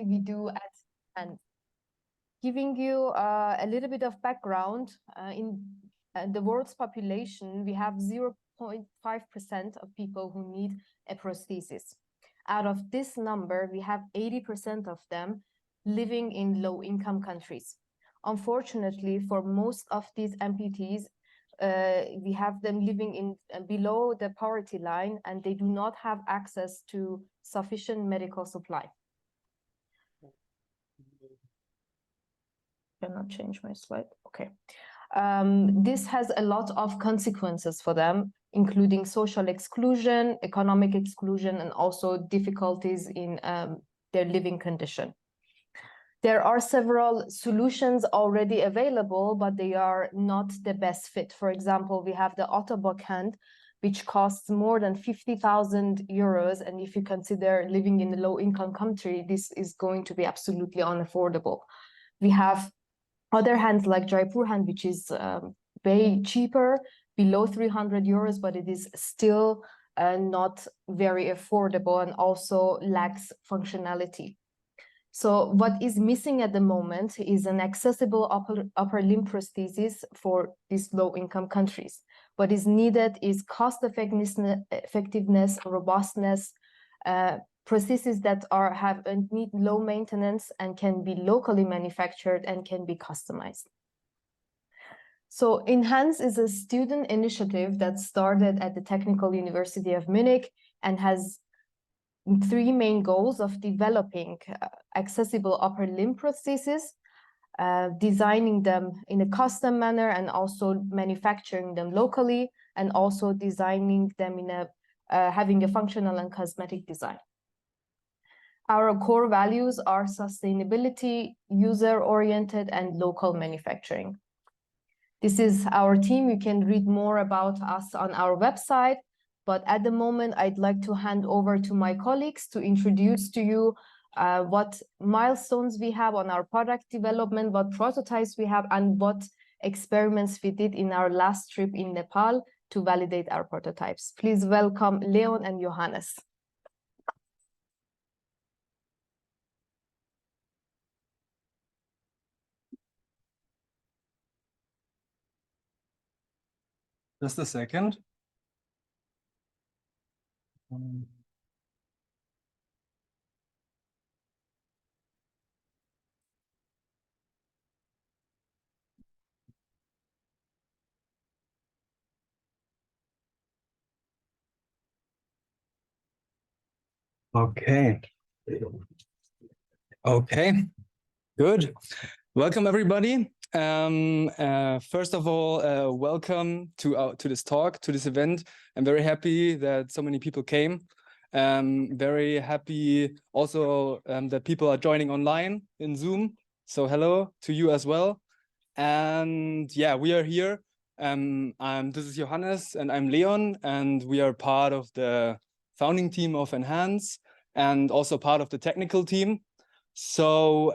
we do at HANDS. Giving you a little bit of background, in the world's population, we have 0.5% of people who need a prosthesis. Out of this number, we have 80% of them living in low-income countries. Unfortunately, for most of these amputees, we have them living in below the poverty line, and they do not have access to sufficient medical supply. Cannot change my slide. Okay. This has a lot of consequences for them, including social exclusion, economic exclusion, and also difficulties in their living condition. There are several solutions already available, but they are not the best fit. For example, we have the Ottobock hand, which costs more than 50,000 euros. And if you consider living in a low-income country, this is going to be absolutely unaffordable. We have other hands like Jaipur hand, which is way cheaper, below 300 euros, but it is still not very affordable and also lacks functionality. So what is missing at the moment is an accessible upper limb prosthesis for these low-income countries. What is needed is cost-effectiveness, robustness, prostheses that need low maintenance and can be locally manufactured and can be customized. So EnHands is a student initiative that started at the Technical University of Munich and has three main goals of developing accessible upper limb prostheses, designing them in a custom manner and also manufacturing them locally, and also designing them in a having a functional and cosmetic design. Our core values are sustainability, user-oriented, and local manufacturing. This is our team. You can read more about us on our website. But at the moment, I'd like to hand over to my colleagues to introduce to you what milestones we have on our product development, what prototypes we have, and what experiments we did in our last trip in Nepal to validate our prototypes. Please welcome Leon and Johannes. Just a second. Okay. Okay, good. Welcome, everybody. First of all, welcome to this talk, to this event. I'm very happy that so many people came. Very happy also that people are joining online in Zoom. So hello to you as well. And yeah, we are here. This is Johannes and I'm Leon, and we are part of the founding team of EnHands and also part of the technical team. So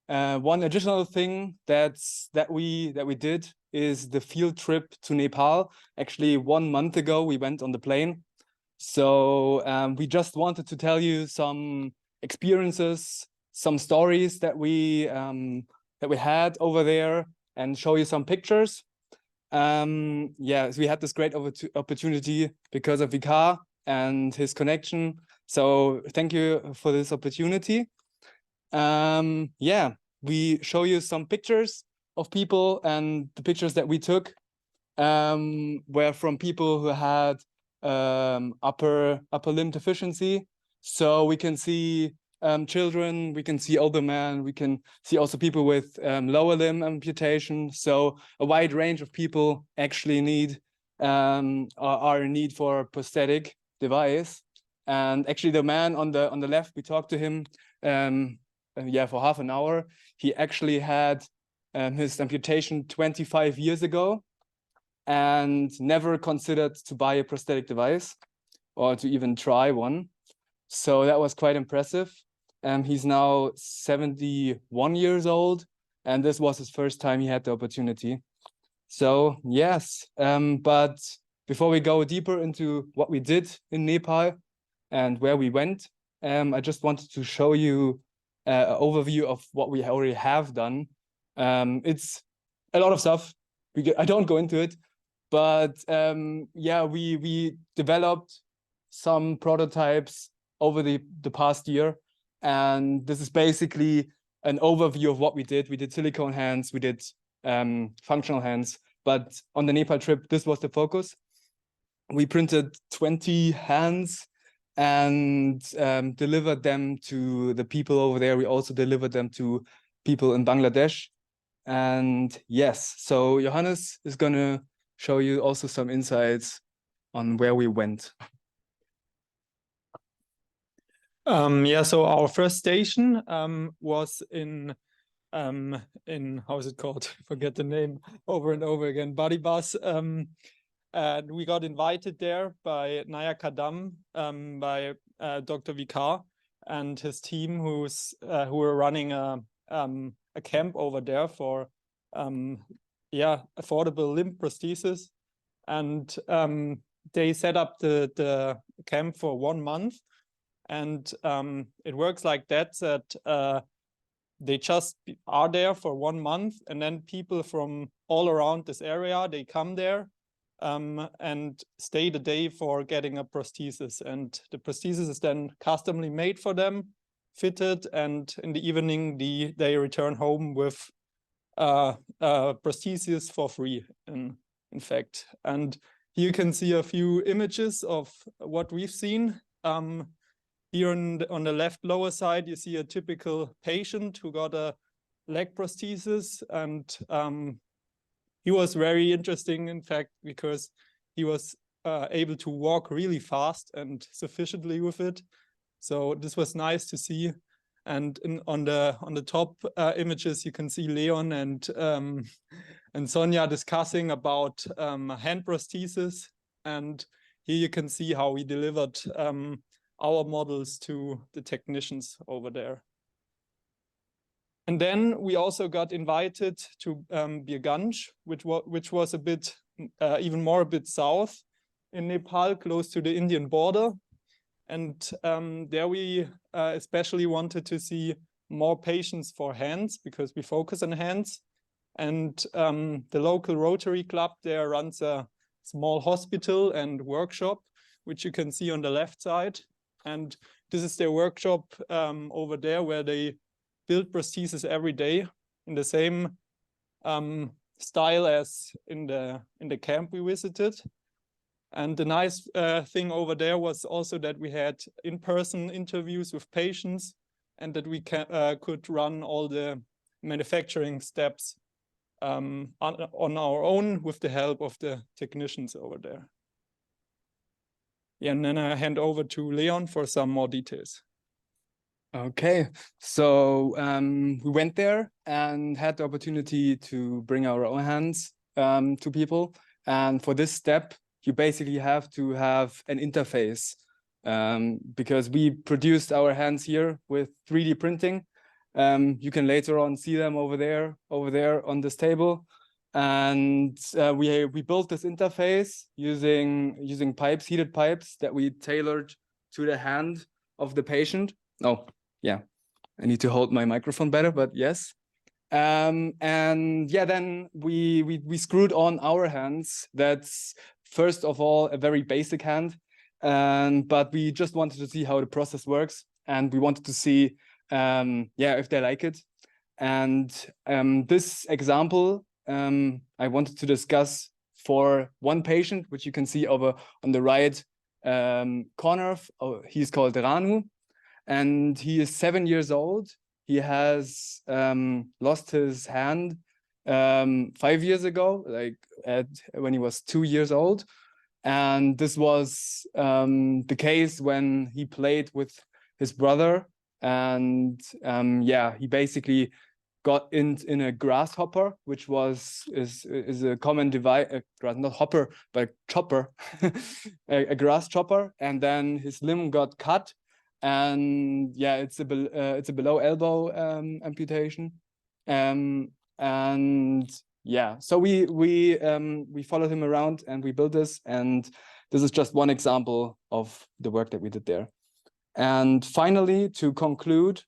one additional thing that we did is the field trip to Nepal. Actually, 1 month ago, we went on the plane. So we just wanted to tell you some experiences, some stories that we had over there, and show you some pictures. Yeah, so we had this great opportunity because of Viquar and his connection. So thank you for this opportunity. Yeah, we show you some pictures of people, and the pictures that we took were from people who had upper limb deficiency. So we can see children, we can see older men, we can see also people with lower limb amputation. So a wide range of people actually need are in need for a prosthetic device. And actually the man on the left, we talked to him yeah, for half an hour. He actually had his amputation 25 years ago and never considered to buy a prosthetic device or to even try one. So that was quite impressive. He's now 71 years old, and this was his first time he had the opportunity. So yes, but before we go deeper into what we did in Nepal and where we went, I just wanted to show you an overview of what we already have done. It's a lot of stuff. I don't go into it, but yeah, we developed some prototypes over the past year, and this is basically an overview of what we did. We did silicone hands, we did functional hands, but on the Nepal trip, this was the focus. We printed 20 hands and delivered them to the people over there. We also delivered them to people in Bangladesh. And yes, so Johannes is going to show you also some insights on where we went. Yeah, so our first station was in how is it called? Forget the name over and over again. Body Bus. And we got invited there by Naya Qadam, by Dr. Viquar and his team, who were running a camp over there for affordable limb prosthesis, and they set up the camp for 1 month, and it works like that they just are there for 1 month, and then people from all around this area, they come there and stay the day for getting a prosthesis, and the prosthesis is then customly made for them, fitted, and in the evening they return home with prosthesis for free, in fact. And here you can see a few images of what we've seen. Here on the left lower side, you see a typical patient who got a leg prosthesis, and he was very interesting, in fact, because he was able to walk really fast and sufficiently with it. So this was nice to see. And on the top images, you can see Leon and Sonia discussing about hand prosthesis. And here you can see how we delivered our models to the technicians over there. And then we also got invited to Birganj, which was a bit, even more a bit south in Nepal, close to the Indian border. And there we especially wanted to see more patients for hands, because we focus on hands. And the local Rotary Club there runs a small hospital and workshop, which you can see on the left side. And this is their workshop over there, where they build prostheses every day in the same style as in the camp we visited. And the nice thing over there was also that we had in-person interviews with patients, and that we could run all the manufacturing steps on our own with the help of the technicians over there. Yeah, and then I hand over to Leon for some more details. Okay, so we went there and had the opportunity to bring our own hands to people. And for this step, you basically have to have an interface, because we produced our hands here with 3D printing. You can later on see them over there on this table. And we built this interface using pipes, heated pipes that we tailored to the hand of the patient. Oh, yeah, I need to hold my microphone better, but yes. And yeah, then we screwed on our hands. That's first of all a very basic hand, but we just wanted to see how the process works, and we wanted to see if they like it. And this example I wanted to discuss for one patient, which you can see over on the right corner. He's called Ranu, and he is 7 years old. He has lost his hand 5 years ago, when he was 2 years old. And this was the case when he played with his brother. And he basically got in a grasshopper, which is a common device, not hopper, but chopper, a grass chopper. And then his limb got cut. And yeah, it's a below elbow amputation, and yeah, so we followed him around and we built this, and this is just one example of the work that we did there. And finally, to conclude,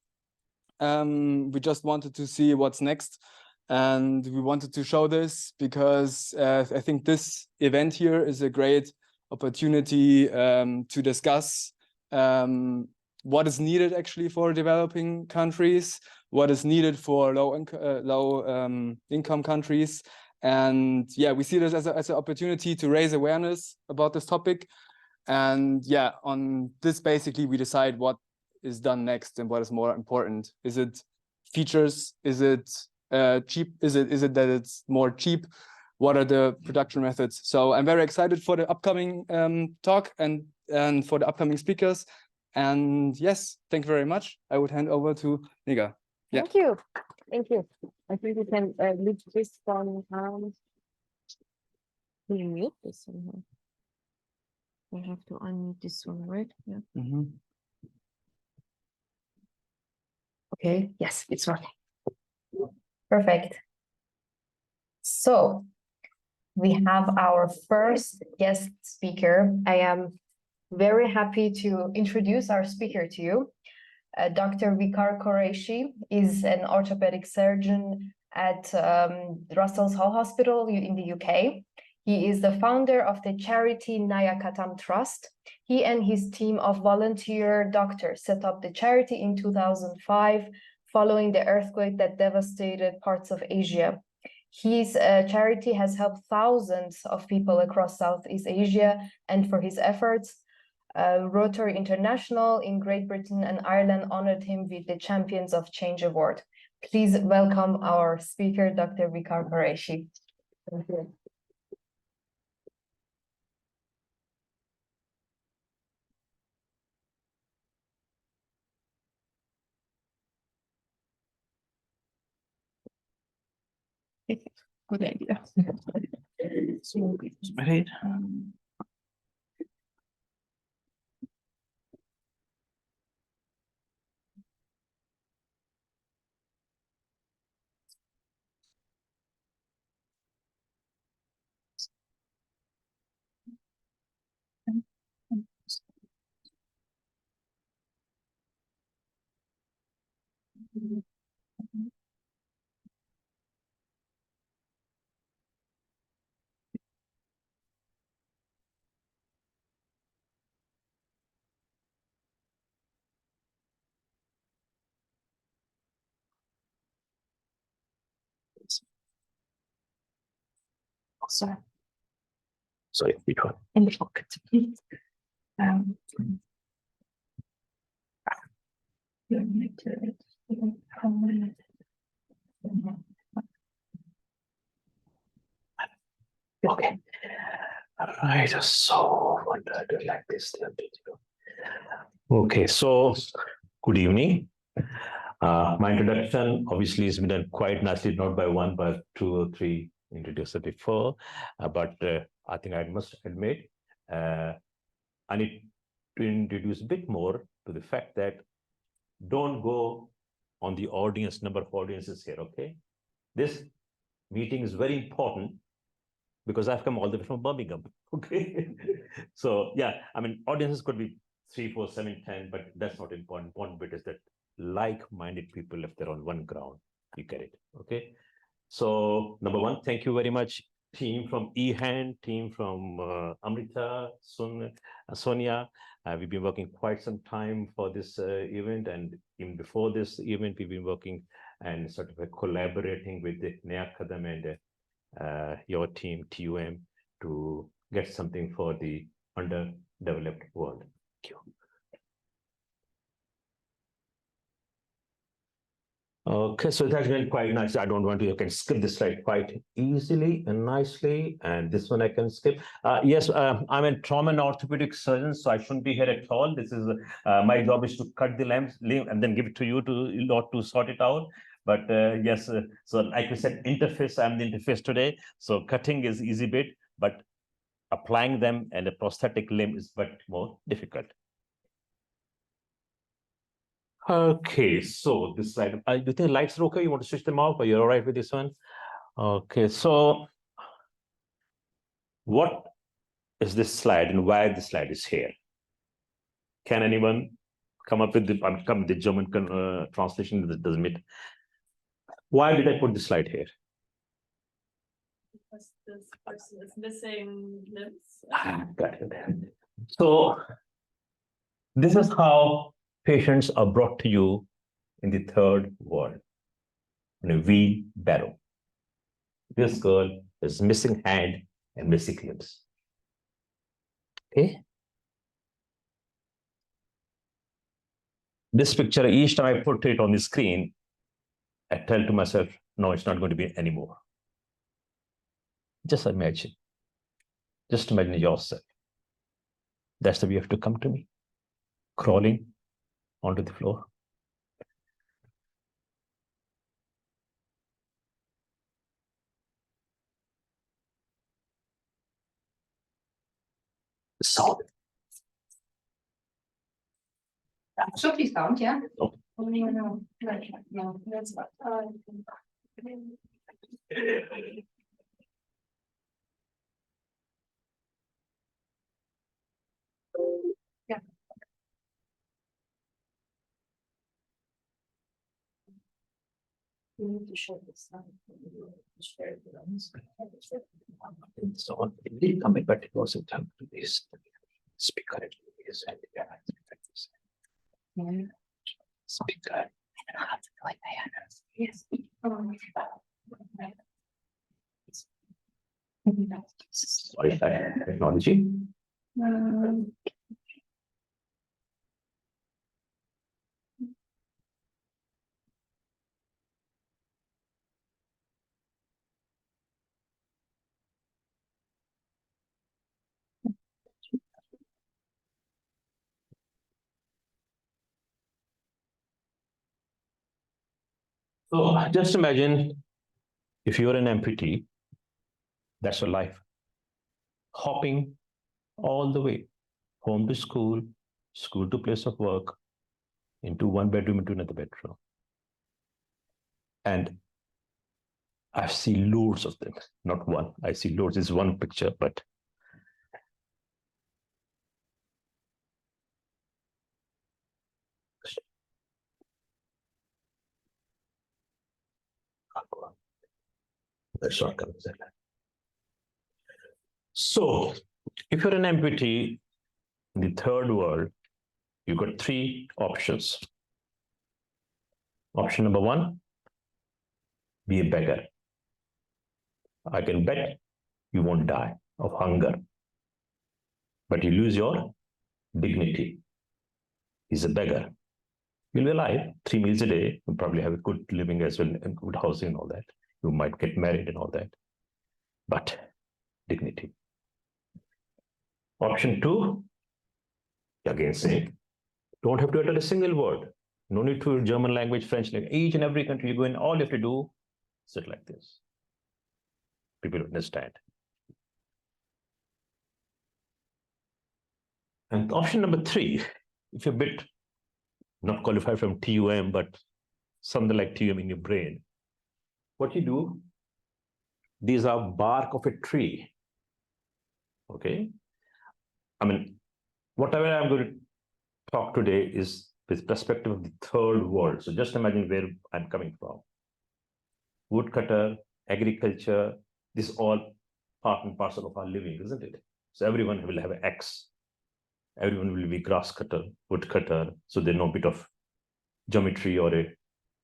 we just wanted to see what's next. And we wanted to show this because I think this event here is a great opportunity to discuss what is needed actually for developing countries, what is needed for low income countries. And yeah, we see this as an opportunity to raise awareness about this topic. And yeah, on this basically we decide what is done next and what is more important. Is it features? Is it cheap? Is it that it's more cheap? What are the production methods? So I'm very excited for the upcoming talk and for the upcoming speakers. And yes, thank you very much. I would hand over to Niga. Yeah. Thank you. Thank you. I think we can leave this one. Can you mute this one? We have to unmute this one, right? Yeah. Mm-hmm. Okay. Yes, it's working. Perfect. So we have our first guest speaker. I am very happy to introduce our speaker to you. Dr. Viquar Qurashi is an orthopedic surgeon at Russell's Hall Hospital in the UK. He is the founder of the charity Naya Qadam Trust. He and his team of volunteer doctors set up the charity in 2005, following the earthquake that devastated parts of Asia. His charity has helped thousands of people across Southeast Asia, and for his efforts, Rotary International in Great Britain and Ireland honored him with the Champions of Change Award. Please welcome our speaker, Dr. Viquar Qurashi. Thank you. Good idea. Sorry, which one? In the pocket. Okay. All right. So, what do I do like this? Okay. So, good evening. My introduction obviously has been done quite nicely, not by one, but two or three introducers before. But I think I must admit, I need to introduce a bit more to the fact that don't go on the audience, number of audiences here, okay? This meeting is very important because I've come all the way from Birmingham, okay? So yeah, I mean, audiences could be 3, 4, 7, 10, but that's not important. Important bit is that like-minded people, if they're on one ground, you get it, okay? So number one, thank you very much, team from EnHands, team from Amrita, Sonia. We've been working quite some time for this event, and even before this event, we've been working and sort of collaborating with the Naya Qadam and your team, TUM, to get something for the underdeveloped world. Thank you. Okay, so that's been quite nice. I don't want to, you can skip this slide quite easily and nicely. And this one I can skip. Yes, I'm a trauma and orthopedic surgeon, so I shouldn't be here at all. This is my job is to cut the limb and then give it to you to sort it out. But yes, so like we said, interface, I'm the interface today. So cutting is easy bit, but applying them and a prosthetic limb is but more difficult. Okay, so this slide, do you think lights are okay? You want to switch them off, or you're all right with this one? Okay, so what is this slide and why this slide is here? Can anyone come up with the German translation that doesn't meet. Why did I put this slide here? Because this person is missing limbs. Got it. So this is how patients are brought to you in the third world, in a wheelbarrow. This girl is missing hand and missing limbs. Okay. This picture, each time I put it on the screen, I tell to myself, no, it's not going to be anymore. Just imagine. Just imagine yourself. That's the way you have to come to me, crawling onto the floor. So. So please count, yeah? Oh. No, that's not. Yeah. We need to show this. Share it with us. So on, it did come in, but it wasn't time to this. Speak correctly. Speak correctly. Yes. Sorry, technology. So just imagine if you're an amputee, that's your life. Hopping all the way, home to school, school to place of work, into one bedroom, into another bedroom. And I see loads of them, not one. I see loads. It's one picture, but the shortcut is that. So, if you're an amputee in the third world, you've got three options. Option number one, be a beggar. I can bet you won't die of hunger, but you lose your dignity. He's a beggar. You'll be alive, 3 meals a day. You'll probably have a good living as well, and good housing and all that. You might get married and all that, but dignity. Option two, again say, don't have to utter a single word. No need to German language, French language. Each and every country you go in, all you have to do, sit like this. People understand. And option number three, if you're a bit not qualified from TUM, but something like TUM in your brain, what you do, these are bark of a tree. Okay. I mean, whatever I'm going to talk today is with perspective of the third world. So just imagine where I'm coming from. Woodcutter, agriculture, this is all part and parcel of our living, isn't it? So everyone will have an axe. Everyone will be grass cutter, wood cutter. So they know a bit of geometry or a,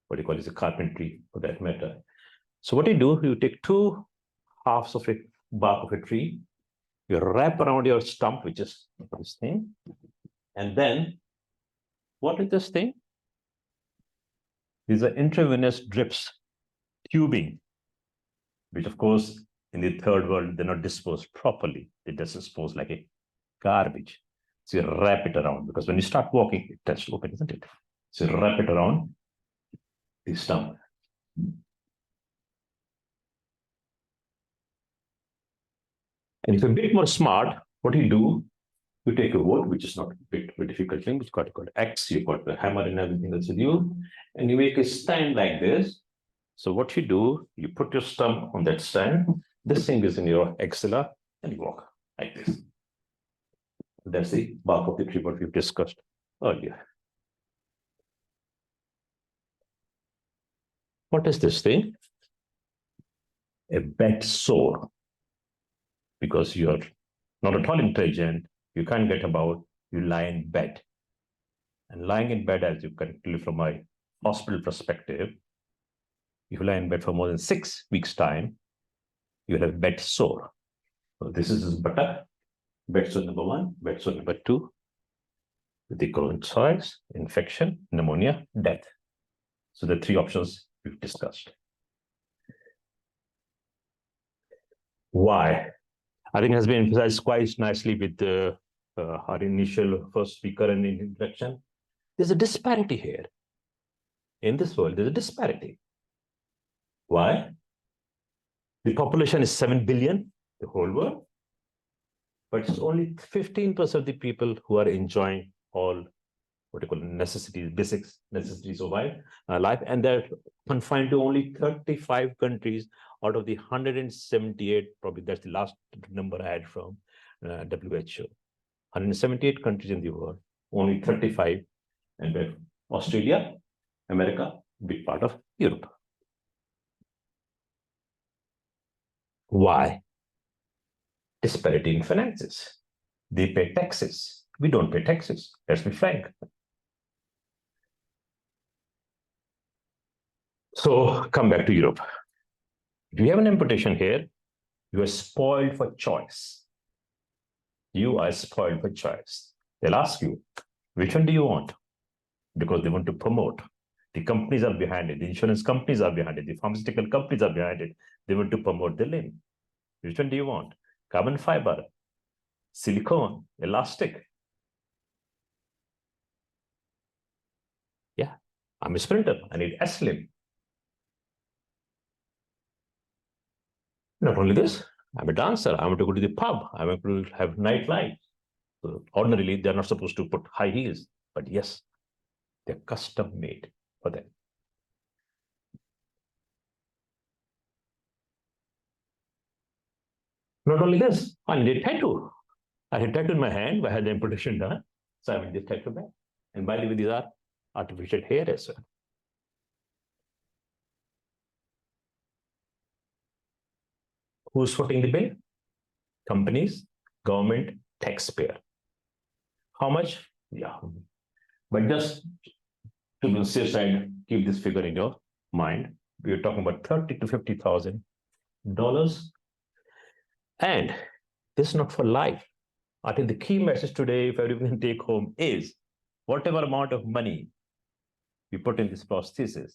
what do you call it, a carpentry for that matter. So what you do, you take two halves of a bark of a tree, you wrap around your stump, which is this thing. And then, what is this thing? These are intravenous drips, tubing, which of course, in the third world, they're not disposed properly. They just dispose like a garbage. So you wrap it around, because when you start walking, it tends to open, isn't it? So you wrap it around the stump. And if you're a bit more smart, what you do, you take a wood, which is not a bit of a difficult thing, which got called axe, you've got the hammer and everything else with you, and you make a stand like this. So what you do, you put your stump on that stand, this thing is in your axilla, and you walk like this. That's the bark of the tree, what we've discussed earlier. What is this thing? A bed sore. Because you're not at all intelligent, you can't get about, you lie in bed. And lying in bed, as you can tell from my hospital perspective, if you lie in bed for more than 6 weeks' time, you'll have bed sore. So this is his buttock, bed sore number 1, bed sore number 2, with the coronavirus, infection, pneumonia, death. So the 3 options we've discussed. Why? I think it has been emphasized quite nicely with our initial first speaker and in introduction. There's a disparity here. In this world, there's a disparity. Why? The population is 7 billion, the whole world, but it's only 15% of the people who are enjoying all what you call necessities, basic necessities of life, and they're confined to only 35 countries out of the 178, probably that's the last number I had from WHO. 178 countries in the world, only 35, and Australia, America, big part of Europe. Why? Disparity in finances. They pay taxes. We don't pay taxes. Let's be frank. So come back to Europe. If you have an amputation here, you are spoiled for choice. You are spoiled for choice. They'll ask you, which one do you want? Because they want to promote. The companies are behind it. The insurance companies are behind it. The pharmaceutical companies are behind it. They want to promote the limb. Which one do you want? Carbon fiber, silicone, elastic. Yeah, I'm a sprinter. I need S-limb. Not only this, I'm a dancer. I want to go to the pub. I want to have nightlife. So ordinarily, they're not supposed to put high heels, but yes, they're custom made for them. Not only this, I need a tattoo. I had a tattoo in my hand. I had the amputation done, so I went this tattoo back. And by the way, these are artificial hair as well. Who's footing the bill? Companies, government, taxpayer. How much? Yeah. But just to be safe side, keep this figure in your mind. We're talking about $30,000 to $50,000. And this is not for life. I think the key message today, if everyone can take home, is whatever amount of money you put in this prosthesis,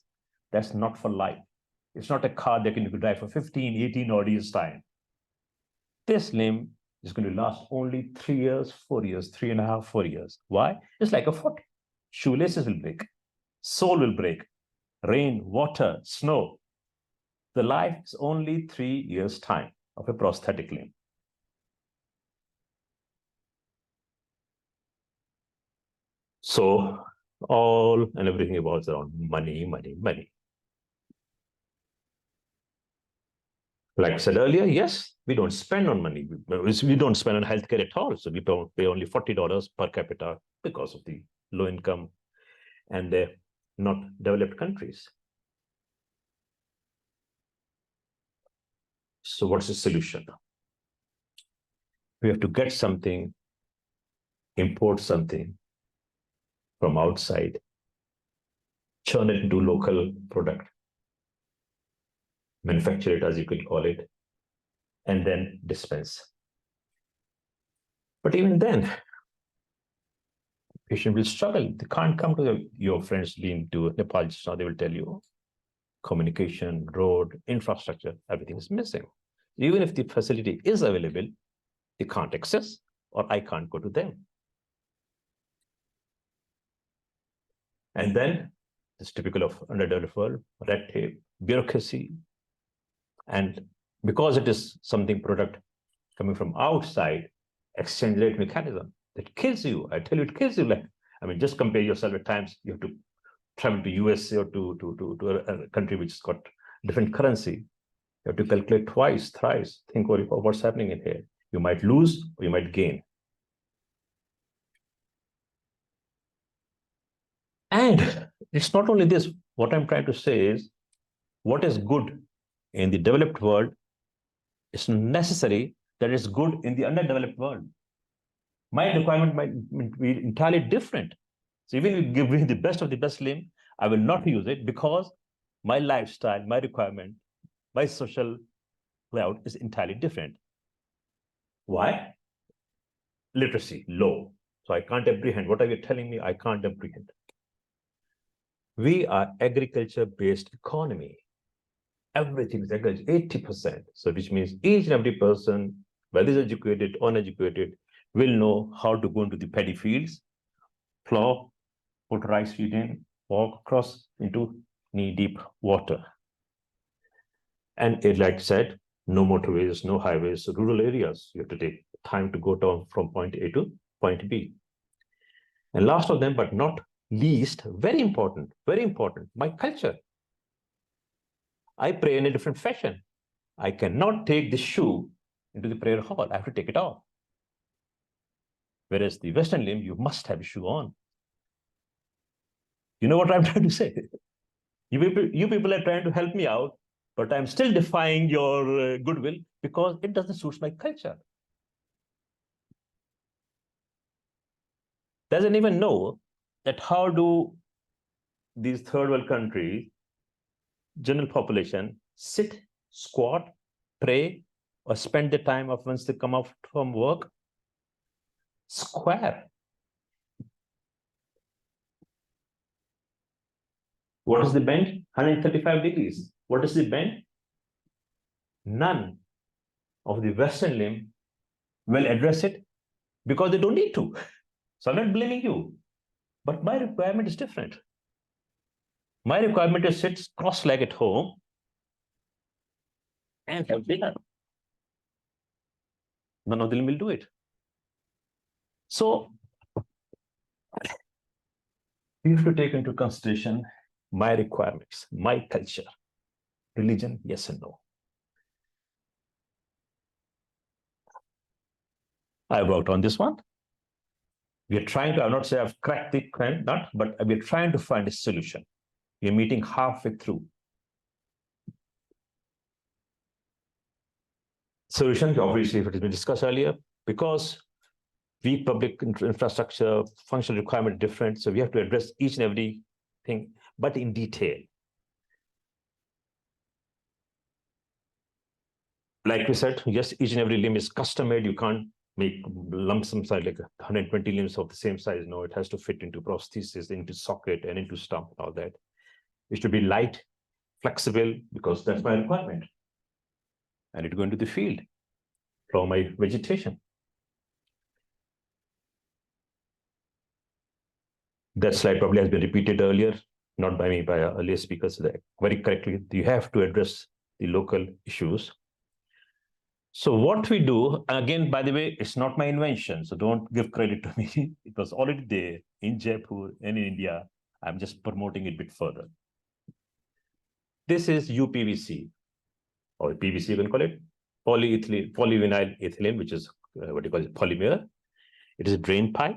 that's not for life. It's not a car that you can drive for 15, 18 odd years' time. This limb is going to last only 3 years, 4 years, 3.5, 4 years. Why? It's like a foot. Shoelaces will break. Sole will break. Rain, water, snow. The life is only 3 years' time of a prosthetic limb. So all and everything revolves around money, money, money. Like I said earlier, yes, we don't spend on money. We don't spend on healthcare at all. So we pay only $40 per capita because of the low income and the not developed countries. So what's the solution? We have to get something, import something from outside, turn it into local product, manufacture it, as you could call it, and then dispense. But even then, patient will struggle. They can't come to your friends being to Nepal. So they will tell you communication, road, infrastructure, everything is missing. Even if the facility is available, they can't access, or I can't go to them. And then it's typical of underdeveloped world, red tape, bureaucracy. And because it is something product coming from outside, exchange rate mechanism that kills you. I tell you, it kills you. Like, I mean, just compare yourself at times. You have to travel to USA or to a country which has got different currency. You have to calculate twice, thrice, think about what's happening in here. You might lose or you might gain. And it's not only this. What I'm trying to say is what is good in the developed world is necessary that it's good in the underdeveloped world. My requirement might be entirely different. So even if you give me the best of the best limb, I will not use it because my lifestyle, my requirement, my social layout is entirely different. Why? Literacy, low. So I can't apprehend. What are you telling me? I can't apprehend. We are agriculture-based economy. Everything is agriculture, 80%. So which means each and every person, whether is educated or uneducated, will know how to go into the paddy fields, plow, put rice seed in, walk across into knee-deep water. And it, like I said, no motorways, no highways, rural areas. You have to take time to go down from point A to point B. And last of them, but not least, very important, my culture. I pray in a different fashion. I cannot take the shoe into the prayer hall. I have to take it off. Whereas the Western limb, you must have a shoe on. You know what I'm trying to say? You people are trying to help me out, but I'm still defying your goodwill because it doesn't suit my culture. Doesn't even know that how do these third world countries, general population, sit, squat, pray, or spend the time of once they come out from work? Square. What is the bend? 135 degrees. What is the bend? None of the Western limb will address it because they don't need to. So I'm not blaming you, but my requirement is different. My requirement is sit cross-legged at home and have dinner. None of them will do it. So we have to take into consideration my requirements, my culture, religion, yes and no. I worked on this one. We are trying to, I'm not saying I've cracked the nut, but we are trying to find a solution. We are meeting halfway through. Solution, obviously, if it has been discussed earlier, because weak public infrastructure, functional requirement different, so we have to address each and every thing, but in detail. Like we said, yes, each and every limb is custom made. You can't make lump sum size like 120 limbs of the same size. No, it has to fit into prosthesis, into socket, and into stump and all that. It should be light, flexible, because that's my requirement. I need to go into the field, plow my vegetation. That slide probably has been repeated earlier, not by me, by earlier speakers. Very correctly, you have to address the local issues. So what we do, again, by the way, it's not my invention, so don't give credit to me. It was already there in Jaipur and in India. I'm just promoting it a bit further. This is UPVC, or PVC you can call it, polyvinyl ethylene, which is what you call it, polymer. It is a drain pipe.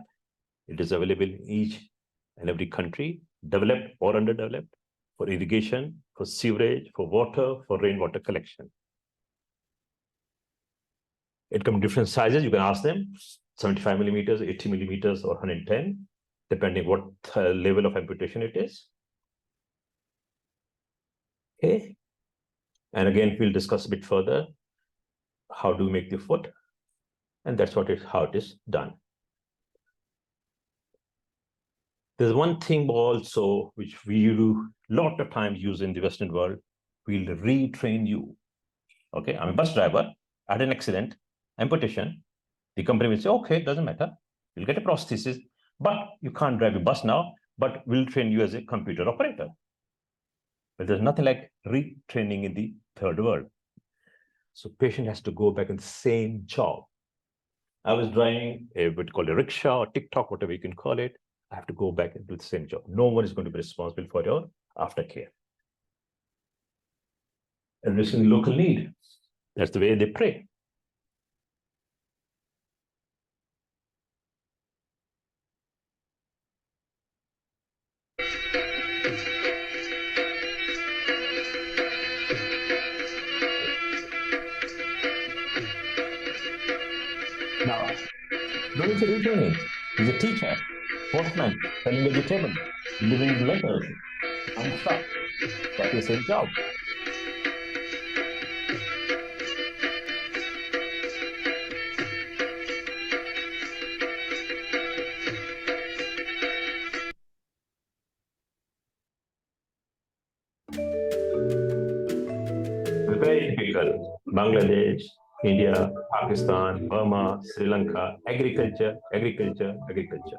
It is available in each and every country, developed or underdeveloped, for irrigation, for sewerage, for water, for rainwater collection. It comes in different sizes. You can ask them, 75 millimeters, 80 millimeters, or 110, depending what level of amputation it is. Okay. And again, we'll discuss a bit further. How do we make the foot? And that's how it is done. There's one thing also which we do a lot of times use in the Western world. We'll retrain you. Okay, I'm a bus driver. I had an accident, amputation. The company will say, okay, it doesn't matter. You'll get a prosthesis, but you can't drive a bus now, but we'll train you as a computer operator. But there's nothing like retraining in the third world. So patient has to go back in the same job. I was driving what you call a rickshaw or TikTok, whatever you can call it. I have to go back and do the same job. No one is going to be responsible for your aftercare. Addressing the local need. That's the way they pray. is he doing? He's a teacher, postman, selling vegetables, delivering letters, and stuff. That's the same job. Very difficult. Bangladesh, India, Pakistan, Burma, Sri Lanka, agriculture, agriculture, agriculture.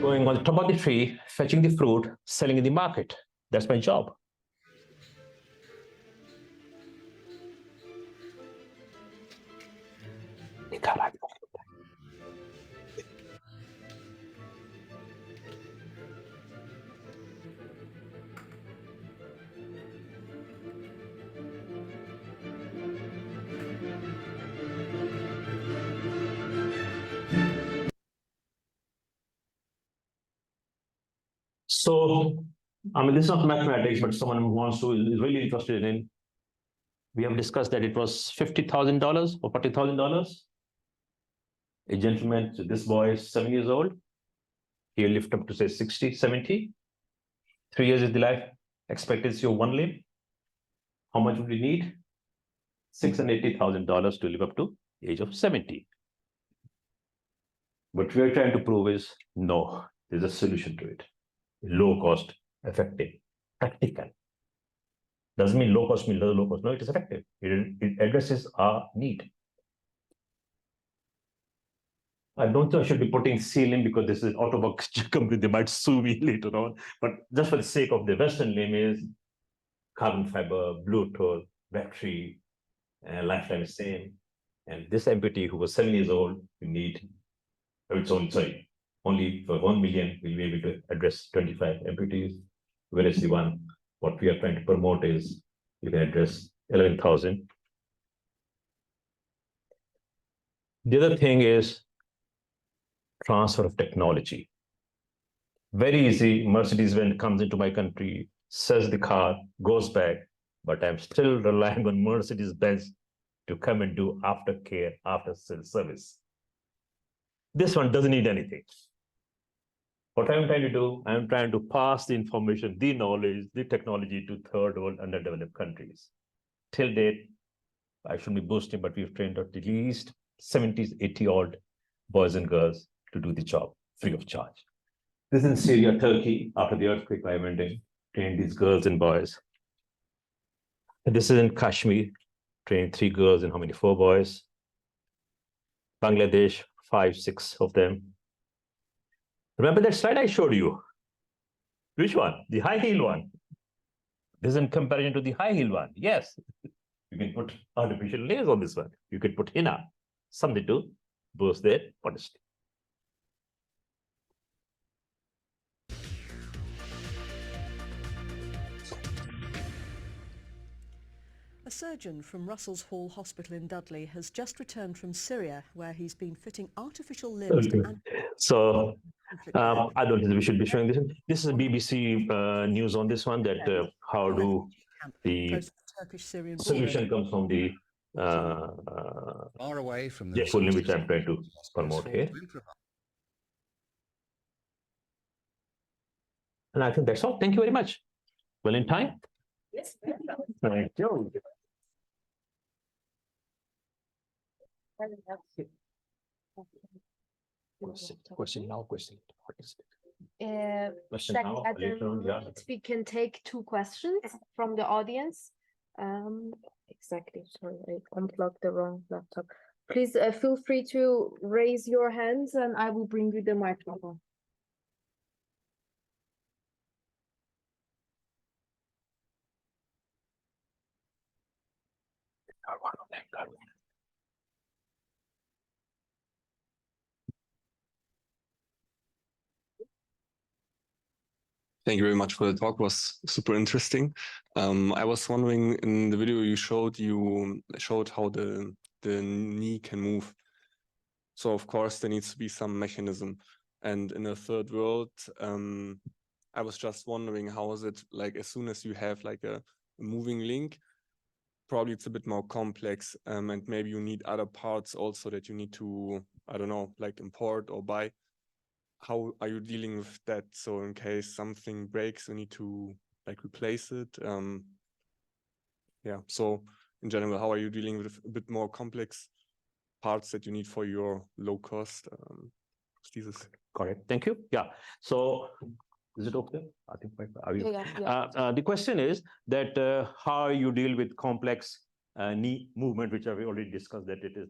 Going on the top of the tree, fetching the fruit, selling in the market. That's my job. So, I mean, this is not mathematics, but someone who wants to is really interested in. We have discussed that it was $50,000 or $40,000. A gentleman, so this boy is 7 years old. He'll lift up to say 60, 70. 3 years is the life expectancy of one limb. How much would we need? $680,000 to live up to the age of 70. What we are trying to prove is no, there's a solution to it. Low cost, effective, practical. Doesn't mean low cost means low cost. No, it is effective. It addresses our need. I don't think I should be putting C-limb because this is an autobox company. They might sue me later on. But just for the sake of the Western limb is carbon fiber, Bluetooth, battery, lifetime is same. And this amputee who was 7 years old, we need, only for 1 million, we'll be able to address 25 amputees. Whereas the one, what we are trying to promote is you can address 11,000. The other thing is transfer of technology. Very easy. Mercedes-Benz comes into my country, sells the car, goes back, but I'm still relying on Mercedes-Benz to come and do aftercare, after-sales service. This one doesn't need anything. What I'm trying to do, I'm trying to pass the information, the knowledge, the technology to third world underdeveloped countries. Till date, I shouldn't be boasting, but we've trained at least 70, 80-odd boys and girls to do the job free of charge. This is in Syria, Turkey. After the earthquake, I went in, trained these girls and boys. And this is in Kashmir, trained 3 girls and how many? 4 boys. Bangladesh, 5, 6 of them. Remember that slide I showed you? Which one? The high heel one. This is in comparison to the high heel one. Yes, you can put artificial layers on this one. You can put henna, something to boost their modesty. A surgeon from Russell's Hall Hospital in Dudley has just returned from Syria, where he's been fitting artificial limbs to So I don't think we should be showing this. This is a BBC news on this one, that how do the solution comes from the far away from the full which I'm trying to promote here. And I think that's all. Thank you very much. Well in time? Yes, Thank you. question now, question. Question Dr. now, Adam, later on, yeah. we can take 2 questions from the audience. Exactly, sorry, I unplugged the wrong laptop. Please feel free to raise your hands and I will bring you the microphone. Thank you very much for the talk. It was super interesting. I was wondering, in the video you showed how the knee can move. So of course there needs to be some mechanism. And in a third world, I was just wondering, how is it like as soon as you have like a moving link, probably it's a bit more complex, and maybe you need other parts also that you need to, I don't know, like import or buy. How are you dealing with that? So in case something breaks, you need to like replace it. Yeah, so in general, how are you dealing with a bit more complex parts that you need for your low-cost prosthesis? Correct. Thank you. Yeah. So is it okay? I think are you? Yeah. The question is that how you deal with complex knee movement, which I've already discussed. That it is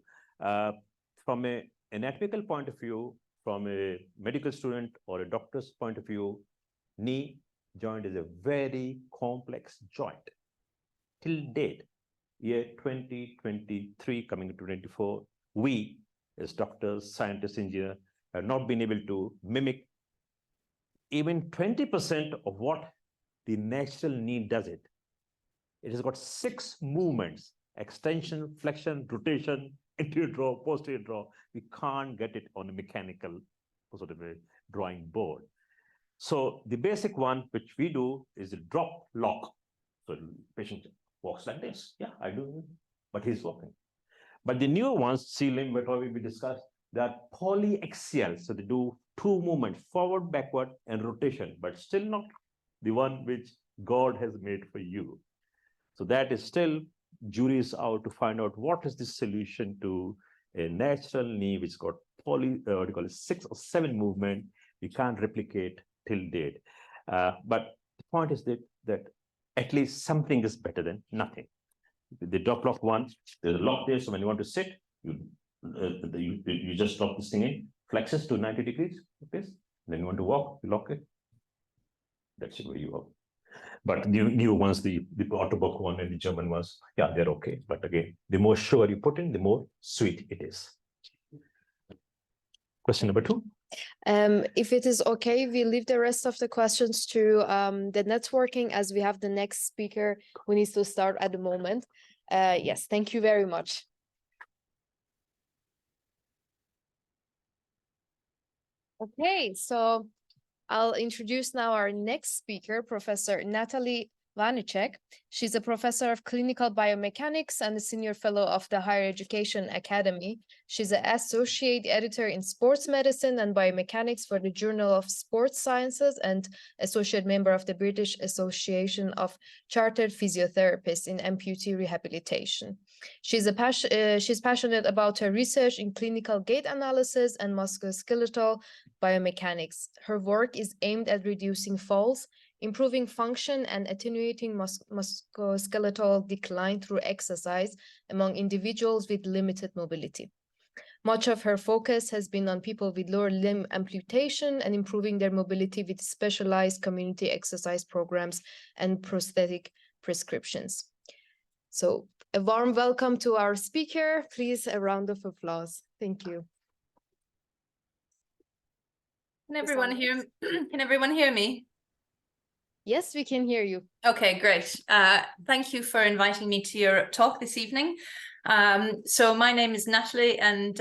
from an anatomical point of view, from a medical student or a doctor's point of view, knee joint is a very complex joint. Till date, year 2023 coming into 24, we as doctors, scientists, engineers have not been able to mimic even 20% of what the natural knee does it. It has got 6 movements: extension, flexion, rotation, anterior draw, posterior draw. We can't get it on a mechanical sort of a drawing board. So the basic one which we do is a drop lock. So the patient walks like this. Yeah, I do, but he's walking. But the newer ones, ceiling, what we discussed, that polyaxial. So they do 2 movements, forward, backward, and rotation, but still not the one which God has made for you. So that is still, jury is out to find out what is the solution to a natural knee which got 6 or 7 movement. We can't replicate till date. But the point is that at least something is better than nothing. The drop lock one, there's a lock there. So when you want to sit, you just drop this thing in, flexes to 90 degrees, okay? Then you want to walk, you lock it. That's where you are. But the new ones, the Autobock one and the German ones, yeah, they're okay. But again, the more sure you put in, the more sweet it is. Question number 2. If it is okay, we leave the rest of the questions to the networking, as we have the next speaker who needs to start at the moment. Yes, thank you very much. Okay, so I'll introduce now our next speaker, Professor Natalie Vanicek. She's a professor of clinical biomechanics and a senior fellow of the Higher Education Academy. She's an associate editor in sports medicine and biomechanics for the Journal of Sports Sciences and associate member of the British Association of Chartered Physiotherapists in amputee rehabilitation. She's passionate about her research in clinical gait analysis and musculoskeletal biomechanics. Her work is aimed at reducing falls, improving function, and attenuating musculoskeletal decline through exercise among individuals with limited mobility. Much of her focus has been on people with lower limb amputation and improving their mobility with specialized community exercise programs and prosthetic prescriptions. So a warm welcome to our speaker. Please, a round of applause. Thank you. Can everyone hear me? Yes, we can hear you. Okay, great. Thank you for inviting me to your talk this evening. So my name is Natalie, and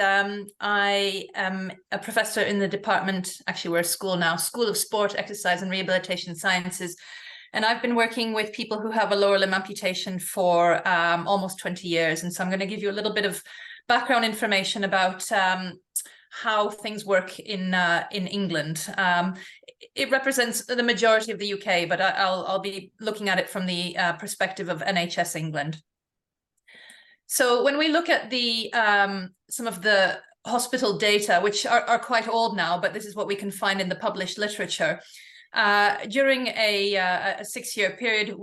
I am a professor in the department, actually we're a school now, School of Sport, Exercise and Rehabilitation Sciences. And I've been working with people who have a lower limb amputation for almost 20 years. And so I'm going to give you a little bit of background information about how things work in England. It represents the majority of the UK, but I'll be looking at it from the perspective of NHS England. So when we look at the some of the hospital data, which are quite old now, but this is what we can find in the published literature. During a 6-year period,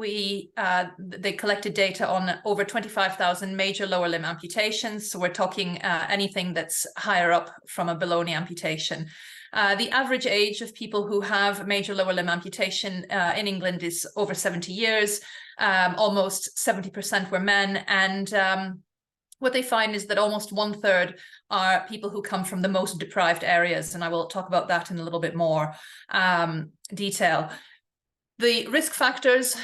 they collected data on over 25,000 major lower limb amputations. So we're talking anything that's higher up from a below knee amputation. The average age of people who have major lower limb amputation in England is over 70 years. Almost 70% were men, and what they find is that almost 1/3 are people who come from the most deprived areas, and I will talk about that in a little bit more detail. The risk factors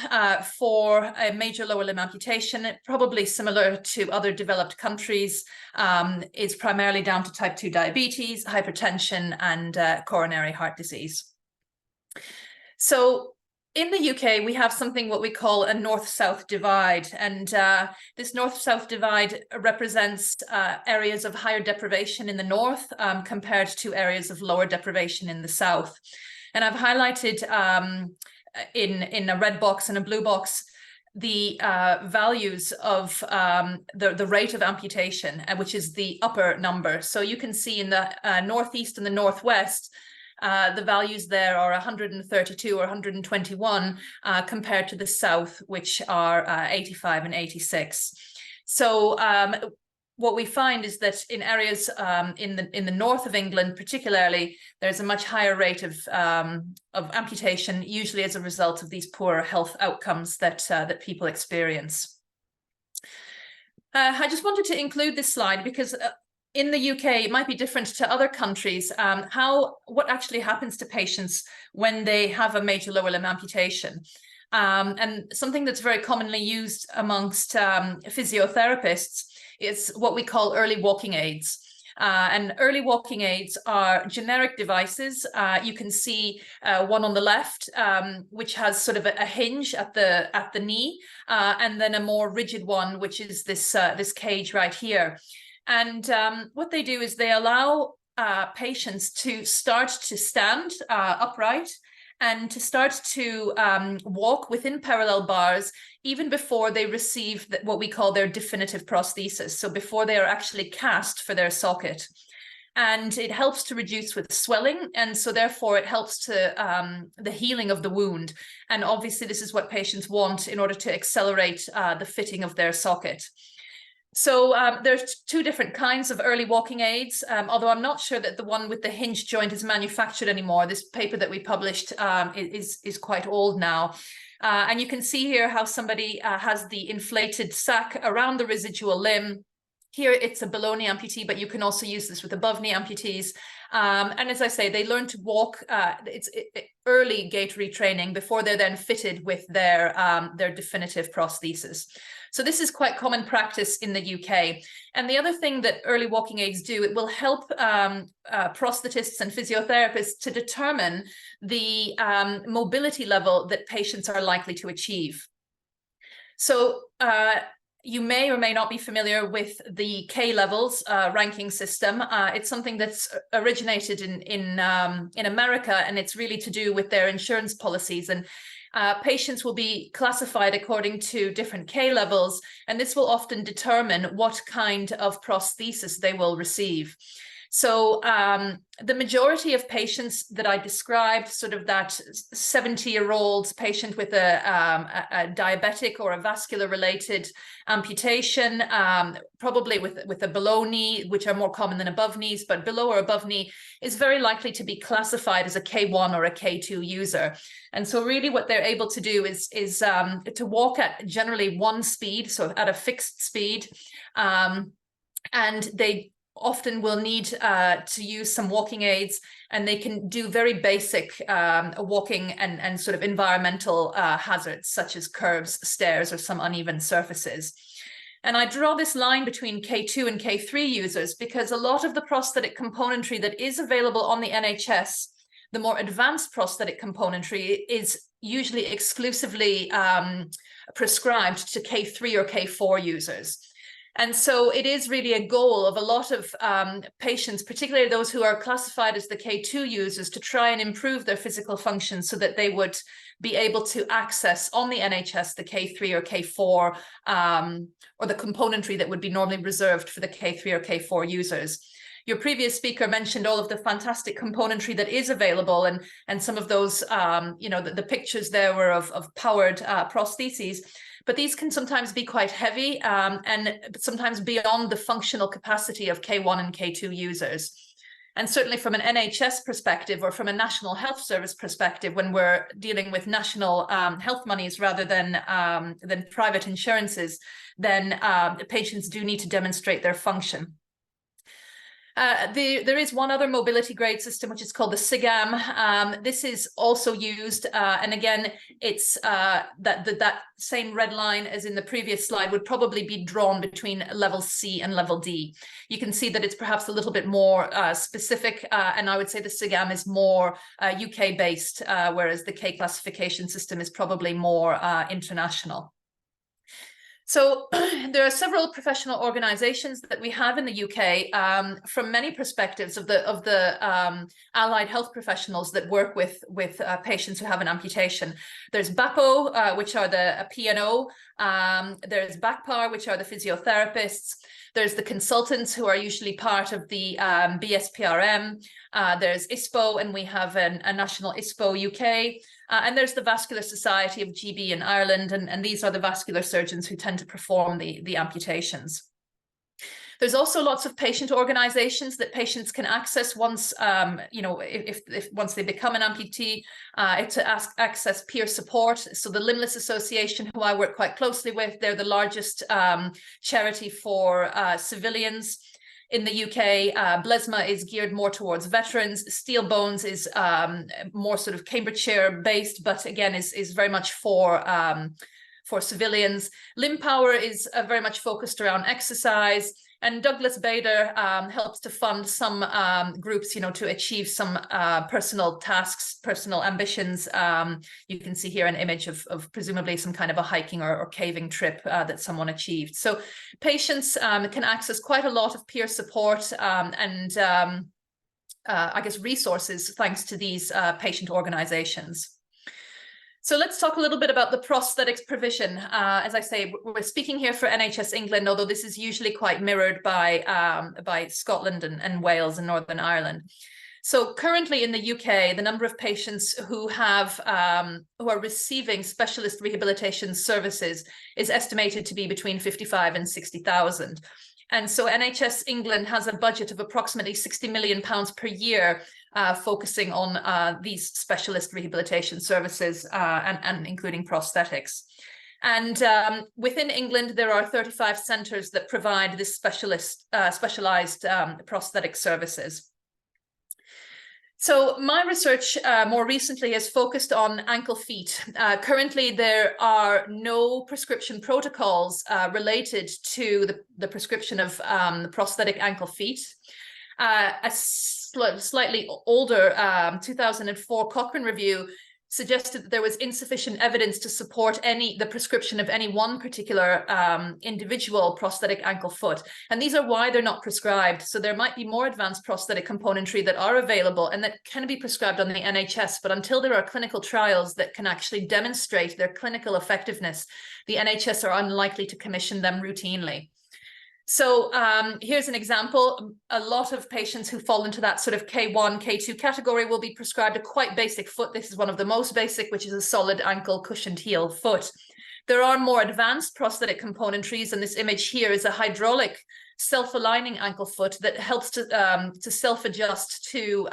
for a major lower limb amputation, probably similar to other developed countries, is primarily down to type 2 diabetes, hypertension, and coronary heart disease. So in the UK, we have something what we call a north-south divide, and this north-south divide represents areas of higher deprivation in the north compared to areas of lower deprivation in the south. And I've highlighted in a red box and a blue box the values of the rate of amputation, which is the upper number. So you can see in the northeast and the northwest, the values there are 132 or 121 compared to the south, which are 85 and 86. So what we find is that in areas in the north of England, particularly, there's a much higher rate of amputation, usually as a result of these poor health outcomes that people experience. I just wanted to include this slide because in the UK, it might be different to other countries, what actually happens to patients when they have a major lower limb amputation. And something that's very commonly used amongst physiotherapists is what we call early walking aids. And early walking aids are generic devices. You can see one on the left, which has sort of a hinge at the knee, and then a more rigid one, which is this cage right here. And what they do is they allow patients to start to stand upright and to start to walk within parallel bars even before they receive what we call their definitive prosthesis, so before they are actually cast for their socket. And it helps to reduce with swelling, and so therefore it helps to the healing of the wound. And obviously this is what patients want in order to accelerate the fitting of their socket. So there's two different kinds of early walking aids, although I'm not sure that the one with the hinge joint is manufactured anymore. This paper that we published is quite old now. And you can see here how somebody has the inflated sac around the residual limb. Here it's a below knee amputee, but you can also use this with above knee amputees. And as I say, they learn to walk, it's early gait retraining before they're then fitted with their definitive prosthesis. So this is quite common practice in the UK. And the other thing that early walking aids do, it will help prosthetists and physiotherapists to determine the mobility level that patients are likely to achieve. So you may or may not be familiar with the K levels ranking system. It's something that's originated in America, and it's really to do with their insurance policies. And patients will be classified according to different K levels, and this will often determine what kind of prosthesis they will receive. So the majority of patients that I described, sort of that 70-year-old patient with a diabetic or a vascular-related amputation, probably with a below knee, which are more common than above knees, but below or above knee is very likely to be classified as a K1 or a K2 user. And so really what they're able to do is to walk at generally one speed, so at a fixed speed, and they often will need to use some walking aids, and they can do very basic walking and sort of environmental hazards such as curbs, stairs, or some uneven surfaces. And I draw this line between K2 and K3 users because a lot of the prosthetic componentry that is available on the NHS, the more advanced prosthetic componentry, is usually exclusively prescribed to K3 or K4 users. And so it is really a goal of a lot of patients, particularly those who are classified as the K2 users, to try and improve their physical function so that they would be able to access on the NHS the K3 or K4 or the componentry that would be normally reserved for the K3 or K4 users. Your previous speaker mentioned all of the fantastic componentry that is available, and some of those, the pictures there were of powered prostheses. But these can sometimes be quite heavy and sometimes beyond the functional capacity of K1 and K2 users. And certainly from an NHS perspective or from a National Health Service perspective, when we're dealing with national health monies rather than private insurances, then patients do need to demonstrate their function. There is one other mobility grade system, which is called the SIGAM. This is also used, and again, it's that same red line as in the previous slide would probably be drawn between level C and level D. You can see that it's perhaps a little bit more specific, and I would say the SIGAM is more UK-based, whereas the K classification system is probably more international. So there are several professional organizations that we have in the UK from many perspectives of the allied health professionals that work with patients who have an amputation. There's BAPO, which are the P&O. There's BACPAR, which are the physiotherapists. There's the consultants who are usually part of the BSPRM. There's ISPO, and we have a national ISPO UK. And there's the Vascular Society of GB in Ireland, and these are the vascular surgeons who tend to perform the amputations. There's also lots of patient organizations that patients can access once, once they become an amputee, to access peer support. So the Limbless Association, who I work quite closely with, they're the largest charity for civilians. In the UK, BLESMA is geared more towards veterans. Steel Bones is more sort of Cambridgeshire based, but again is very much for civilians. Limb Power is very much focused around exercise. And Douglas Bader helps to fund some groups, to achieve some personal tasks, personal ambitions. You can see here an image of presumably some kind of a hiking or caving trip that someone achieved. So patients can access quite a lot of peer support and I guess resources thanks to these patient organizations. So let's talk a little bit about the prosthetics provision. As I say, we're speaking here for NHS England, although this is usually quite mirrored by Scotland and Wales and Northern Ireland. So currently in the UK, the number of patients who are receiving specialist rehabilitation services is estimated to be between 55 and 60,000. And so NHS England has a budget of approximately £60 million per year focusing on these specialist rehabilitation services and including prosthetics. And within England, there are 35 centres that provide this specialised prosthetic services. So my research more recently has focused on ankle feet. Currently, there are no prescription protocols related to the prescription of prosthetic ankle feet. A slightly older 2004 Cochrane review suggested that there was insufficient evidence to support the prescription of any one particular individual prosthetic ankle foot. And these are why they're not prescribed. So there might be more advanced prosthetic componentry that are available and that can be prescribed on the NHS, but until there are clinical trials that can actually demonstrate their clinical effectiveness, the NHS are unlikely to commission them routinely. So here's an example. A lot of patients who fall into that sort of K1, K2 category will be prescribed a quite basic foot. This is one of the most basic, which is a solid ankle cushioned heel foot. There are more advanced prosthetic componentries, and this image here is a hydraulic self-aligning ankle foot that helps to self-adjust to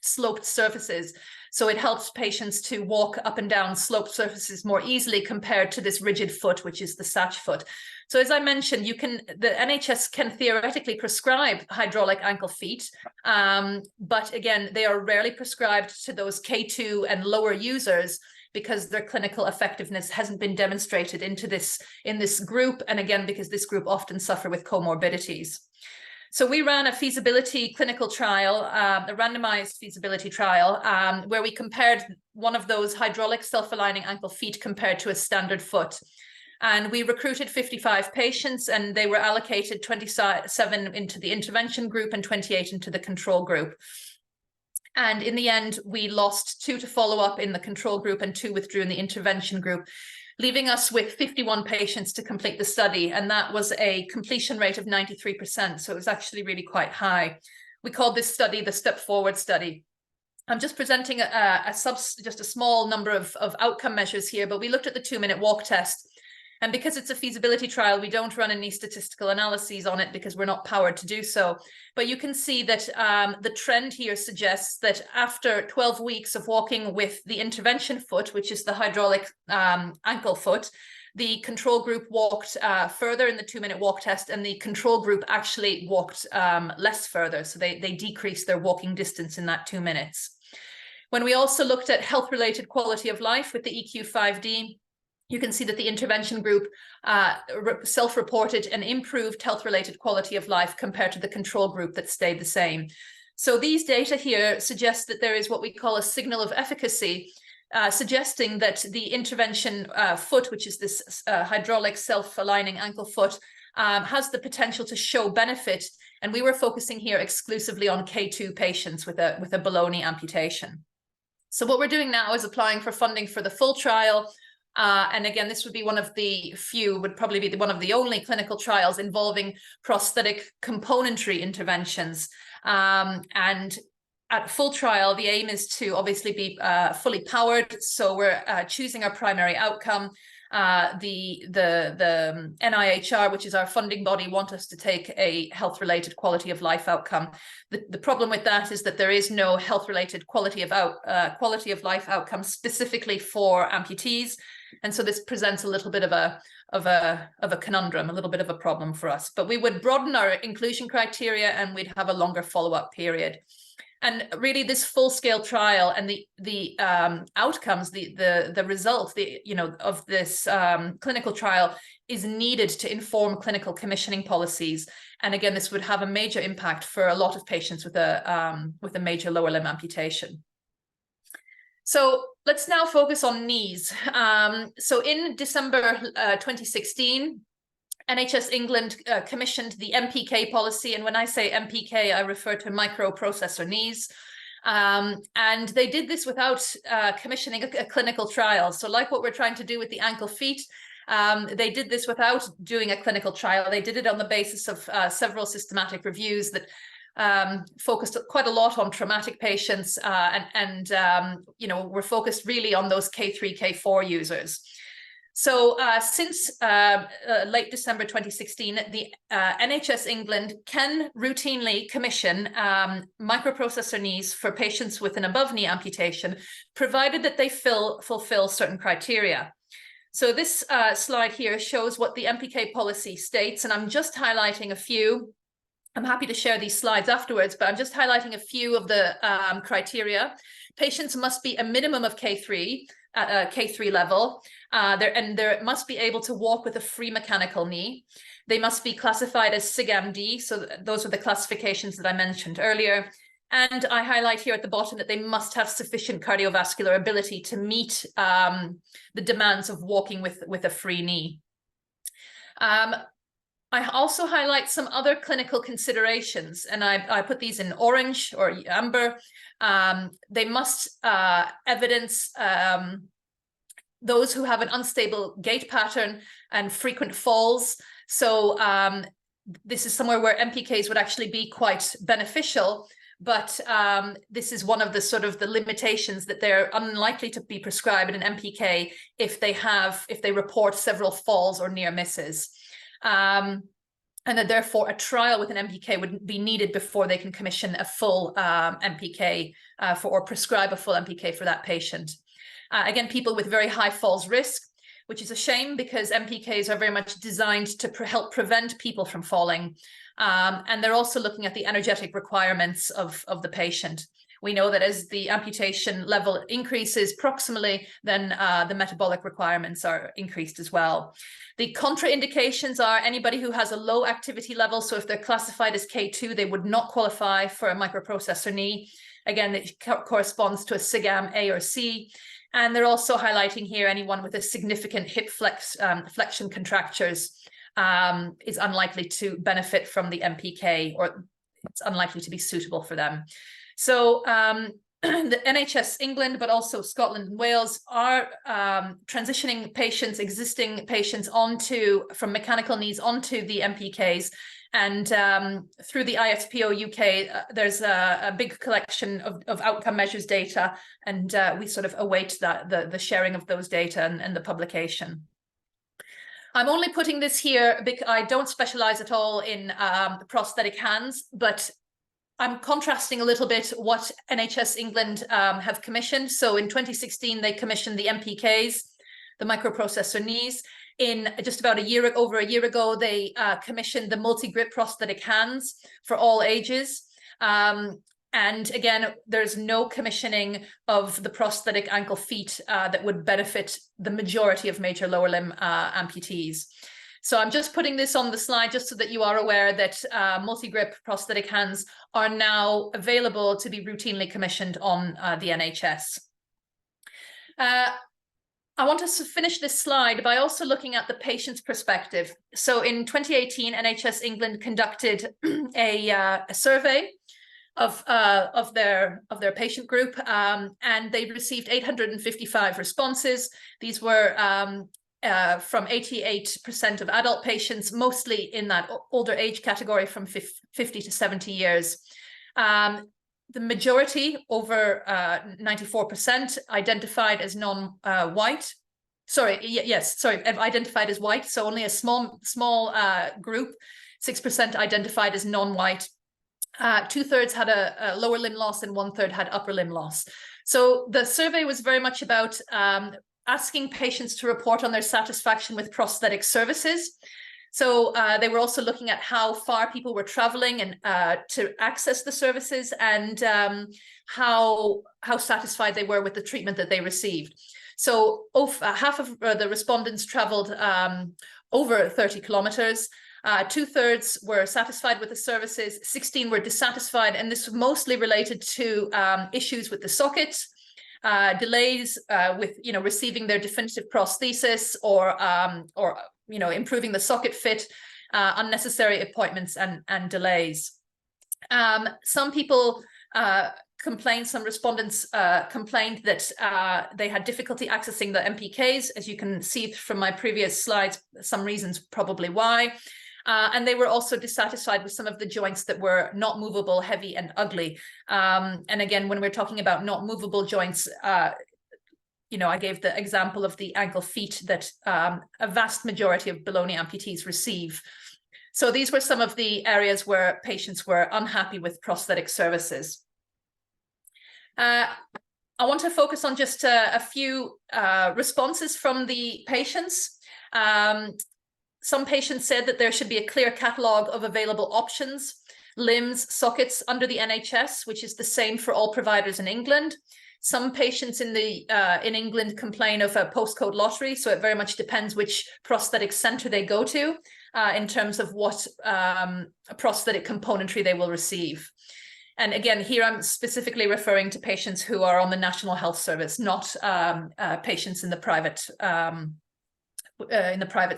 sloped surfaces. So it helps patients to walk up and down sloped surfaces more easily compared to this rigid foot, which is the Satch foot. So as I mentioned, the NHS can theoretically prescribe hydraulic ankle feet, but again, they are rarely prescribed to those K2 and lower users because their clinical effectiveness hasn't been demonstrated in this group, and again, because this group often suffer with comorbidities. So we ran a feasibility clinical trial, a randomized feasibility trial, where we compared one of those hydraulic self-aligning ankle feet compared to a standard foot. And we recruited 55 patients, and they were allocated 27 into the intervention group and 28 into the control group. And in the end, we lost 2 to follow up in the control group and 2 withdrew in the intervention group, leaving us with 51 patients to complete the study. And that was a completion rate of 93%. So it was actually really quite high. We called this study the Step Forward study. I'm just presenting just a small number of outcome measures here, but we looked at the 2-minute walk test. And because it's a feasibility trial, we don't run any statistical analyses on it because we're not powered to do so. But you can see that the trend here suggests that after 12 weeks of walking with the intervention foot, which is the hydraulic ankle foot, The control group walked further in the 2-minute walk test, and the control group actually walked less further. So they decreased their walking distance in that 2 minutes. When we also looked at health-related quality of life with the EQ5D, you can see that the intervention group self-reported an improved health-related quality of life compared to the control group that stayed the same. So these data here suggest that there is what we call a signal of efficacy, suggesting that the intervention foot, which is this hydraulic self-aligning ankle foot, has the potential to show benefit. And we were focusing here exclusively on K2 patients with a below knee amputation. So what we're doing now is applying for funding for the full trial. And again, this would be one of the few, would probably be one of the only clinical trials involving prosthetic componentry interventions. And at full trial, the aim is to obviously be fully powered. So we're choosing our primary outcome. The NIHR, which is our funding body, want us to take a health-related quality of life outcome. The problem with that is that there is no health-related quality of life outcome specifically for amputees, and so this presents a little bit of a conundrum, a little bit of a problem for us. But we would broaden our inclusion criteria, and we'd have a longer follow-up period. And really, this full-scale trial and the outcomes, the result, of this clinical trial is needed to inform clinical commissioning policies. And again, this would have a major impact for a lot of patients with a major lower limb amputation. So let's now focus on knees. So in December 2016. NHS England commissioned the MPK policy, and when I say MPK, I refer to microprocessor knees. And they did this without commissioning a clinical trial. So like what we're trying to do with the ankle feet, they did this without doing a clinical trial. They did it on the basis of several systematic reviews that focused quite a lot on traumatic patients, and we're focused really on those K3, K4 users. So since late December 2016, the NHS England can routinely commission microprocessor knees for patients with an above knee amputation, provided that they fulfill certain criteria. So this slide here shows what the MPK policy states, and I'm just highlighting a few. I'm happy to share these slides afterwards, but I'm just highlighting a few of the criteria. Patients must be a minimum of K3, at a K3 level. They must be able to walk with a free mechanical knee. They must be classified as SIGAM-D, so those are the classifications that I mentioned earlier. And I highlight here at the bottom that they must have sufficient cardiovascular ability to meet the demands of walking with a free knee. I also highlight some other clinical considerations, and I put these in orange or amber. They must evidence those who have an unstable gait pattern and frequent falls. So this is somewhere where MPKs would actually be quite beneficial, but this is one of the sort of the limitations, that they're unlikely to be prescribed an MPK if they report several falls or near misses. And that therefore a trial with an MPK would be needed before they can commission a full MPK or prescribe a full MPK for that patient. Again, people with very high falls risk, which is a shame because MPKs are very much designed to help prevent people from falling. And they're also looking at the energetic requirements of the patient. We know that as the amputation level increases proximally, then the metabolic requirements are increased as well. The contraindications are anybody who has a low activity level. So if they're classified as K2, they would not qualify for a microprocessor knee. Again, it corresponds to a SIGAM A or C. And they're also highlighting here anyone with a significant hip flexion contractures is unlikely to benefit from the MPK, or it's unlikely to be suitable for them. So the NHS England, but also Scotland and Wales, are transitioning existing patients from mechanical knees onto the MPKs. And through the IFPO UK, there's a big collection of outcome measures data, and we sort of await the sharing of those data and the publication. I'm only putting this here because I don't specialize at all in prosthetic hands, but I'm contrasting a little bit what NHS England have commissioned. So in 2016, they commissioned the MPKs, the microprocessor knees. in just about over a year ago, they commissioned the multi-grip prosthetic hands for all ages. And again, there's no commissioning of the prosthetic ankle feet that would benefit the majority of major lower limb amputees. So I'm just putting this on the slide just so that you are aware that multi-grip prosthetic hands are now available to be routinely commissioned on the NHS. I want us to finish this slide by also looking at the patient's perspective. So in 2018, NHS England conducted a survey of their patient group, and they received 855 responses. These were from 88% of adult patients, mostly in that older age category from 50 to 70 years. The majority, over 94%, identified as non-white. Identified as white. So only a small group, 6% identified as non-white. 2/3 had a lower limb loss and 1/3 had upper limb loss. So the survey was very much about asking patients to report on their satisfaction with prosthetic services. So they were also looking at how far people were traveling and to access the services, and how satisfied they were with the treatment that they received. So half of the respondents traveled over 30 kilometers. 2/3 were satisfied with the services, 16 were dissatisfied, and this was mostly related to issues with the socket, delays with receiving their definitive prosthesis, or improving the socket fit, unnecessary appointments and delays. Some people some respondents complained that they had difficulty accessing the MPKs. As you can see from my previous slides, some reasons probably why. And they were also dissatisfied with some of the joints that were not movable, heavy and ugly. And again, when we're talking about not movable joints, I gave the example of the ankle feet that a vast majority of below knee amputees receive. So these were some of the areas where patients were unhappy with prosthetic services. I want to focus on just a few responses from the patients. Some patients said that there should be a clear catalogue of available options, limbs, sockets under the NHS, which is the same for all providers in England. Some patients in England complain of a postcode lottery, so it very much depends which prosthetic centre they go to in terms of what prosthetic componentry they will receive. And again, here I'm specifically referring to patients who are on the National Health Service, not patients in the private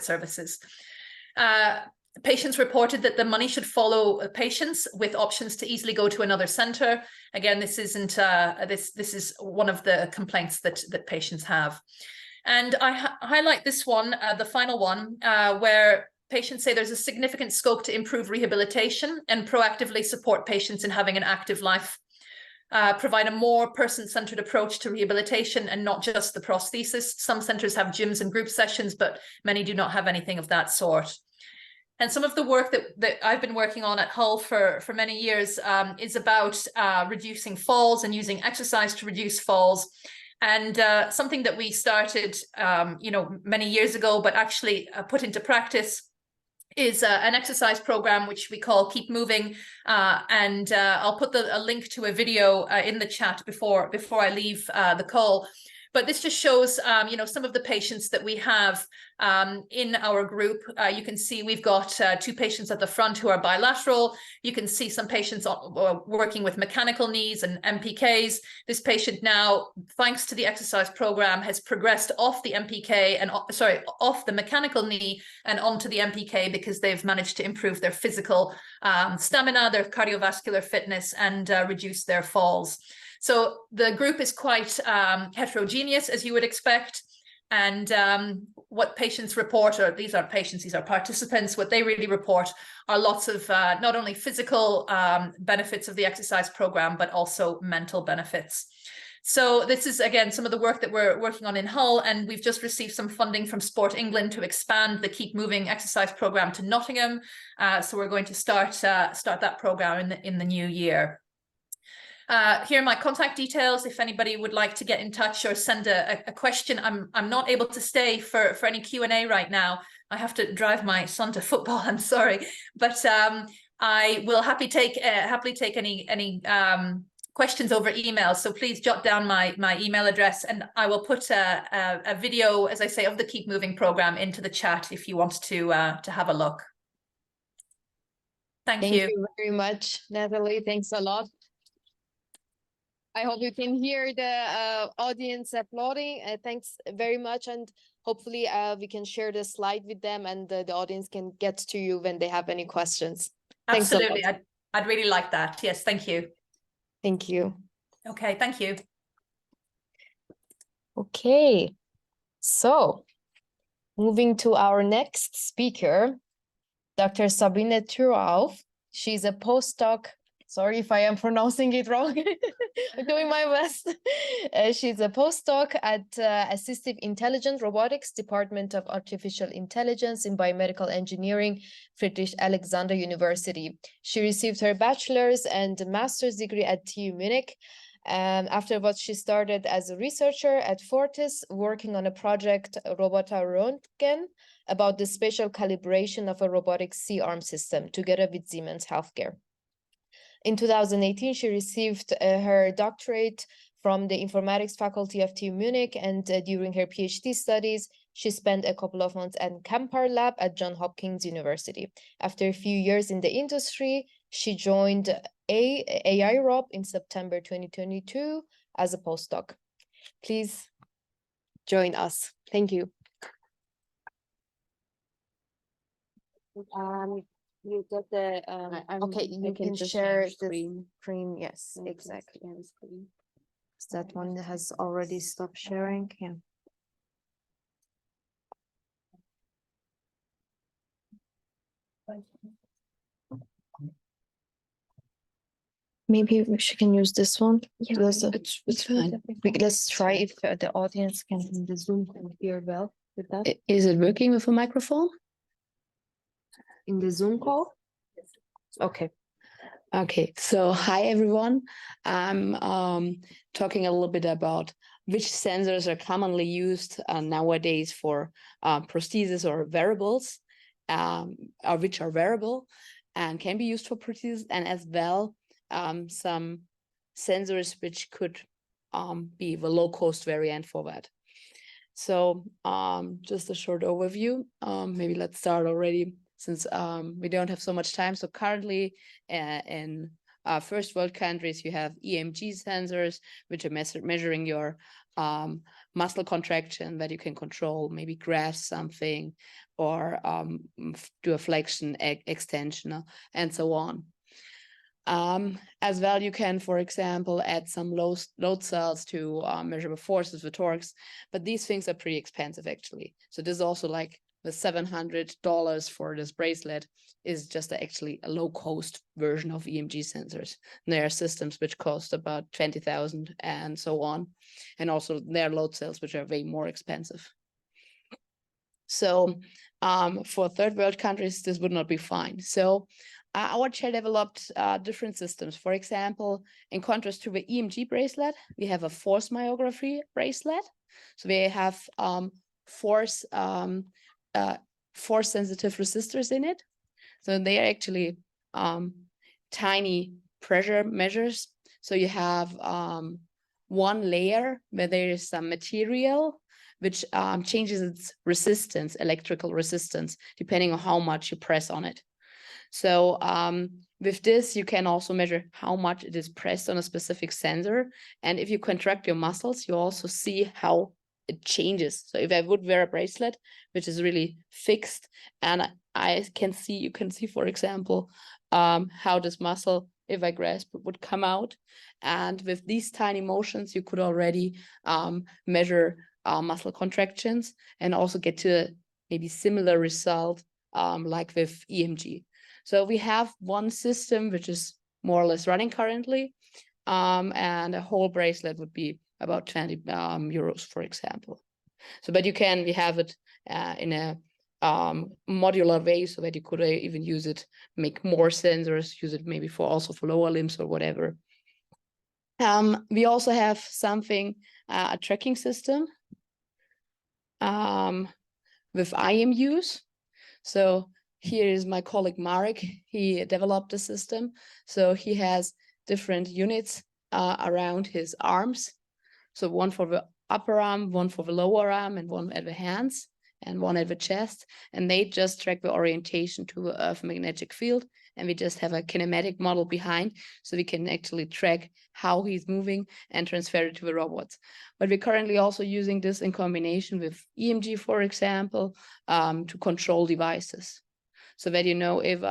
services. Patients reported that the money should follow patients, with options to easily go to another centre. Again, this isn't this is one of the complaints that patients have. And I highlight this one, the final one, where patients say there's a significant scope to improve rehabilitation and proactively support patients in having an active life, provide a more person-centered approach to rehabilitation and not just the prosthesis. Some centres have gyms and group sessions, but many do not have anything of that sort. And some of the work that I've been working on at Hull for many years is about reducing falls and using exercise to reduce falls. And something that we started, many years ago, but actually put into practice is an exercise program which we call Keep Moving. And I'll put a link to a video in the chat before I leave the call. But this just shows, some of the patients that we have in our group. You can see we've got 2 patients at the front who are bilateral. You can see some patients working with mechanical knees and MPKs. This patient now, thanks to the exercise program, has progressed off the MPK and off the mechanical knee and onto the MPK because they've managed to improve their physical stamina, their cardiovascular fitness, and reduce their falls. So the group is quite heterogeneous, as you would expect. And what patients report, or these aren't patients, these are participants, what they really report are lots of not only physical benefits of the exercise program, but also mental benefits. So this is, again, some of the work that we're working on in Hull, and we've just received some funding from Sport England to expand the Keep Moving exercise program to Nottingham. So we're going to start that program in the new year. Here are my contact details. If anybody would like to get in touch or send a question, I'm not able to stay for any Q&A right now. I have to drive my son to football. I'm sorry, but I will happily take any questions over email. So please jot down my email address, and I will put a video, as I say, of the Keep Moving program into the chat if you want to have a look. Thank you. Thank you very much, Natalie. Thanks a lot. I hope you can hear the audience applauding. Thanks very much. And hopefully we can share the slide with them, and the audience can get to you when they have any questions. Absolutely. I'd really like that. Yes, thank you. Thank you. Okay, thank you. Okay, so moving to our next speaker, Dr. Sabine Thürauf. She's a postdoc. Sorry if I am pronouncing it wrong. I'm doing my best. She's a postdoc at Assistive Intelligent Robotics, Department of Artificial Intelligence in Biomedical Engineering, Friedrich Alexander University. She received her bachelor's and master's degree at TU Munich. Afterwards, she started as a researcher at Fortis, working on a project, Robotic, about the spatial calibration of a robotic C-arm system, together with Siemens Healthcare. In 2018, she received her doctorate from the informatics faculty of TU Munich, and during her PhD studies, she spent a couple of months at Campar Lab at Johns Hopkins University. After a few years in the industry, she joined AI Rob in September 2022 as a postdoc. Please join us. Thank you. You got the okay, you can share the screen. Yes, exactly. Is that one that has already stopped sharing? Yeah. Maybe she can use this one. Yeah, it's fine. Let's try if the audience can in the Zoom hear well with that. Is it working with a microphone? In the Zoom call? Okay. Okay, so hi everyone. I'm talking a little bit about which sensors are commonly used nowadays for prostheses or wearables, or which are wearable and can be used for prostheses, and as well some sensors which could be the low-cost variant for that. So just a short overview. Maybe let's start already, since we don't have so much time. So currently in first world countries, you have EMG sensors, which are measuring your muscle contraction, that you can control, maybe grasp something, or do a flexion, extension, and so on. As well, you can, for example, add some load cells to measure the forces, the torques, but these things are pretty expensive actually. So this is also like the $700 for this bracelet is just actually a low-cost version of EMG sensors. And there are systems which cost about 20,000 and so on. And also there are load cells which are way more expensive. So for third world countries, this would not be fine. So our chair developed different systems. For example, in contrast to the EMG bracelet, we have a force myography bracelet. So we have force-sensitive resistors in it. So they are actually tiny pressure measures. So you have one layer where there is some material which changes its resistance, electrical resistance, depending on how much you press on it. So with this, you can also measure how much it is pressed on a specific sensor. And if you contract your muscles, you also see how it changes. So if I would wear a bracelet, which is really fixed, and you can see, for example, how this muscle, if I grasp it, would come out. And with these tiny motions, you could already measure muscle contractions and also get to maybe similar result like with EMG. So we have one system which is more or less running currently, and a whole bracelet would be about 20 euros, for example. So, but we have it in a modular way, so that you could even use it, make more sensors, use it maybe also for lower limbs or whatever. We also have something, a tracking system with IMUs. So here is my colleague Marek. He developed the system. So he has different units around his arms. So one for the upper arm, one for the lower arm, and one at the hands, and one at the chest. And they just track the orientation to the Earth magnetic field. And we just have a kinematic model behind, so we can actually track how he's moving and transfer it to the robots. But we're currently also using this in combination with EMG, for example, to control devices. So that, you know, if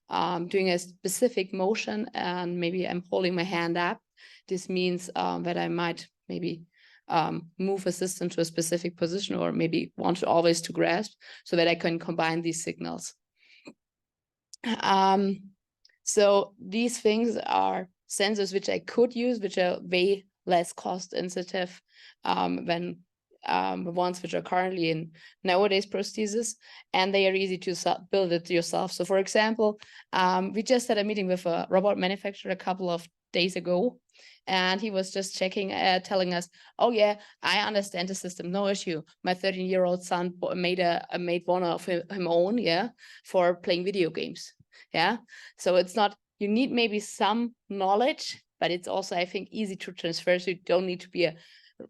I'm doing a specific motion and maybe I'm holding my hand up, this means that I might maybe move a system to a specific position, or maybe want to always to grasp, so that I can combine these signals. So these things are sensors which I could use, which are way less cost sensitive than the ones which are currently in nowadays prostheses, and they are easy to build it yourself. So for example, we just had a meeting with a robot manufacturer a couple of days ago, and he was just checking, telling us, oh yeah, I understand the system, no issue. My 13-year-old son made one of him own, yeah, for playing video games, yeah. So it's not, you need maybe some knowledge, but it's also, I think, easy to transfer, so you don't need to be a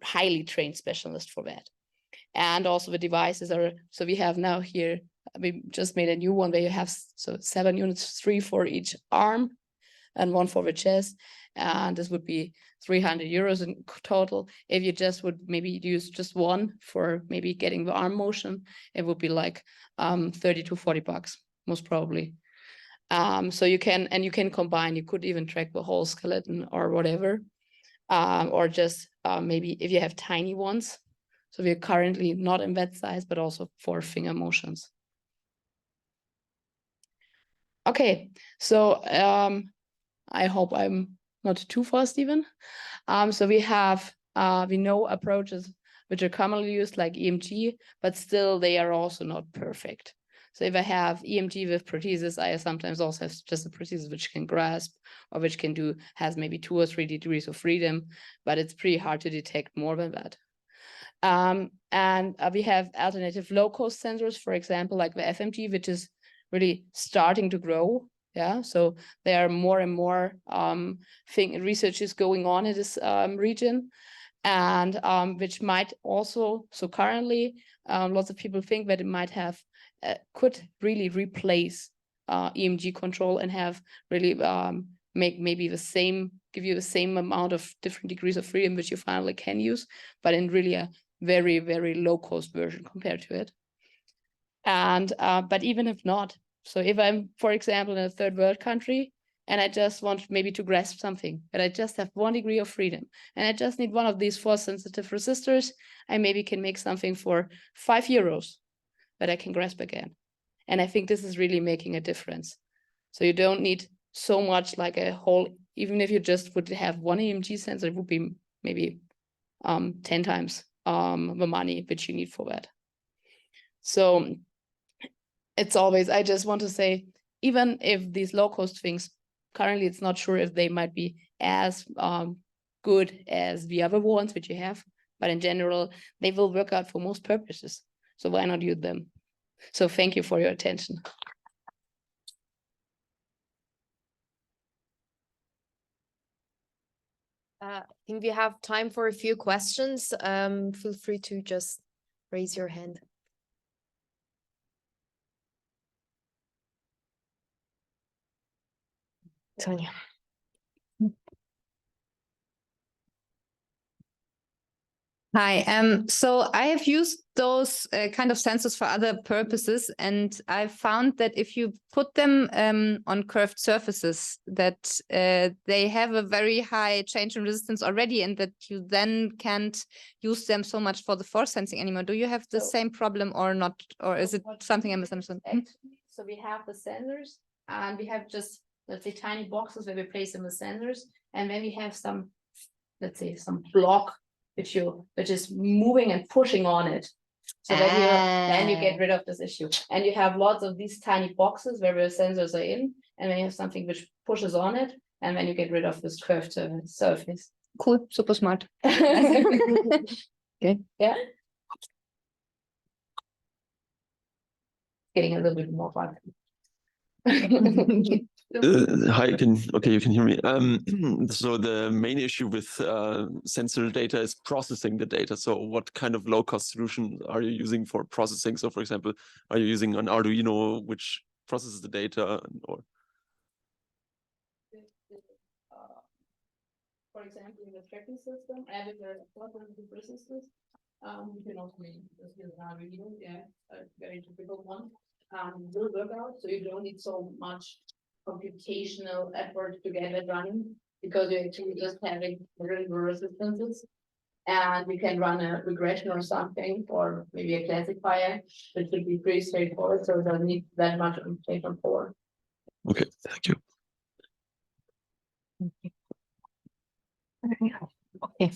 highly trained specialist for that. And also the devices are, so we have now here, we just made a new one where you have, so 7 units, 3 for each arm and 1 for the chest. And this would be 300 euros in total. If you just would maybe use just one for maybe getting the arm motion, it would be like 30 to 40 bucks, most probably. So you can, and you can combine, you could even track the whole skeleton or whatever, or just maybe if you have tiny ones. So we're currently not in that size, but also for finger motions. Okay, so I hope I'm not too fast even. So we have, we know approaches which are commonly used like EMG, but still they are also not perfect. So if I have EMG with prosthesis, I sometimes also have just a prosthesis which can grasp, or which can do, has maybe 2 or 3 degrees of freedom, but it's pretty hard to detect more than that. And we have alternative low-cost sensors, for example, like the FMG, which is really starting to grow. Yeah, so there are more and more research is going on in this region, and which might also, so currently lots of people think that it might have, could really replace EMG control and have really make maybe the same, give you the same amount of different degrees of freedom which you finally can use, but in really a very, very low cost version compared to it. And but even if not, so if I'm, for example, in a third world country and I just want maybe to grasp something, but I just have 1 degree of freedom and I just need one of these force sensitive resistors, I maybe can make something for 5 euros that I can grasp again. And I think this is really making a difference. So you don't need so much like a whole, even if you just would have 1 EMG sensor, it would be maybe 10 times the money which you need for that. So it's always, I just want to say, even if these low cost things, currently it's not sure if they might be as good as the other ones which you have, but in general, they will work out for most purposes. So why not use them? So thank you for your attention. I think we have time for a few questions. Feel free to just raise your hand. Tanya. Hi, so I have used those kind of sensors for other purposes, and I found that if you put them on curved surfaces, that they have a very high change in resistance already, and that you then can't use them so much for the force sensing anymore. Do you have the same problem or not, or is it something I misunderstood? So we have the sensors, and we have just, let's say, tiny boxes where we place them with sensors, and then we have some, let's say, some block which is moving and pushing on it, so that then you get rid of this issue. And you have lots of these tiny boxes where the sensors are in, and then you have something which pushes on it, and then you get rid of this curved surface. Cool, super smart. Okay. Yeah. Getting a little bit more fun. Hi, you can hear me. So the main issue with sensor data is processing the data. So what kind of low-cost solution are you using for processing? So for example, are you using an Arduino which processes the data, or? For example, in the tracking system, added a lot of the processes. You can also use an Arduino, a very typical one. Will work out, so you don't need so much computational effort to get it running, because you're actually just having variable resistances, and you can run a regression or something, or maybe a classifier, which would be pretty straightforward, so it doesn't need that much computation for. Okay, thank you. Okay,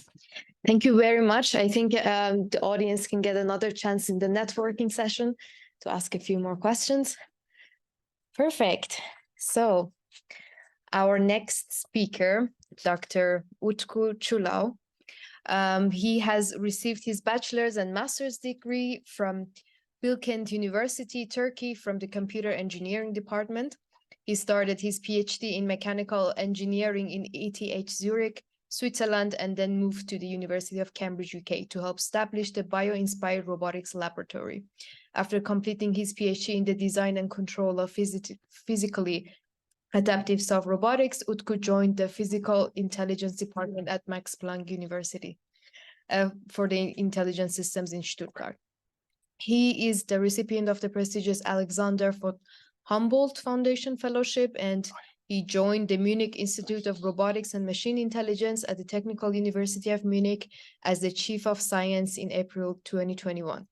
thank you very much. I think the audience can get another chance in the networking session to ask a few more questions. Perfect. So our next speaker, Dr. Utku Culha, he has received his bachelor's and master's degree from Bilkent University, Turkey, from the computer engineering department. He started his PhD in mechanical engineering in ETH Zurich, Switzerland, and then moved to the University of Cambridge, UK, to help establish the bio-inspired robotics laboratory. After completing his PhD in the design and control of physically adaptive soft robotics, Utku joined the physical intelligence department at Max Planck University for the intelligence systems in Stuttgart. He is the recipient of the prestigious Alexander von Humboldt Foundation Fellowship, and he joined the Munich Institute of Robotics and Machine Intelligence at the Technical University of Munich as the Chief of Science in April 2021.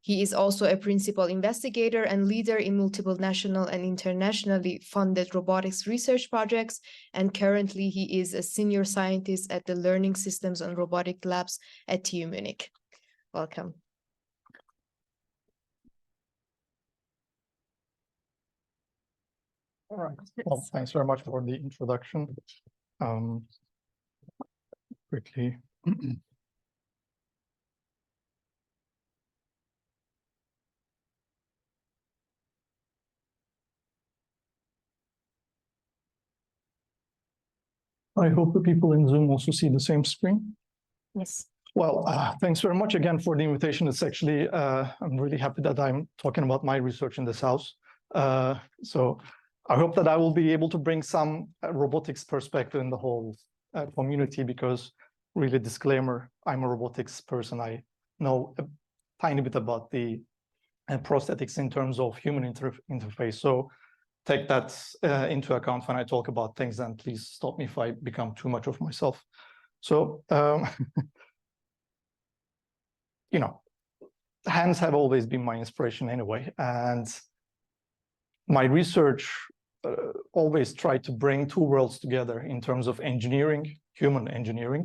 He is also a principal investigator and leader in multiple national and internationally funded robotics research projects, and currently he is a senior scientist at the Learning Systems and Robotic Labs at TU Munich. Welcome. All right. Well, thanks very much for the introduction. Quickly. I hope the people in Zoom also see the same screen. Yes. Well, thanks very much again for the invitation. It's actually, I'm really happy that I'm talking about my research in this house. So I hope that I will be able to bring some robotics perspective in the whole community, because really, disclaimer, I'm a robotics person. I know a tiny bit about the prosthetics in terms of human interface. So take that into account when I talk about things, and please stop me if I become too much of myself. So, you know, hands have always been my inspiration anyway, and my research always tried to bring two worlds together in terms of engineering, human engineering,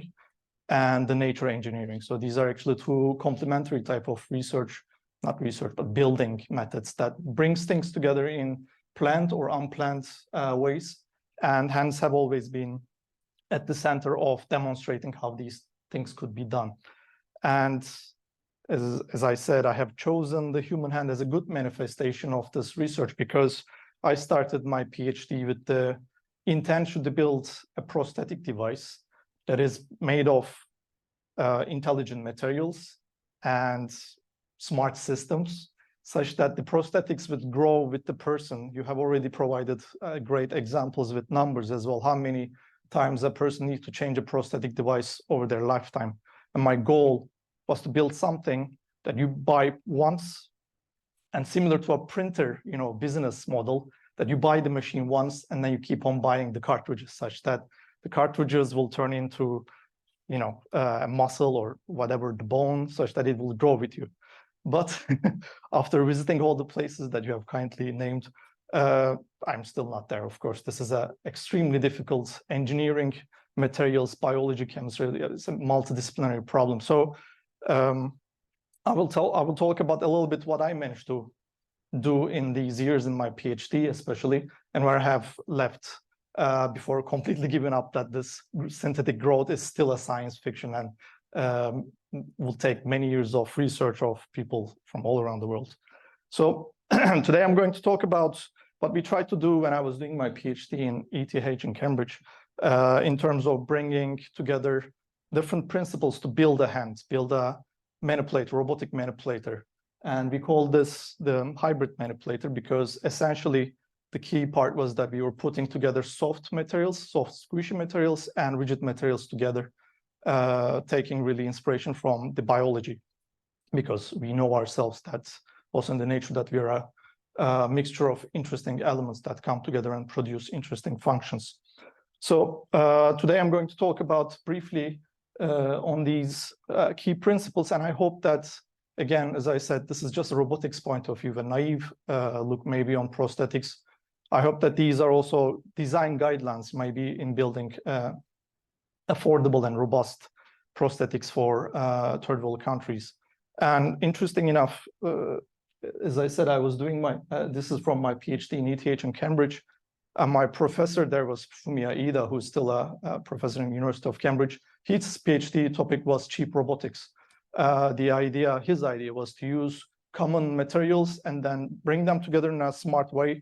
and the nature engineering. So these are actually two complementary type of research, not research, but building methods that brings things together in planned or unplanned ways. And hands have always been at the center of demonstrating how these things could be done. And as I said, I have chosen the human hand as a good manifestation of this research, because I started my PhD with the intention to build a prosthetic device that is made of intelligent materials and smart systems, such that the prosthetics would grow with the person. You have already provided great examples with numbers as well, how many times a person needs to change a prosthetic device over their lifetime. And my goal was to build something that you buy once, and similar to a printer, you know, business model, that you buy the machine once and then you keep on buying the cartridges, such that the cartridges will turn into, you know, a muscle or whatever, the bone, such that it will grow with you. But after visiting all the places that you have kindly named, I'm still not there. Of course, this is an extremely difficult engineering, materials, biology, chemistry. It's a multidisciplinary problem. So I will talk about a little bit what I managed to do in these years in my PhD, especially, and where I have left before completely giving up that this synthetic growth is still a science fiction and will take many years of research of people from all around the world. So today I'm going to talk about what we tried to do when I was doing my PhD in ETH in Cambridge, in terms of bringing together different principles to build a hand, build a manipulator, robotic manipulator. And we call this the hybrid manipulator because essentially the key part was that we were putting together soft materials, soft squishy materials and rigid materials together, taking really inspiration from the biology, because we know ourselves that also in the nature that we are a mixture of interesting elements that come together and produce interesting functions. So today I'm going to talk about briefly on these key principles, and I hope that, again, as I said, this is just a robotics point of view, a naive look maybe on prosthetics. I hope that these are also design guidelines maybe in building affordable and robust prosthetics for third world countries. And interesting enough, as I said, I was doing my, this is from my PhD in ETH in Cambridge. My professor there was Fumiya Ida, who's still a professor in the University of Cambridge. His PhD topic was cheap robotics. His idea was to use common materials and then bring them together in a smart way,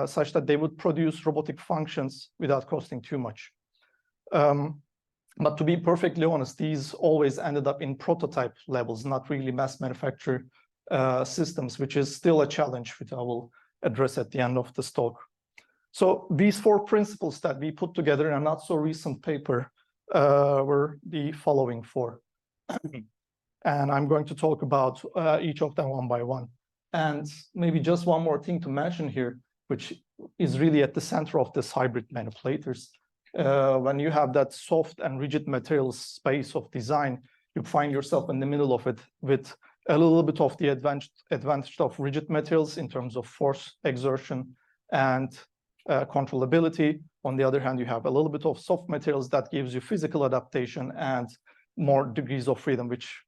such that they would produce robotic functions without costing too much. But to be perfectly honest, these always ended up in prototype levels, not really mass manufacture systems, which is still a challenge, which I will address at the end of this talk. So these 4 principles that we put together in a not so recent paper were the following 4. And I'm going to talk about each of them one by one. And maybe just one more thing to mention here, which is really at the center of this hybrid manipulators. When you have that soft and rigid materials space of design, you find yourself in the middle of it with a little bit of the advantage of rigid materials in terms of force exertion and controllability. On the other hand, you have a little bit of soft materials that gives you physical adaptation and more degrees of freedom, which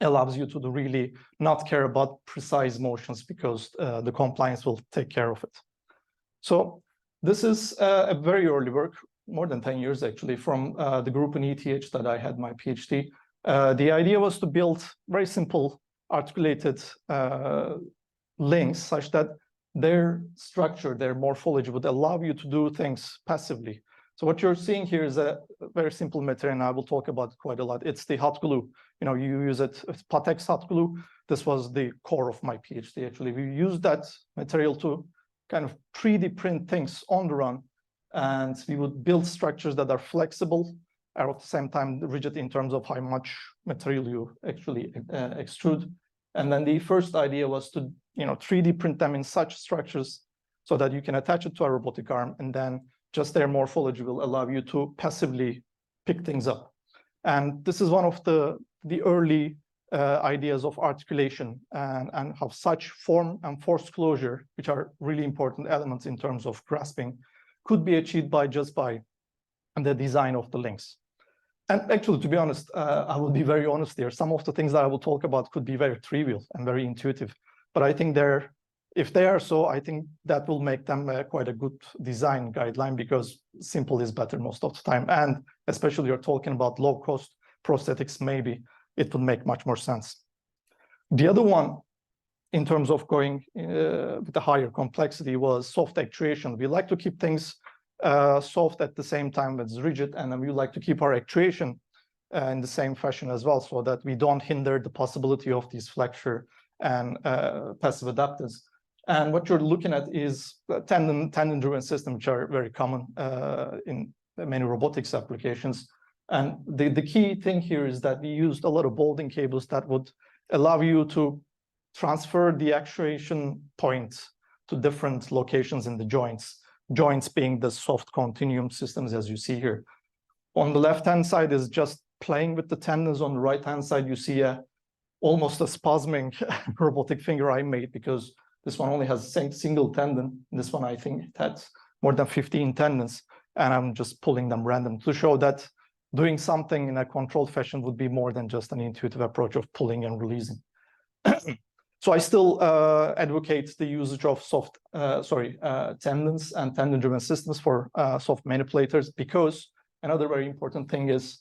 allows you to really not care about precise motions because the compliance will take care of it. So this is a very early work, more than 10 years actually, from the group in ETH that I had my PhD. The idea was to build very simple articulated links such that their structure, their morphology would allow you to do things passively. So what you're seeing here is a very simple material, and I will talk about it quite a lot. It's the hot glue. You know, you use it, it's Patex hot glue. This was the core of my PhD, actually. We used that material to kind of 3D print things on the run, and we would build structures that are flexible, are at the same time rigid in terms of how much material you actually extrude. And then the first idea was to 3D print them in such structures so that you can attach it to a robotic arm, and then just their morphology will allow you to passively pick things up. And this is one of the early ideas of articulation and how such form and force closure, which are really important elements in terms of grasping, could be achieved by the design of the links. And actually, to be honest, I will be very honest here. Some of the things that I will talk about could be very trivial and very intuitive, but I think if they are so, I think that will make them quite a good design guideline, because simple is better most of the time. And especially you're talking about low-cost prosthetics, maybe it would make much more sense. The other one, in terms of going with the higher complexity, was soft actuation. We like to keep things soft at the same time as rigid, and then we like to keep our actuation in the same fashion as well, so that we don't hinder the possibility of these flexure and passive adapters. And what you're looking at is tendon-driven systems, which are very common in many robotics applications. And the key thing here is that we used a lot of bonding cables that would allow you to transfer the actuation points to different locations in the joints being the soft continuum systems, as you see here. On the left-hand side is just playing with the tendons. On the right-hand side, you see almost a spasming robotic finger I made, because this one only has a single tendon. This one, I think, it has more than 15 tendons, and I'm just pulling them random to show that doing something in a controlled fashion would be more than just an intuitive approach of pulling and releasing. So I still advocate the usage of tendons and tendon-driven systems for soft manipulators, because another very important thing is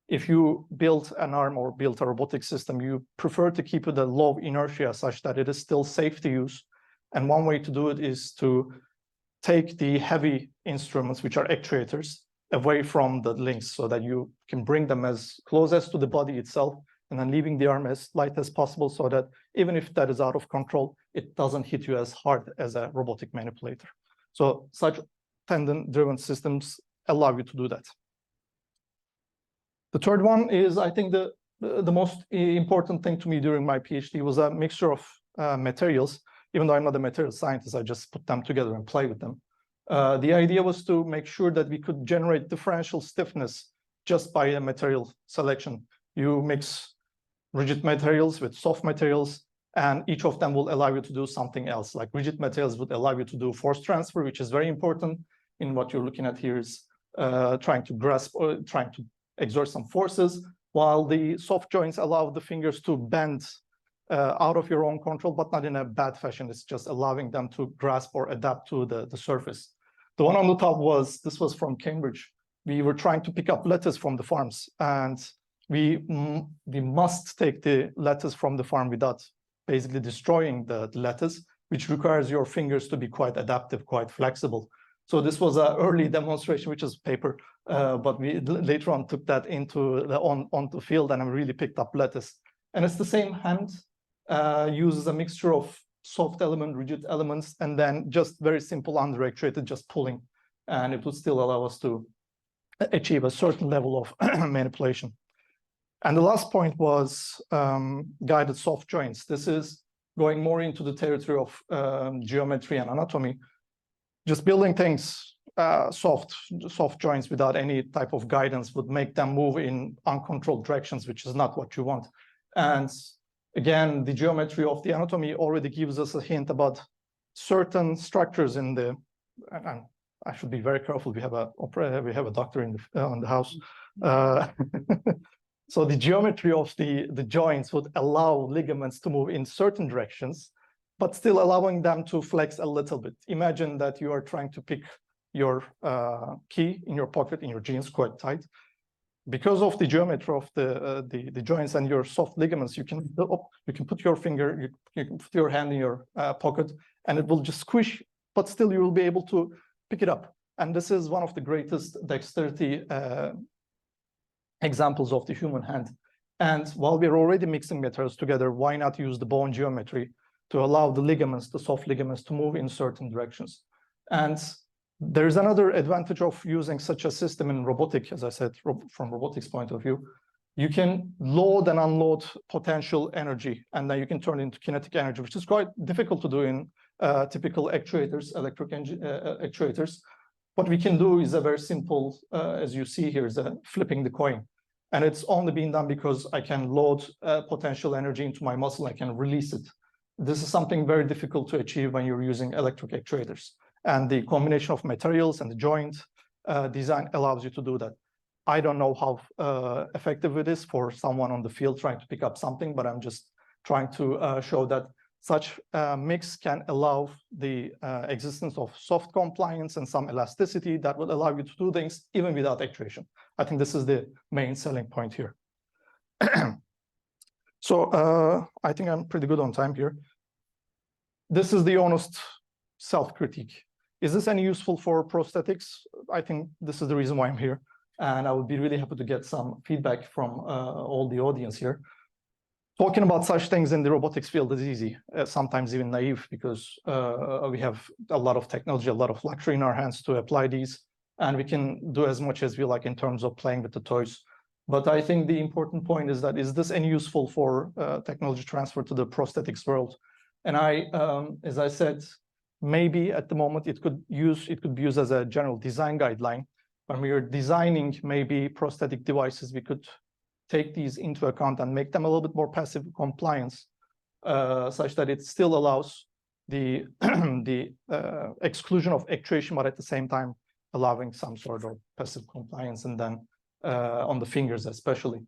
if you build an arm or build a robotic system, you prefer to keep it a low inertia such that it is still safe to use. And one way to do it is to take the heavy instruments, which are actuators, away from the links so that you can bring them as close as to the body itself, and then leaving the arm as light as possible so that even if that is out of control, it doesn't hit you as hard as a robotic manipulator. So such tendon-driven systems allow you to do that. The third one is, I think, the most important thing to me during my PhD was a mixture of materials. Even though I'm not a material scientist, I just put them together and play with them. The idea was to make sure that we could generate differential stiffness just by a material selection. You mix rigid materials with soft materials, and each of them will allow you to do something else. Like rigid materials would allow you to do force transfer, which is very important in what you're looking at here is trying to grasp or trying to exert some forces, while the soft joints allow the fingers to bend out of your own control, but not in a bad fashion. It's just allowing them to grasp or adapt to the surface. The one on the top this was from Cambridge. We were trying to pick up lettuce from the farms, and we must take the lettuce from the farm without basically destroying the lettuce, which requires your fingers to be quite adaptive, quite flexible. So this was an early demonstration, which is paper, but we later on took that onto the field, and I really picked up lettuce. And it's the same hand, uses a mixture of soft element, rigid elements, and then just very simple under-actuated, just pulling, and it would still allow us to achieve a certain level of manipulation. And the last point was guided soft joints. This is going more into the territory of geometry and anatomy. Just building things soft joints without any type of guidance would make them move in uncontrolled directions, which is not what you want. And again, the geometry of the anatomy already gives us a hint about certain structures in the. And I should be very careful. We have a doctor in the house. So the geometry of the joints would allow ligaments to move in certain directions, but still allowing them to flex a little bit. Imagine that you are trying to pick your key in your pocket in your jeans quite tight. Because of the geometry of the joints and your soft ligaments, you can put your finger, you can put your hand in your pocket, and it will just squish, but still you will be able to pick it up. And this is one of the greatest dexterity examples of the human hand. And while we're already mixing materials together, why not use the bone geometry to allow the ligaments, the soft ligaments, to move in certain directions? And there's another advantage of using such a system in robotic, as I said, from robotics point of view. You can load and unload potential energy, and then you can turn it into kinetic energy, which is quite difficult to do in typical actuators, electric actuators. What we can do is a very simple, as you see here, is flipping the coin. And it's only being done because I can load potential energy into my muscle, I can release it. This is something very difficult to achieve when you're using electric actuators. And the combination of materials and the joint design allows you to do that. I don't know how effective it is for someone on the field trying to pick up something, but I'm just trying to show that such mix can allow the existence of soft compliance and some elasticity that will allow you to do things even without actuation. I think this is the main selling point here. So I think I'm pretty good on time here. This is the honest self-critique. Is this any useful for prosthetics? I think this is the reason why I'm here. And I would be really happy to get some feedback from all the audience here. Talking about such things in the robotics field is easy, sometimes even naive, because we have a lot of technology, a lot of luxury in our hands to apply these, and we can do as much as we like in terms of playing with the toys. But I think the important point is that, is this any useful for technology transfer to the prosthetics world? And as I said, maybe at the moment it could be used as a general design guideline. When we are designing maybe prosthetic devices, we could take these into account and make them a little bit more passive compliance, such that it still allows the exclusion of actuation, but at the same time allowing some sort of passive compliance, and then on the fingers especially.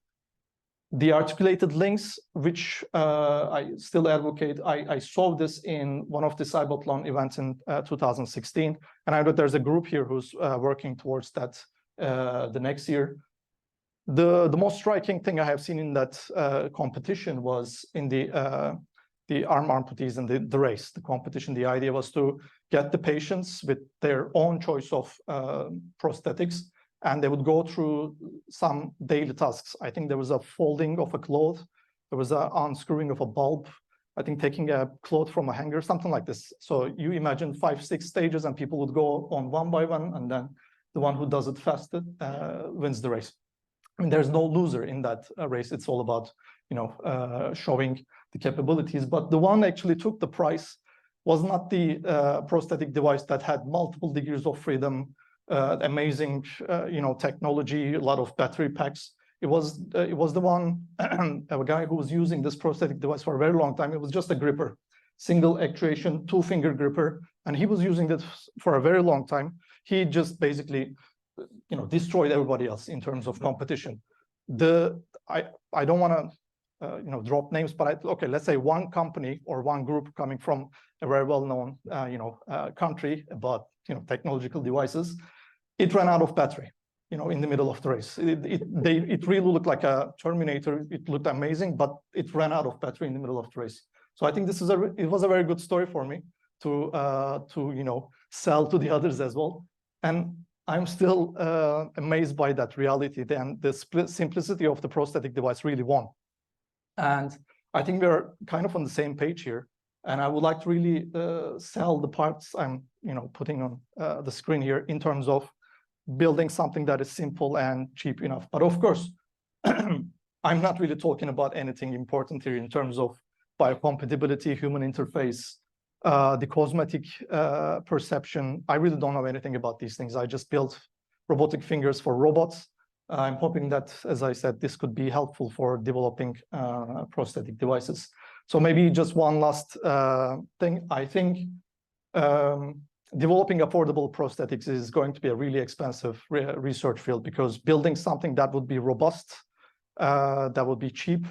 The articulated links, which I still advocate, I saw this in one of the Cybertron events in 2016, and I know there's a group here who's working towards that the next year. The most striking thing I have seen in that competition was in the arm amputees and the race, the competition. The idea was to get the patients with their own choice of prosthetics, and they would go through some daily tasks. I think there was a folding of a cloth, there was an unscrewing of a bulb, I think taking a cloth from a hanger, something like this. So you imagine 5-6 stages, and people would go on one by one, and then the one who does it fastest wins the race. I mean, there's no loser in that race. It's all about, showing the capabilities. But the one actually took the prize was not the prosthetic device that had multiple degrees of freedom, amazing, technology, a lot of battery packs. It was the one, a guy who was using this prosthetic device for a very long time. It was just a gripper, single actuation, 2-finger gripper, and he was using this for a very long time. He just basically, destroyed everybody else in terms of competition. I don't want to, drop names, but okay, let's say one company or one group coming from a very well-known, country about, technological devices, it ran out of battery, in the middle of the race. It really looked like a Terminator. It looked amazing, but it ran out of battery in the middle of the race. So I think it was a very good story for me to sell to the others as well. And I'm still amazed by that reality. Then the simplicity of the prosthetic device really won. And I think we're kind of on the same page here. And I would like to really sell the parts I'm putting on the screen here in terms of building something that is simple and cheap enough. But of course, I'm not really talking about anything important here in terms of biocompatibility, human interface, the cosmetic perception. I really don't know anything about these things. I just built robotic fingers for robots. I'm hoping that, as I said, this could be helpful for developing prosthetic devices. So maybe just one last thing. I think developing affordable prosthetics is going to be a really expensive research field, because building something that would be robust, that would be cheap,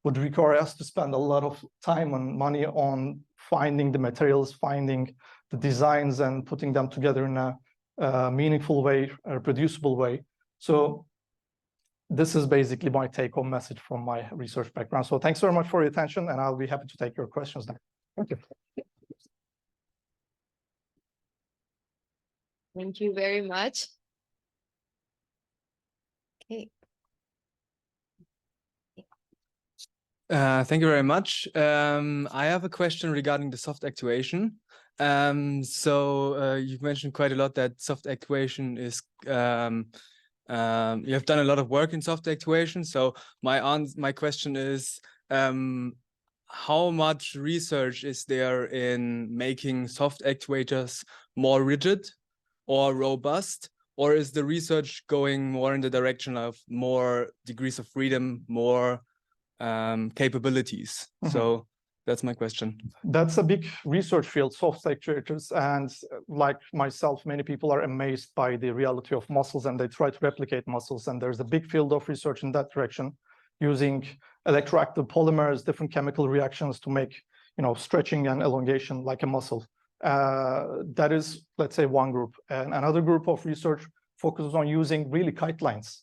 would require us to spend a lot of time and money on finding the materials, finding the designs, and putting them together in a meaningful way, a reproducible way. So this is basically my take-home message from my research background. So thanks very much for your attention, and I'll be happy to take your questions now. Thank you. Thank you very much. Okay. Thank you very much. I have a question regarding the soft actuation. So you've mentioned quite a lot that soft actuation is, you have done a lot of work in soft actuation. So my question is, how much research is there in making soft actuators more rigid or robust? Or is the research going more in the direction of more degrees of freedom, more capabilities? So that's my question. That's a big research field, soft actuators, and like myself, many people are amazed by the reality of muscles, and they try to replicate muscles. And there's a big field of research in that direction, using electroactive polymers, different chemical reactions to make, stretching and elongation like a muscle. That is, let's say, one group. And another group of research focuses on using really kite lines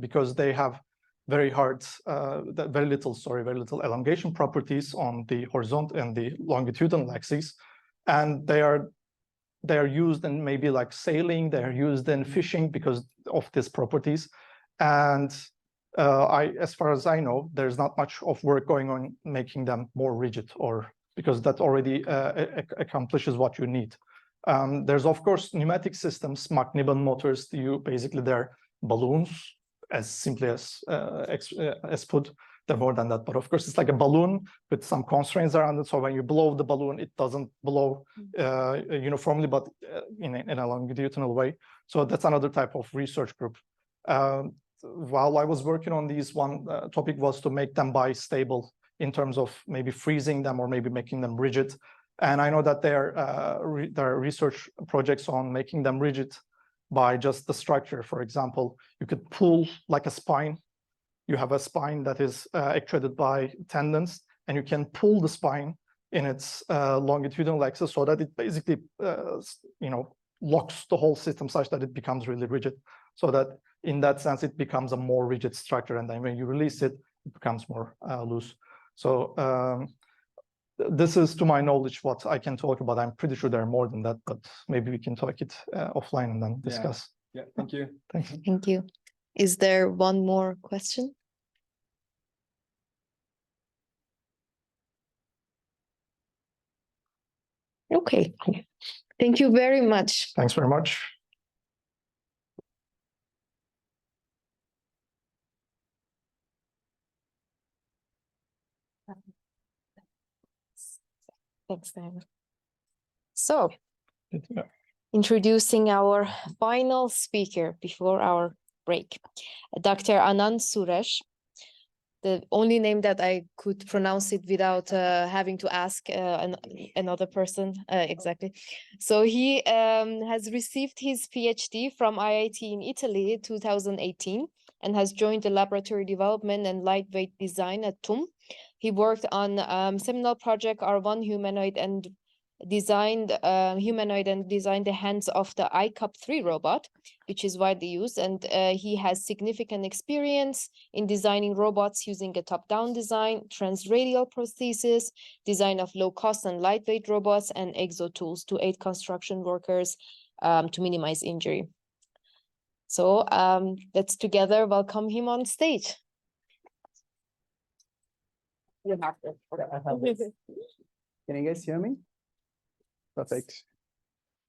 because they have very little elongation properties on the horizontal and the longitudinal axes, and they are used in maybe like sailing. They are used in fishing because of these properties. And as far as I know, there's not much of work going on making them more rigid, or because that already accomplishes what you need. There's of course pneumatic systems, McNiven motors. They're balloons, as simply as put. They're more than that, but of course it's like a balloon with some constraints around it. So when you blow the balloon, it doesn't blow uniformly, but in a longitudinal way. So that's another type of research group. While I was working on these, one topic was to make them bistable in terms of maybe freezing them or maybe making them rigid. And I know that there are research projects on making them rigid by just the structure. For example, you could pull like a spine you have a spine that is actuated by tendons, and you can pull the spine in its longitudinal axis so that it basically, locks the whole system such that it becomes really rigid. So that in that sense, it becomes a more rigid structure. And then when you release it, it becomes more loose. So this is, to my knowledge, what I can talk about. I'm pretty sure there are more than that, but maybe we can talk it offline and then discuss. Yeah, thank you. Thanks. Thank you. Is there one more question? Okay. Thank you very much. Thanks very much. Thanks, Naya. So, introducing our final speaker before our break, Dr. Anand Suresh. The only name that I could pronounce it without having to ask another person exactly. So he has received his PhD from IIT in Italy 2018 and has joined the laboratory development and lightweight design at TUM. He worked on seminal project R1 humanoid and designed the hands of the iCup3 robot, which is widely used, and he has significant experience in designing robots using a top-down design, transradial prosthesis, design of low-cost and lightweight robots, and exo tools to aid construction workers to minimize injury. So let's together welcome him on stage. You have to. Can you guys hear me? Perfect.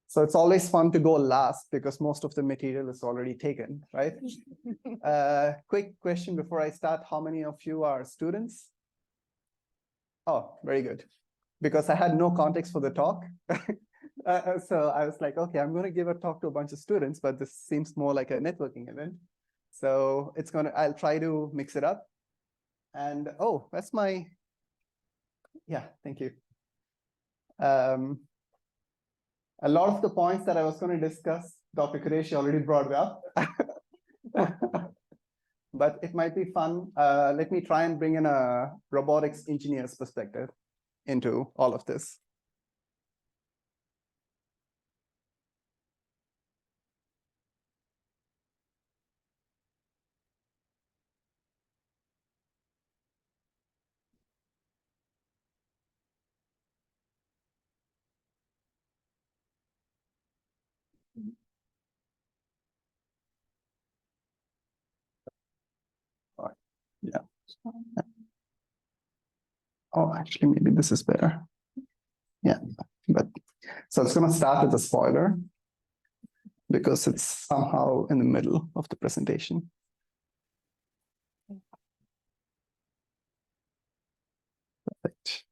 So it's always fun to go last because most of the material is already taken, right? Quick question before I start. How many of you are students? Oh, very good. Because I had no context for the talk. So I was like, okay, I'm going to give a talk to a bunch of students, but this seems more like a networking event. So I'll try to mix it up. And oh, that's my, yeah, thank you. A lot of the points that I was going to discuss, Dr. Qurashi already brought up. But it might be fun. Let me try and bring in a robotics engineer's perspective into all of this. All right. Yeah. Oh, actually, maybe this is better. Yeah, but so it's going to start with a spoiler because it's somehow in the middle of the presentation. Perfect.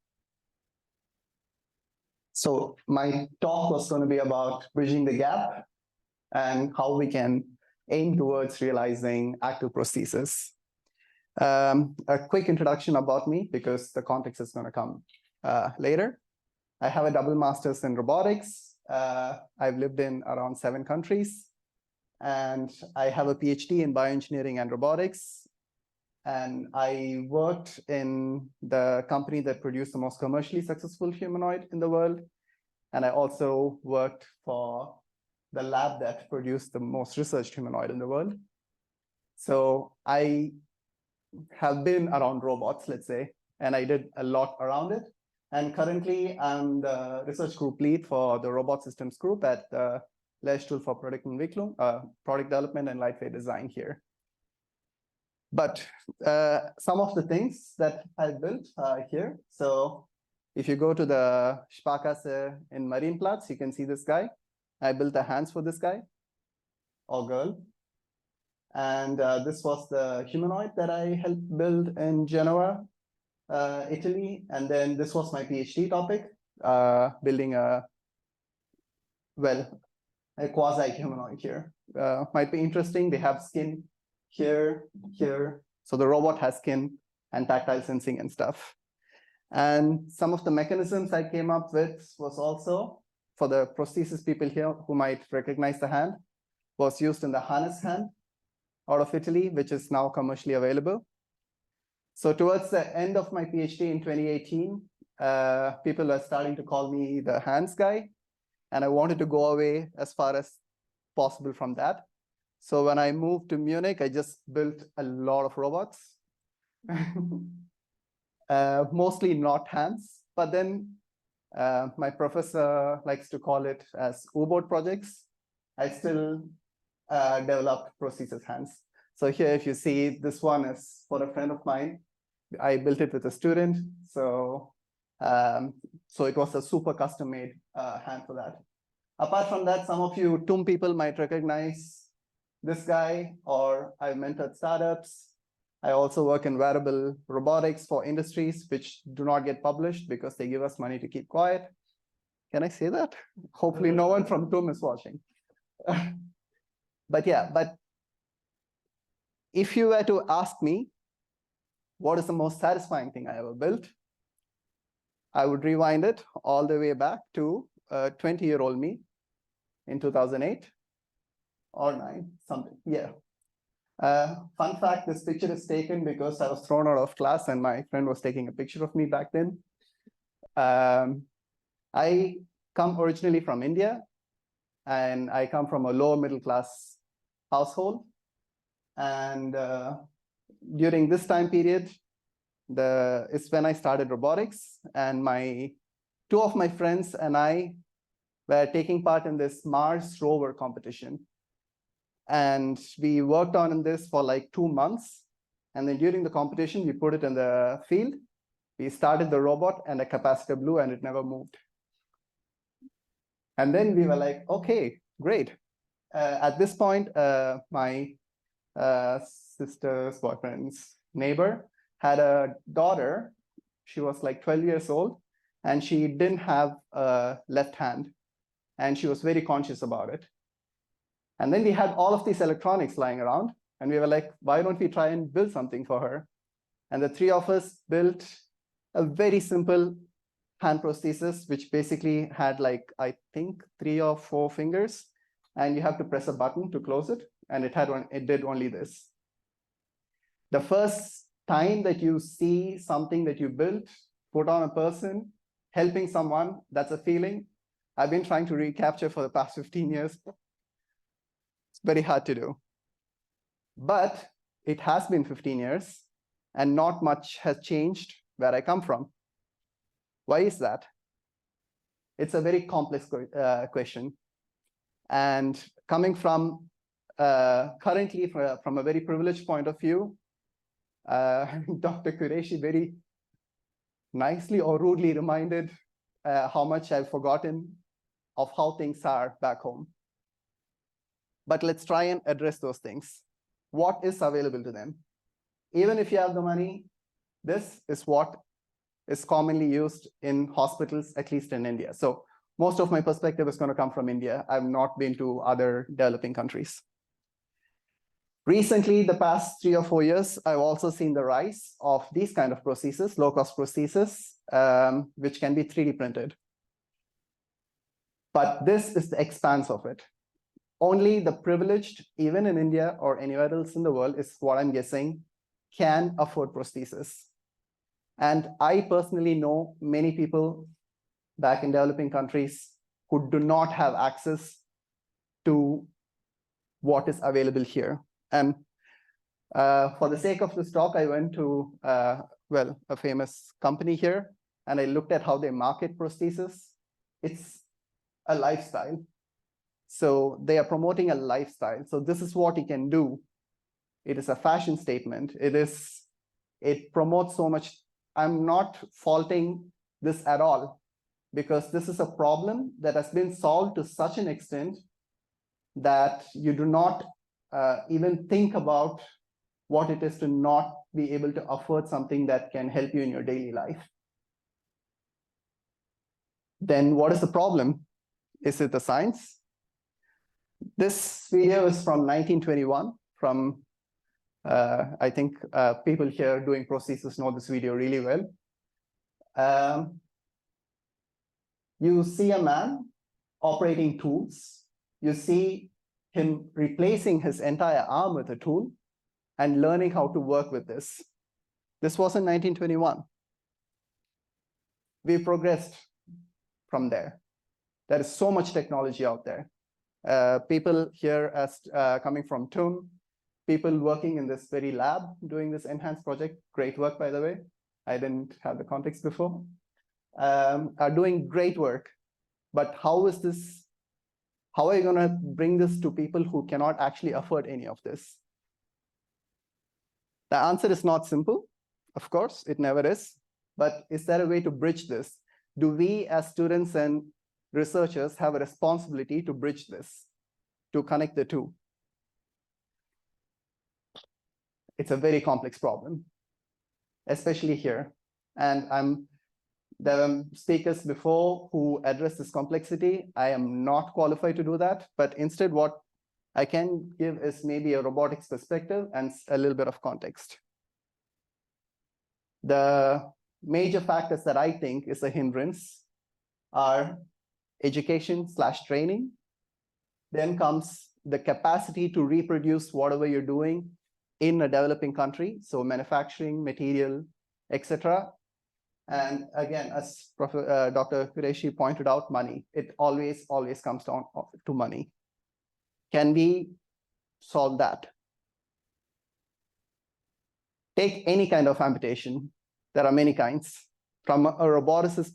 So my talk was going to be about bridging the gap and how we can aim towards realizing active prosthesis. A quick introduction about me because the context is going to come later. I have a double master's in robotics. I've lived in around 7 countries, and I have a PhD in bioengineering and robotics. And I worked in the company that produced the most commercially successful humanoid in the world. And I also worked for the lab that produced the most researched humanoid in the world. So I have been around robots, let's say, and I did a lot around it. And currently, I'm the research group lead for the robot systems group at the Lehrstuhl for Product Development and Lightweight Design here. But some of the things that I built here. So if you go to the Sparkasse in Marienplatz, you can see this guy. I built the hands for this guy or girl. And this was the humanoid that I helped build in Genoa, Italy. And then this was my PhD topic, building a quasi-humanoid here. Might be interesting. They have skin here, here. So the robot has skin and tactile sensing and stuff. And some of the mechanisms I came up with was also, for the prosthesis people here who might recognize the hand, was used in the harness hand out of Italy, which is now commercially available. So towards the end of my PhD in 2018, people were starting to call me the hands guy, and I wanted to go away as far as possible from that. So when I moved to Munich, I just built a lot of robots, mostly not hands, but then my professor likes to call it as U-boat projects. I still developed prosthesis hands. So here, if you see, this one is for a friend of mine. I built it with a student. So, so it was a super custom-made hand for that. Apart from that, some of you TUM people might recognize this guy, or I've mentored startups. I also work in wearable robotics for industries which do not get published because they give us money to keep quiet. Can I say that? Hopefully no one from TUM is watching. But yeah, but if you were to ask me, what is the most satisfying thing I ever built? I would rewind it all the way back to 20-year-old me in 2008 or 9, something, yeah. Fun fact, this picture is taken because I was thrown out of class and my friend was taking a picture of me back then. I come originally from India, and I come from a lower middle class household. And during this time period, is when I started robotics, and two of my friends and I were taking part in this Mars rover competition. And we worked on this for like 2 months. And then during the competition, we put it in the field. We started the robot, and the capacitor blew, and it never moved. And then we were like, okay, great. At this point, my sister's boyfriend's neighbor had a daughter. She was like 12 years old, and she didn't have a left hand, and she was very conscious about it. And then we had all of these electronics lying around, and we were like, why don't we try and build something for her? And the 3 of us built a very simple hand prosthesis, which basically had like, I think 3 or 4 fingers, and you have to press a button to close it. And it did only this. The first time that you see something that you built, put on a person, helping someone, that's a feeling I've been trying to recapture for the past 15 years. It's very hard to do. But it has been 15 years, and not much has changed where I come from. Why is that? It's a very complex question. And coming from currently from a very privileged point of view, Dr. Qurashi very nicely or rudely reminded how much I've forgotten of how things are back home. But let's try and address those things. What is available to them? Even if you have the money, this is what is commonly used in hospitals, at least in India. So most of my perspective is going to come from India. I've not been to other developing countries. Recently, the past 3 or 4 years, I've also seen the rise of these kind of prostheses, low-cost prostheses, which can be 3D printed. But this is the expanse of it. Only the privileged, even in India or anywhere else in the world, is what I'm guessing, can afford prosthesis. And I personally know many people back in developing countries who do not have access to what is available here. And for the sake of this talk, I went to, well, a famous company here, and I looked at how they market prosthesis. It's a lifestyle. So they are promoting a lifestyle. So this is what you can do. It is a fashion statement. It promotes so much. I'm not faulting this at all, because this is a problem that has been solved to such an extent that you do not even think about what it is to not be able to afford something that can help you in your daily life. Then what is the problem? Is it the science? This video is from 1921 from, I think people here doing prosthesis know this video really well. You see a man operating tools. You see him replacing his entire arm with a tool and learning how to work with this. This was in 1921. We progressed from there. There is so much technology out there. People here as coming from TUM, people working in this very lab doing this EnHands project, great work, by the way. I didn't have the context before, are doing great work. But how is this? How are you going to bring this to people who cannot actually afford any of this? The answer is not simple. Of course, it never is. But is there a way to bridge this? Do we as students and researchers have a responsibility to bridge this, to connect the two? It's a very complex problem, especially here. And there were speakers before who addressed this complexity. I am not qualified to do that, but instead what I can give is maybe a robotics perspective and a little bit of context. The major factors that I think is a hindrance are education/training. Then comes the capacity to reproduce whatever you're doing in a developing country, so manufacturing, material, etc. And again, as Dr. Qurashi pointed out, money. It always comes down to money. Can we solve that? Take any kind of amputation. There are many kinds. From a roboticist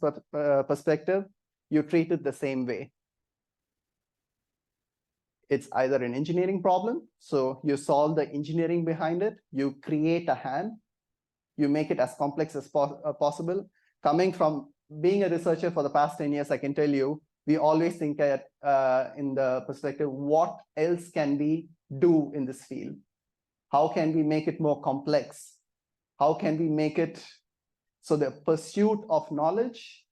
perspective, you treat it the same way. It's either an engineering problem, so you solve the engineering behind it, you create a hand, you make it as complex as possible. Coming from being a researcher for the past 10 years, I can tell you, we always think in the perspective, what else can we do in this field? How can we make it more complex? How can we make it so the pursuit of knowledge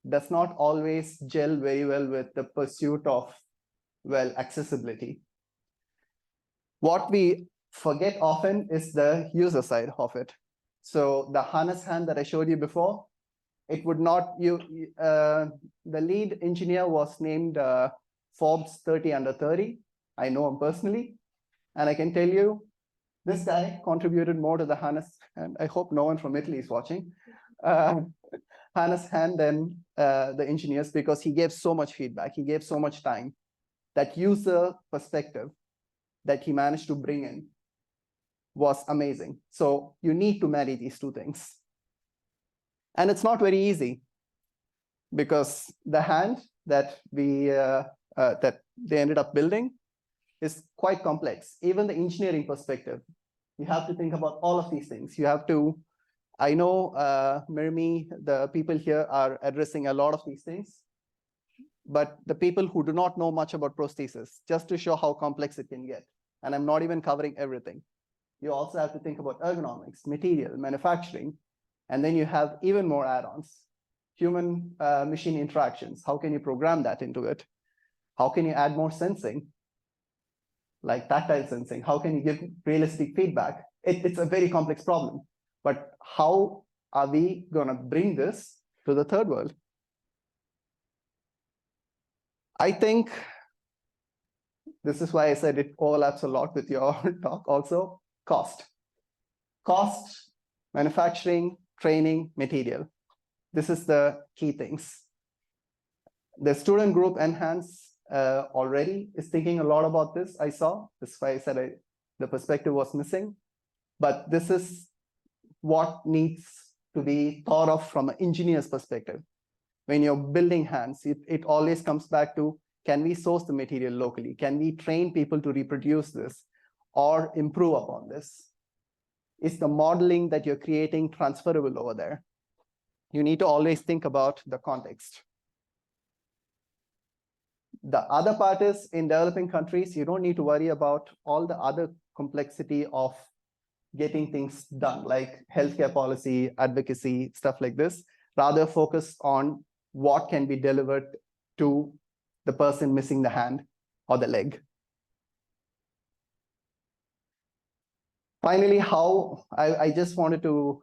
does not always gel very well with the pursuit of, well, accessibility. What we forget often is the user side of it. So the harness hand that I showed you before, it would not, the lead engineer was named Forbes 30 under 30. I know him personally. And I can tell you, this guy contributed more to the harness, and I hope no one from Italy is watching, harness hand than the engineers, because he gave so much feedback. He gave so much time. That user perspective that he managed to bring in was amazing. So you need to marry these two things. And it's not very easy, because the hand that that they ended up building is quite complex. Even the engineering perspective, you have to think about all of these things. You have to, I know Mirmi, the people here are addressing a lot of these things, but the people who do not know much about prosthesis, just to show how complex it can get, and I'm not even covering everything. You also have to think about ergonomics, material, manufacturing, and then you have even more add-ons. Human machine interactions, how can you program that into it? How can you add more sensing, like tactile sensing? How can you give realistic feedback? It's a very complex problem, but how are we gonna bring this to the third world? I think this is why I said it overlaps a lot with your talk also. Cost, manufacturing, training, material. This is the key things. The student group EnHands already is thinking a lot about this. I saw, that's why I said the perspective was missing. But this is what needs to be thought of from an engineer's perspective. When you're building hands, it always comes back to, can we source the material locally? Can we train people to reproduce this or improve upon this? Is the modeling that you're creating transferable over there? You need to always think about the context. The other part is, in developing countries, you don't need to worry about all the other complexity of getting things done, like healthcare policy, advocacy, stuff like this. Rather focus on what can be delivered to the person missing the hand or the leg. Finally, how I just wanted to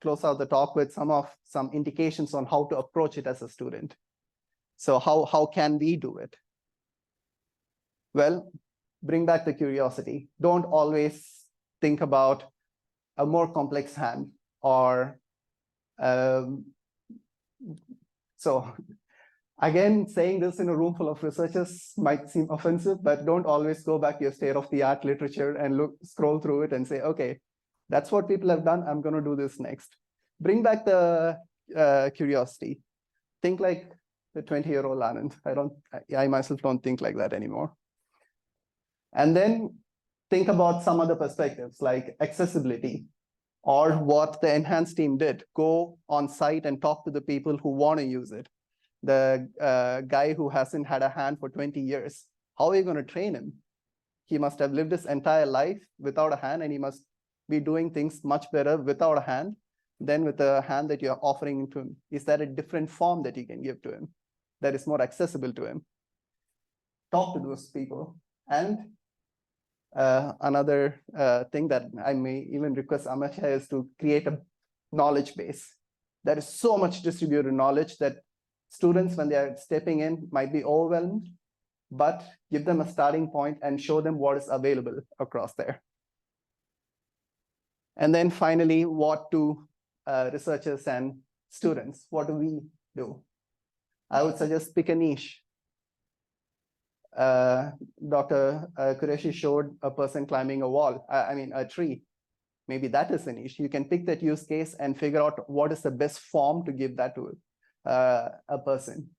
close out the talk with some indications on how to approach it as a student. So how can we do it? Well, bring back the curiosity. Don't always think about a more complex hand, or so again, saying this in a room full of researchers might seem offensive, but don't always go back to your state-of-the-art literature and scroll through it and say, okay, that's what people have done, I'm going to do this next. Bring back the curiosity. Think like the 20-year-old Anand. I myself don't think like that anymore. And then think about some other perspectives like accessibility, or what the EnHands team did. Go on site and talk to the people who want to use it. The guy who hasn't had a hand for 20 years, how are you going to train him? He must have lived his entire life without a hand, and he must be doing things much better without a hand than with a hand that you're offering to him. Is there a different form that you can give to him that is more accessible to him? Talk to those people. And another thing that I may even request Amartya is to create a knowledge base. There is so much distributed knowledge that students, when they are stepping in, might be overwhelmed, but give them a starting point and show them what is available across there. And then finally, what do researchers and students, what do we do? I would suggest pick a niche. Dr. Qurashi showed a person climbing a wall, a tree. Maybe that is a niche. You can pick that use case and figure out what is the best form to give that to a person.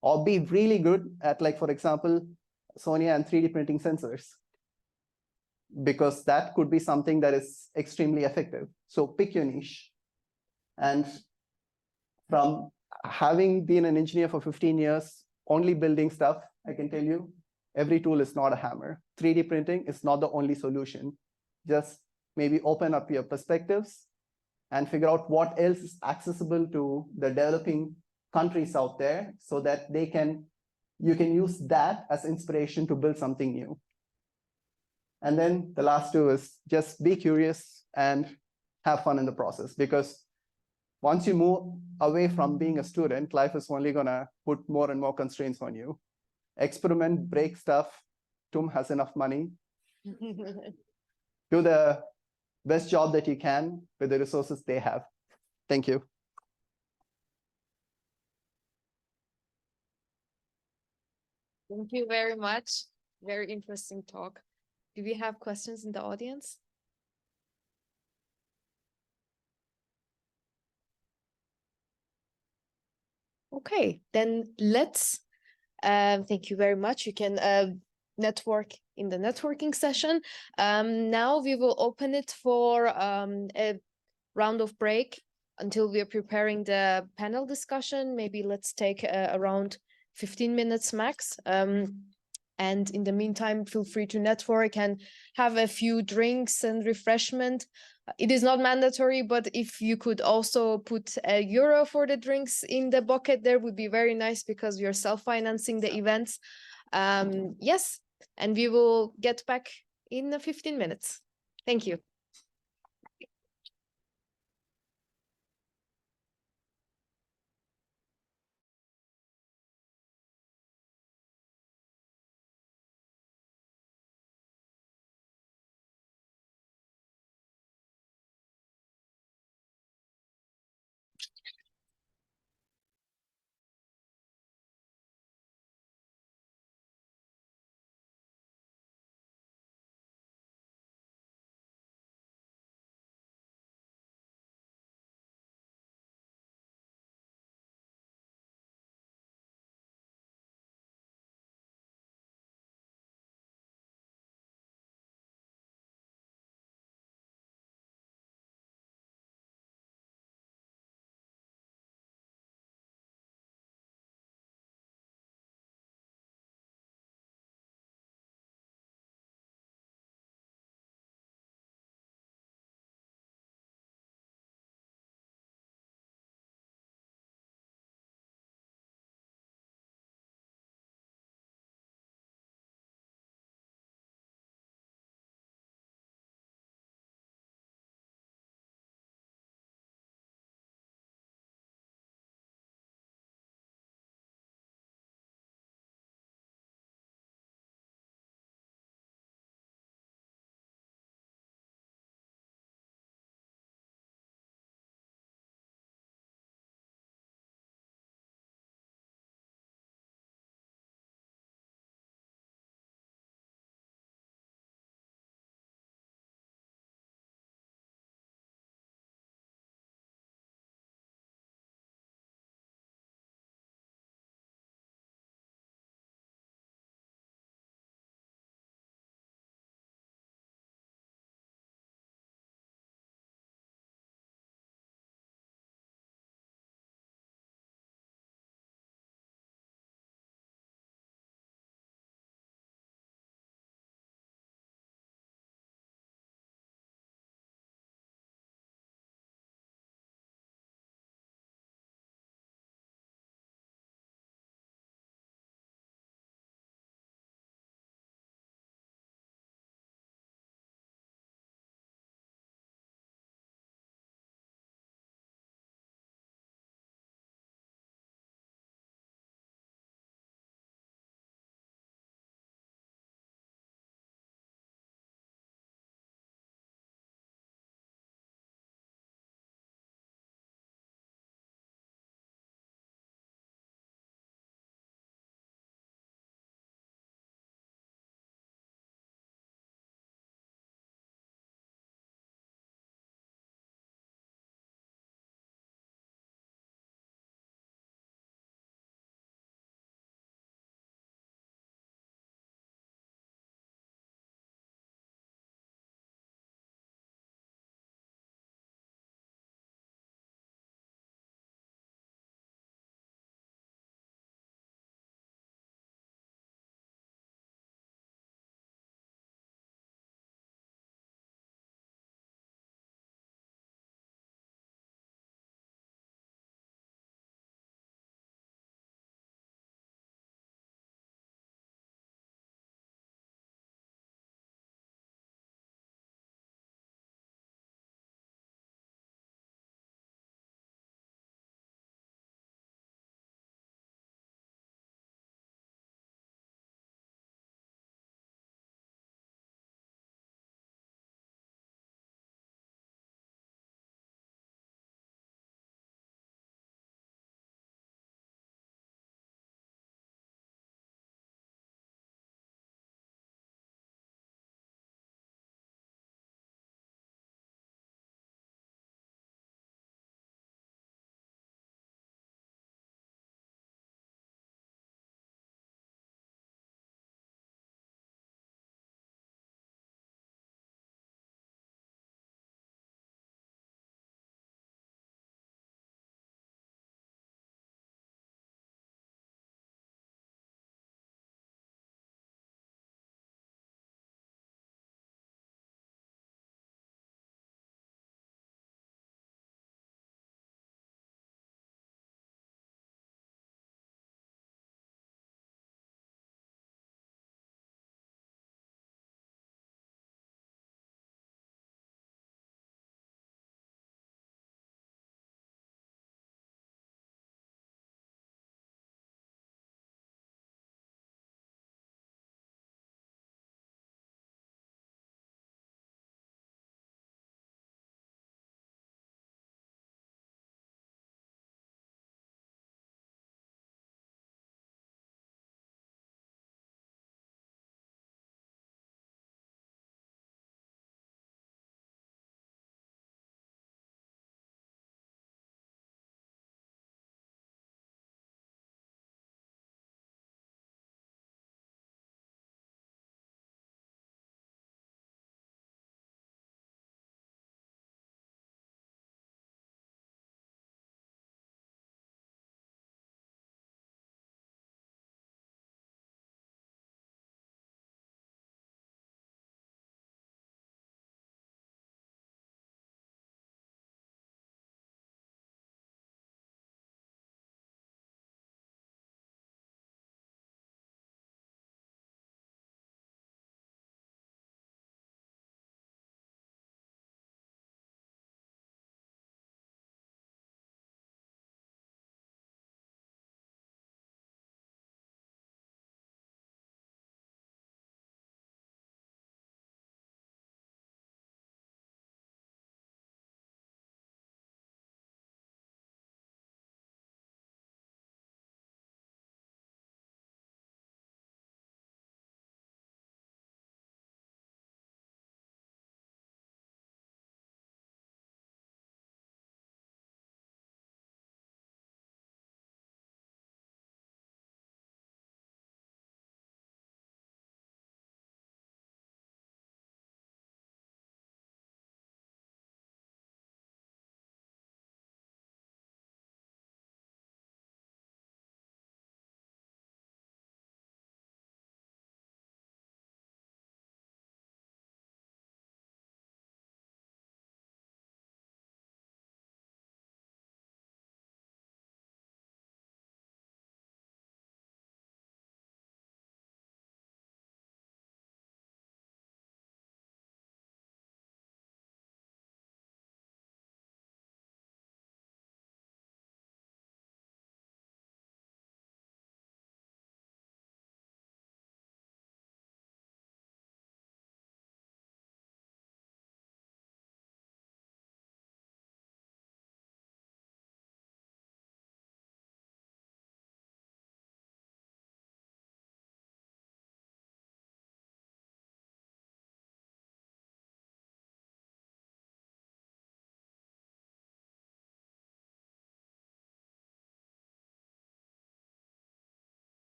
Or be really good at, like, for example, Sonia and 3D printing sensors, because that could be something that is extremely effective. So pick your niche. And from having been an engineer for 15 years, only building stuff, I can tell you, every tool is not a hammer. 3D printing is not the only solution. Just maybe open up your perspectives and figure out what else is accessible to the developing countries out there, so that you can use that as inspiration to build something new. And then the last two is just be curious and have fun in the process, because once you move away from being a student, life is only going to put more and more constraints on you. Experiment, break stuff. TUM has enough money. Do the best job that you can with the resources they have. Thank you. Thank you very much. Very interesting talk. Do we have questions in the audience? Okay, then let's, thank you very much. You can network in the networking session. Now we will open it for a round of break until we are preparing the panel discussion. Maybe let's take around 15 minutes max. And in the meantime, feel free to network and have a few drinks and refreshment. It is not mandatory, but if you could also put €1 for the drinks in the bucket, there would be very nice, because we are self-financing the events. Yes, and we will get back in 15 minutes. Thank you.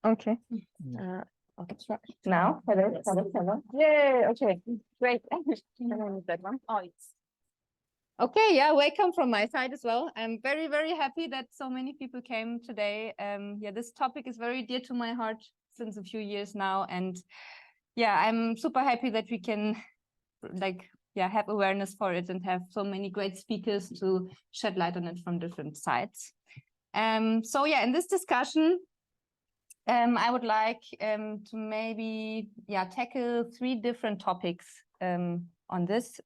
Okay. Okay. Now, hello. Yay. Okay. Great. That one. Oh, it's. Okay, yeah, welcome from my side as well. I'm very, very happy that so many people came today. Yeah, this topic is very dear to my heart since a few years now. And yeah, I'm super happy that we can have awareness for it and have so many great speakers to shed light on it from different sides. So yeah, in this discussion, I would like to maybe tackle 3 different topics on this.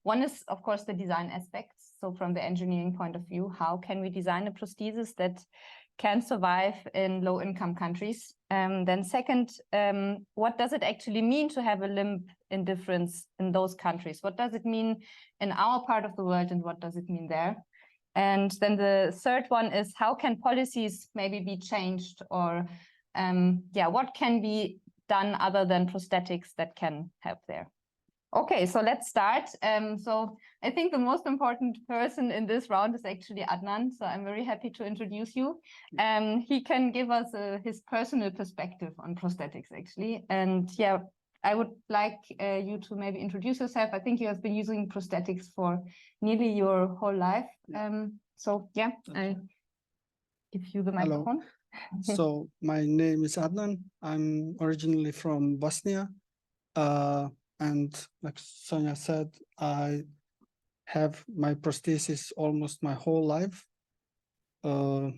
One is, of course, the design aspects. So from the engineering point of view, how can we design a prosthesis that can survive in low-income countries? Then second, what does it actually mean to have a limb indifference in those countries? What does it mean in our part of the world, and what does it mean there? And then the third one is, how can policies maybe be changed, or what can be done other than prosthetics that can help there? Okay, so let's start. So I think the most important person in this round is actually Anand. So I'm very happy to introduce you. He can give us his personal perspective on prosthetics, actually. And yeah, I would like you to maybe introduce yourself. I think you have been using prosthetics for nearly your whole life. So yeah, I give you the microphone. So my name is Adnan. I'm originally from Bosnia. And like Sonia said, I have my prosthesis almost my whole life. I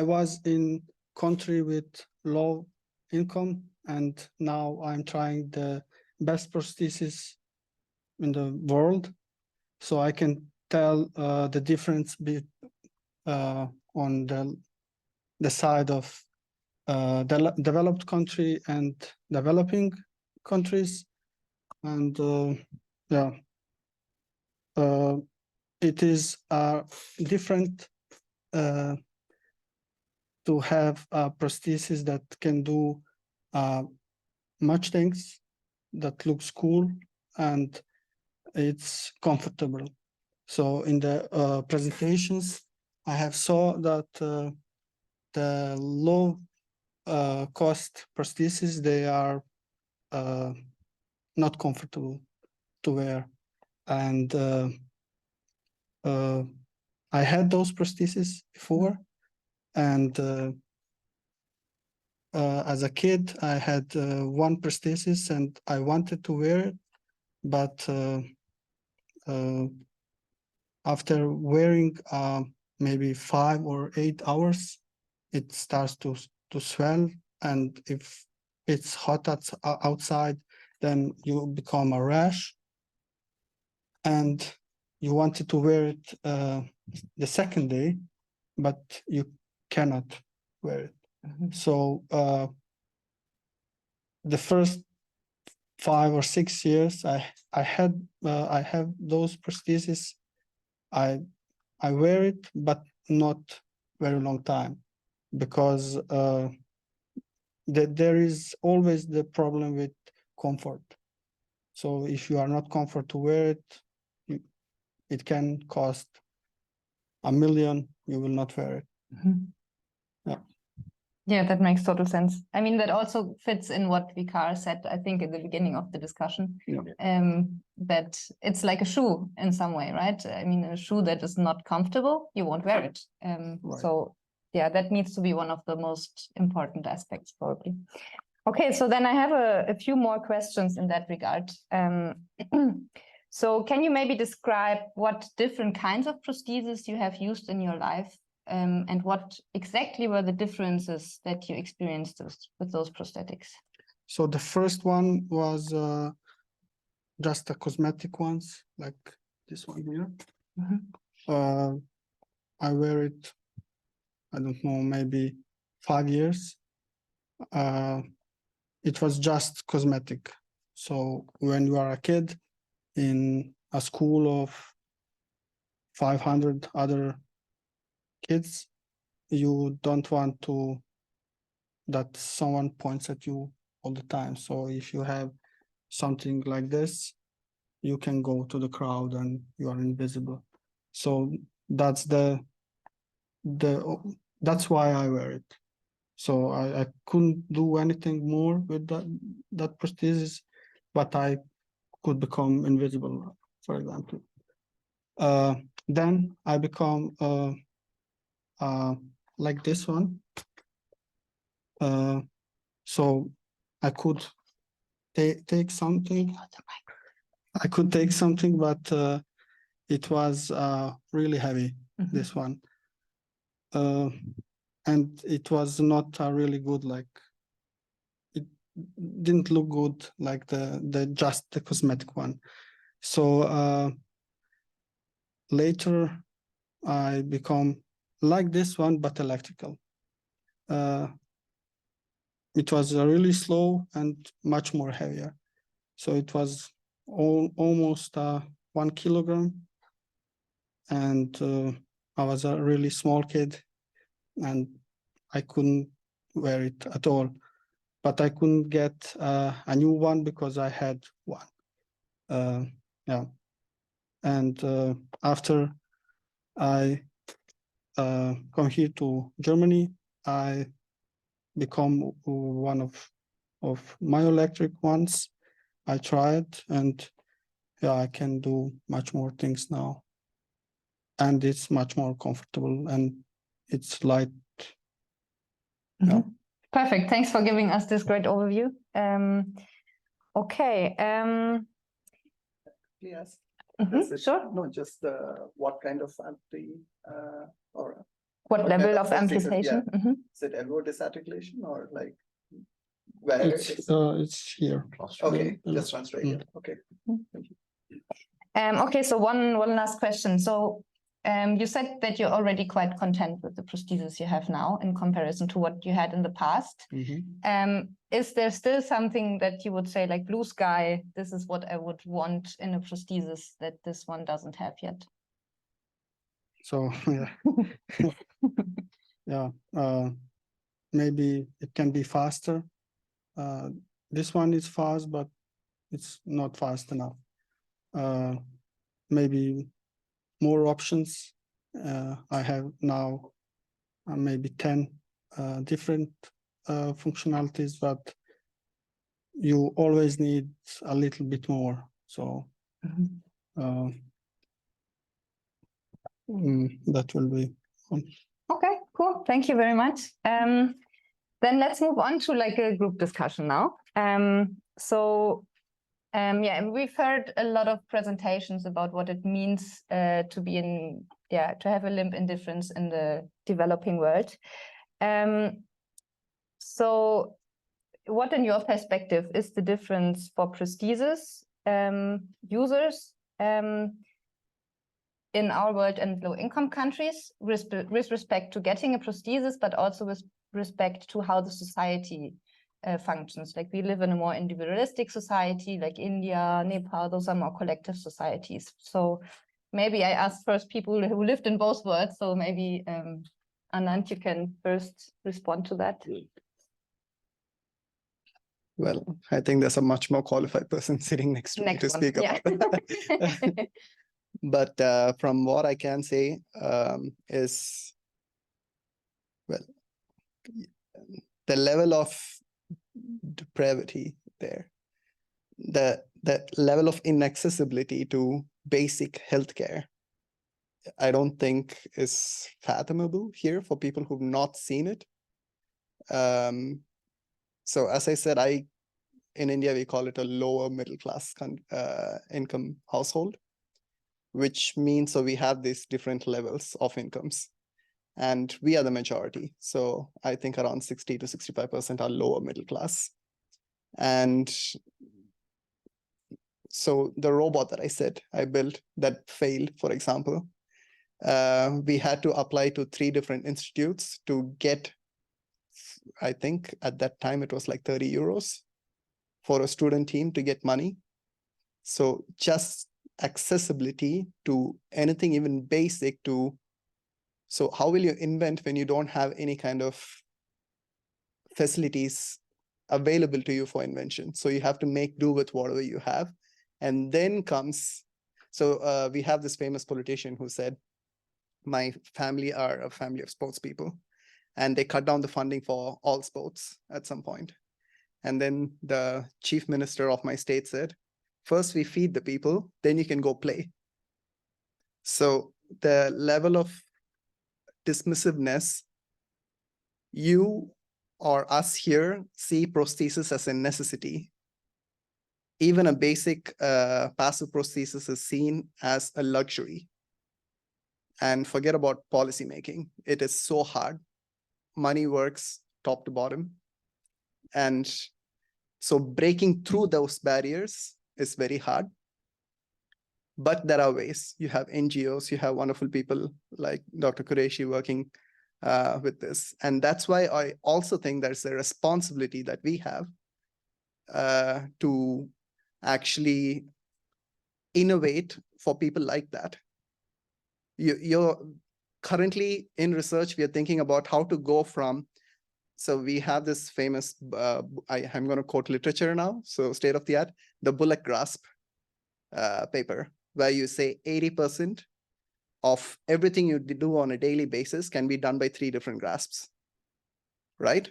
was in country with low income, and now I'm trying the best prosthesis in the world. So I can tell the difference on the side of developed country and developing countries. And it is different to have a prosthesis that can do much things, that looks cool, and it's comfortable. So in the presentations, I have saw that the low cost prosthesis, they are not comfortable to wear. And I had those prostheses before, and as a kid, I had one prosthesis and I wanted to wear it, but after wearing maybe 5 or 8 hours, it starts to swell, and if it's hot outside, then you become a rash, and you wanted to wear it the second day, but you cannot wear it. So the first 5 or 6 years, I have those prostheses. I wear it, but not very long time, because there is always the problem with comfort. So if you are not comfortable to wear it, it can cost $1 million. You will not wear it. Yeah, that makes total sense. I mean, that also fits in what Viquar said, I think, in the beginning of the discussion, that it's like a shoe in some way, right? I mean, a shoe that is not comfortable, you won't wear it. Right. So yeah, that needs to be one of the most important aspects, probably. Okay, so then I have a few more questions in that regard. So can you maybe describe what different kinds of prostheses you have used in your life? And what exactly were the differences that you experienced with those prosthetics? So the first one was just the cosmetic ones, like this one here. I wear it, I don't know, maybe 5 years. It was just cosmetic. So when you are a kid in a school of 500 other kids, you don't want to that someone points at you all the time. So if you have something like this, you can go to the crowd and you are invisible. So that's the that's why I wear it. So I couldn't do anything more with that prosthesis, but I could become invisible, for example. Then I become like this one. So I could take something. I could take something, but it was really heavy, this one. And it was not really good, like it didn't look good like the cosmetic one. So later I become like this one, but electrical. It was really slow and much more heavier. So it was almost 1 kilogram. And I was a really small kid and I couldn't wear it at all. But I couldn't get a new one because I had one. Yeah. And after I come here to Germany, I become one of myoelectric ones. I tried, and yeah, I can do much more things now. And it's much more comfortable and it's light. Yeah. Perfect. Thanks for giving us this great overview. Okay. Yes. Sure. No, just what kind of or what level of amputation? Yeah. Is it elbow disarticulation or like where it's here. Okay, just runs right here. Okay. Thank you. Okay, so one last question. So you said that you're already quite content with the prosthesis you have now in comparison to what you had in the past. Is there still something that you would say, like blue sky, this is what I would want in a prosthesis that this one doesn't have yet? So yeah, maybe it can be faster. This one is fast, but it's not fast enough. Maybe more options. I have now maybe 10 different functionalities, but you always need a little bit more. So that will be fun. Okay, cool. Thank you very much. Then let's move on to like a group discussion now. Yeah, we've heard a lot of presentations about what it means to be to have a limb indifference in the developing world. So what, in your perspective, is the difference for prosthesis users in our world and low-income countries with respect to getting a prosthesis, but also with respect to how the society functions? Like we live in a more individualistic society, like India, Nepal, those are more collective societies. So maybe I asked first people who lived in both worlds. So maybe Anand, you can first respond to that. Well, I think there's a much more qualified person sitting next to me to speak about that. But from what I can say is, well, the level of depravity there, the level of inaccessibility to basic healthcare, I don't think is fathomable here for people who've not seen it. So as I said, in India, we call it a lower middle class income household, which means so we have these different levels of incomes. And we are the majority. So I think around 60 to 65% are lower middle class. And so the robot that I said I built that failed, for example, we had to apply to 3 different institutes to get, I think at that time it was like 30 euros for a student team to get money. So just accessibility to anything even basic to, so how will you invent when you don't have any kind of facilities available to you for invention? So you have to make do with whatever you have. And then comes, so we have this famous politician who said, my family are a family of sports people. and they cut down the funding for all sports at some point. And then the chief minister of my state said, first we feed the people, then you can go play. So the level of dismissiveness, you or us here see prosthesis as a necessity. Even a basic passive prosthesis is seen as a luxury. And forget about policy making. It is so hard. Money works top to bottom. And so breaking through those barriers is very hard. But there are ways. You have NGOs, you have wonderful people like Dr. Qurashi working with this. And that's why I also think there's a responsibility that we have to actually innovate for people like that. You're currently in research, we are thinking about how to go from, so we have this famous, I'm going to quote literature now, so state of the art, the bullet grasp paper, where you say 80% of everything you do on a daily basis can be done by 3 different grasps, right?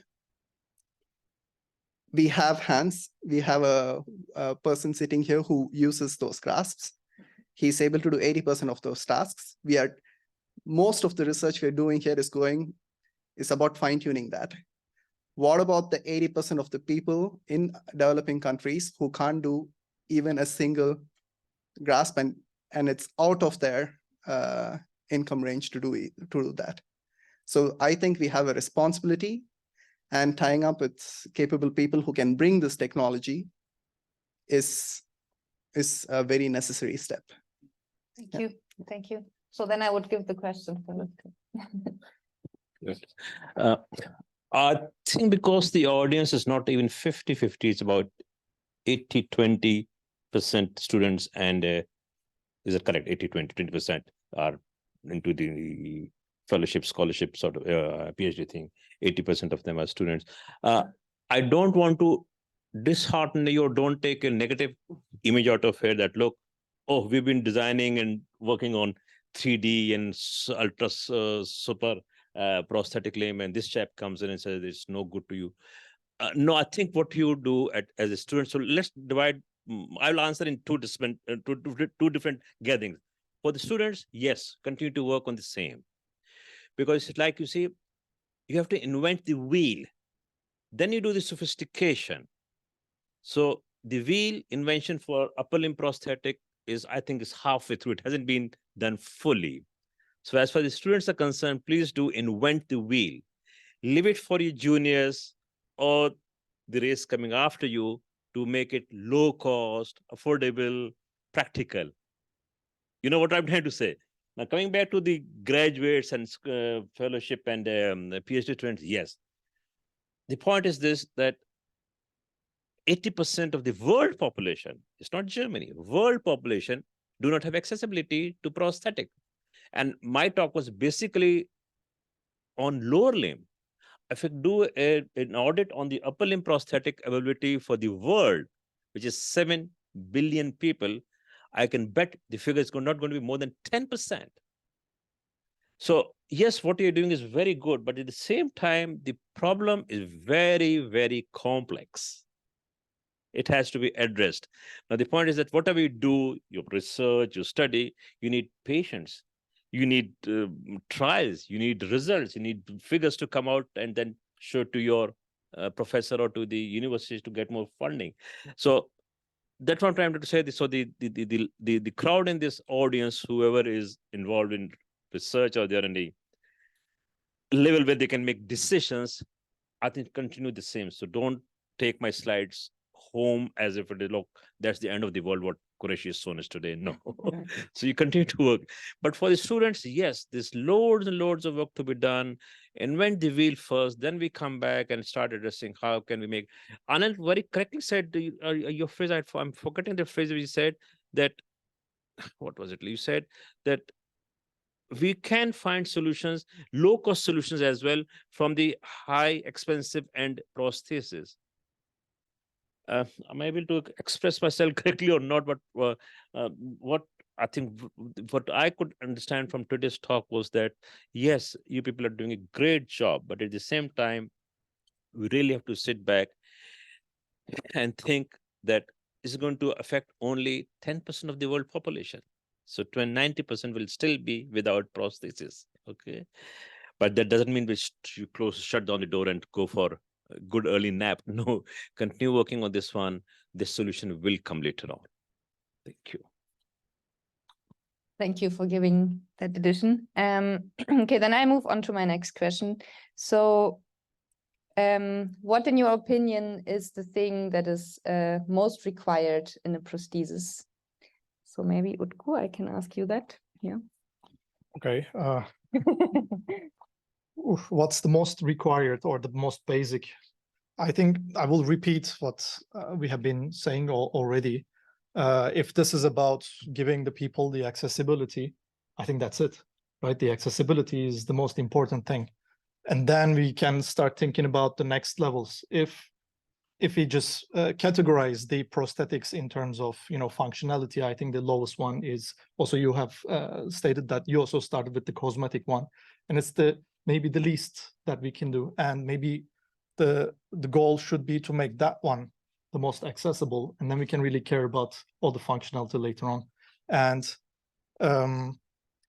We have hands. We have a person sitting here who uses those grasps. He's able to do 80% of those tasks. Most of the research we're doing here is about fine-tuning that. What about the 80% of the people in developing countries who can't do even a single grasp, and it's out of their income range to do that? So I think we have a responsibility, and tying up with capable people who can bring this technology is a very necessary step. Thank you. Thank you. So then I would give the question for I think because the audience is not even 50-50, it's about 80-20% students, and is it correct? 20% are into the fellowship, scholarship sort of PhD thing. 80% of them are students. I don't want to dishearten you, or don't take a negative image out of here that, look, oh, we've been designing and working on 3D and ultra super prosthetic limb, and this chap comes in and says it's no good to you. No, I think what you do as a student, so let's divide. I'll answer in two different gatherings. For the students, yes, continue to work on the same. Because like you see, you have to invent the wheel. Then you do the sophistication. So the wheel invention for upper limb prosthetic I think is halfway through. It hasn't been done fully. So as far as the students are concerned, please do invent the wheel. Leave it for your juniors or the race coming after you to make it low cost, affordable, practical. You know what I'm trying to say? Now, coming back to the graduates and fellowship and PhD students, yes. The point is this, that 80% of the world population, it's not Germany, world population do not have accessibility to prosthetic. And my talk was basically on lower limb. If you do an audit on the upper limb prosthetic availability for the world, which is 7 billion people, I can bet the figure is not going to be more than 10%. So yes, what you're doing is very good, but at the same time, the problem is very, very complex. It has to be addressed. Now, the point is that whatever you do, your research, you study, you need patience, you need trials, you need results, you need figures to come out and then show to your professor or to the universities to get more funding. So that's what I'm trying to say. So the crowd in this audience, whoever is involved in research or they're in the level where they can make decisions, I think continue the same. So don't take my slides home as if it is, look, that's the end of the world, what Qurashi has shown us today. No. So you continue to work. But for the students, yes, there's loads and loads of work to be done. Invent the wheel first, then we come back and start addressing how can we make. Anand very correctly said, your phrase, I'm forgetting the phrase you said that, what was it? You said that we can find solutions, low-cost solutions as well from the high expensive end prosthesis. Am I able to express myself correctly or not? But what I think what I could understand from today's talk was that, yes, you people are doing a great job, but at the same time, we really have to sit back and think that it's going to affect only 10% of the world population. So 90% will still be without prosthesis. Okay. But that doesn't mean you shut down the door and go for a good early nap. No, continue working on this one. This solution will come later on. Thank you. Thank you for giving that addition. Okay, then I move on to my next question. So what, in your opinion, is the thing that is most required in a prosthesis? So maybe Utku, I can ask you that. Yeah. Okay. What's the most required or the most basic? I think I will repeat what we have been saying already. If this is about giving the people the accessibility, I think that's it, right? The accessibility is the most important thing. And then we can start thinking about the next levels. If we just categorize the prosthetics in terms of, functionality, I think the lowest one is also, you have stated that you also started with the cosmetic one, and it's maybe the least that we can do. And maybe the goal should be to make that one the most accessible, and then we can really care about all the functionality later on. And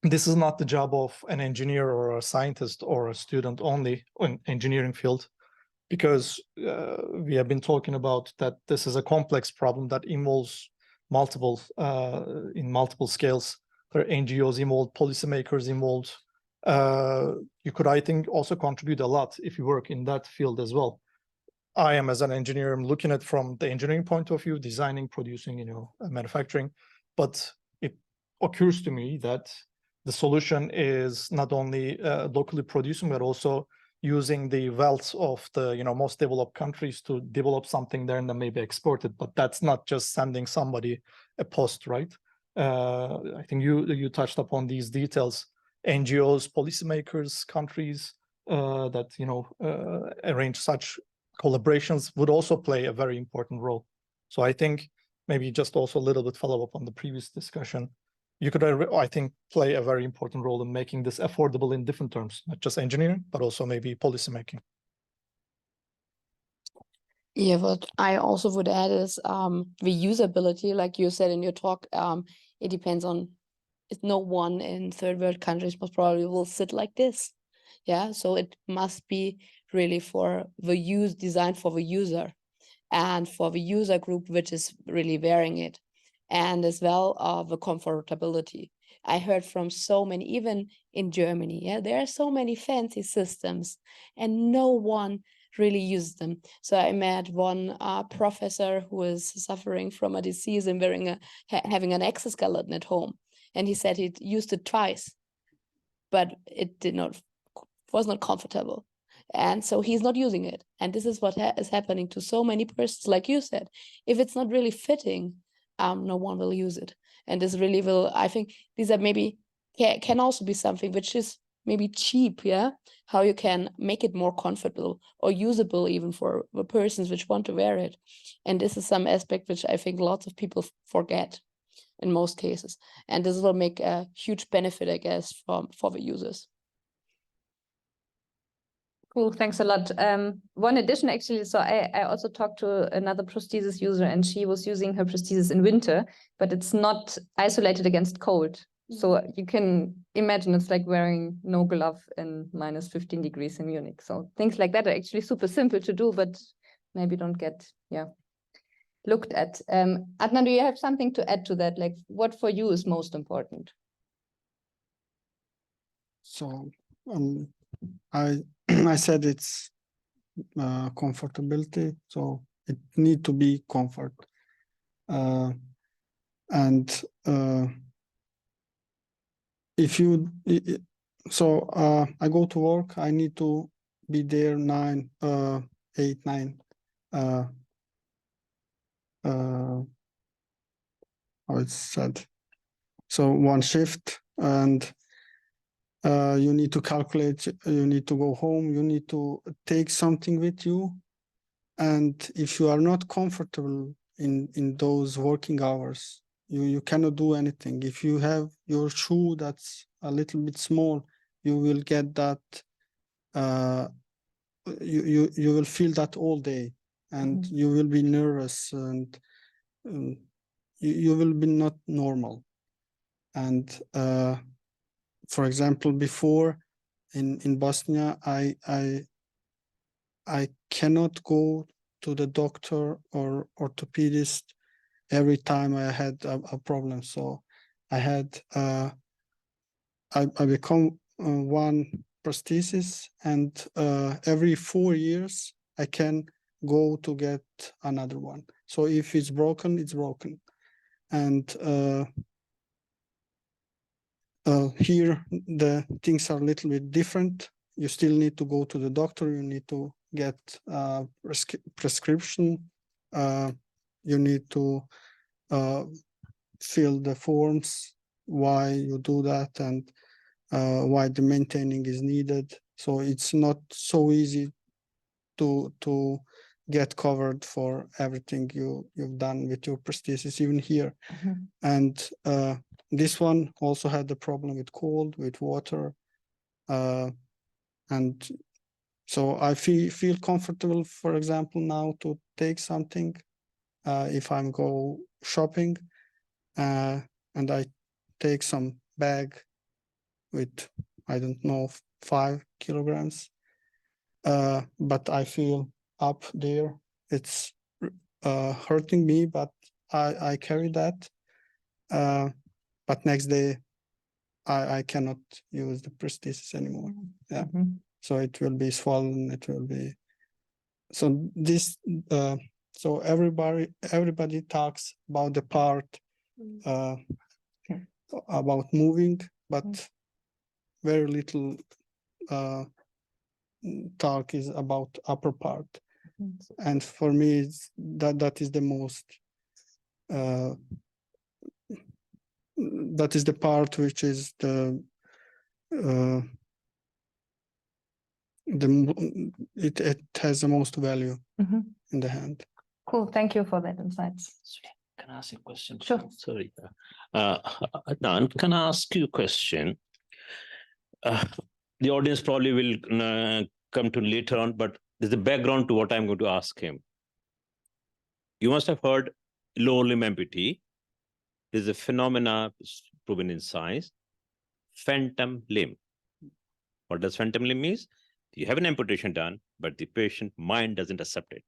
this is not the job of an engineer or a scientist or a student only in engineering field, because we have been talking about that this is a complex problem that involves multiple scales. There are NGOs involved, policymakers involved. You could, I think, also contribute a lot if you work in that field as well. I am, as an engineer, I'm looking at from the engineering point of view, designing, producing, manufacturing. But it occurs to me that the solution is not only locally producing, but also using the wealth of the most developed countries to develop something there and then maybe export it. But that's not just sending somebody a post, right? I think you touched upon these details. NGOs, policymakers, countries that arrange such collaborations would also play a very important role. So I think maybe just also a little bit follow up on the previous discussion. You could, I think, play a very important role in making this affordable in different terms, not just engineering, but also maybe policymaking. Yeah, what I also would add is reusability, like you said in your talk. It depends on, no one in third world countries most probably will sit like this. Yeah, so it must be really designed for the user and for the user group, which is really wearing it. And as well, the comfortability. I heard from so many, even in Germany, there are so many fancy systems and no one really uses them. So I met one professor who is suffering from a disease and having an exoskeleton at home. And he said he'd used it twice, but it was not comfortable. And so he's not using it. And this is what is happening to so many persons, like you said. If it's not really fitting, no one will use it. And this really will, I think these are maybe, can also be something which is maybe cheap, yeah? How you can make it more comfortable or usable even for the persons which want to wear it. And this is some aspect which I think lots of people forget in most cases. And this will make a huge benefit, I guess, for the users. Cool, thanks a lot. One addition, actually, so I also talked to another prosthesis user, and she was using her prosthesis in winter, but it's not isolated against cold. So you can imagine it's like wearing no glove in minus 15 degrees in Munich. So things like that are actually super simple to do, but maybe don't get looked at. Adnan, do you have something to add to that? Like, what for you is most important? So I said it's comfortability, so it need to be comfort. And if you, I go to work, I need to be there 8, 9. How it's said. So one shift, and you need to calculate, you need to go home, you need to take something with you. And if you are not comfortable in those working hours, you cannot do anything. If you have your shoe that's a little bit small, you will get that, you will feel that all day, and you will be nervous, and you will be not normal. And for example, before in Bosnia, I cannot go to the doctor or orthopedist every time I had a problem. So I had I become one prosthesis, and every 4 years I can go to get another one. So if it's broken, it's broken. And here the things are a little bit different. You still need to go to the doctor. You need to get a prescription. You need to fill the forms, why you do that, and why the maintaining is needed. So it's not so easy to get covered for everything you've done with your prosthesis, even here. And this one also had the problem with cold, with water, and so I feel comfortable, for example, now to take something if I'm go shopping, and I take some bag with, I don't know, 5 kilograms, but I feel up there, it's hurting me, but I carry that. But next day, I cannot use the prosthesis anymore. Yeah. So it will be swollen. It will be. So this. So everybody talks about the part about moving, but very little talk is about upper part. And for me, that is the most. That is the part which is it has the most value in the hand. Cool, thank you for that insights. Can I ask you a question? Sure. Sorry. Anand, can I ask you a question? The audience probably will come to later on, but there's a background to what I'm going to ask him. You must have heard lower limb amputee. There's a phenomena proven in science, phantom limb. What does phantom limb mean? You have an amputation done, but the patient mind doesn't accept it.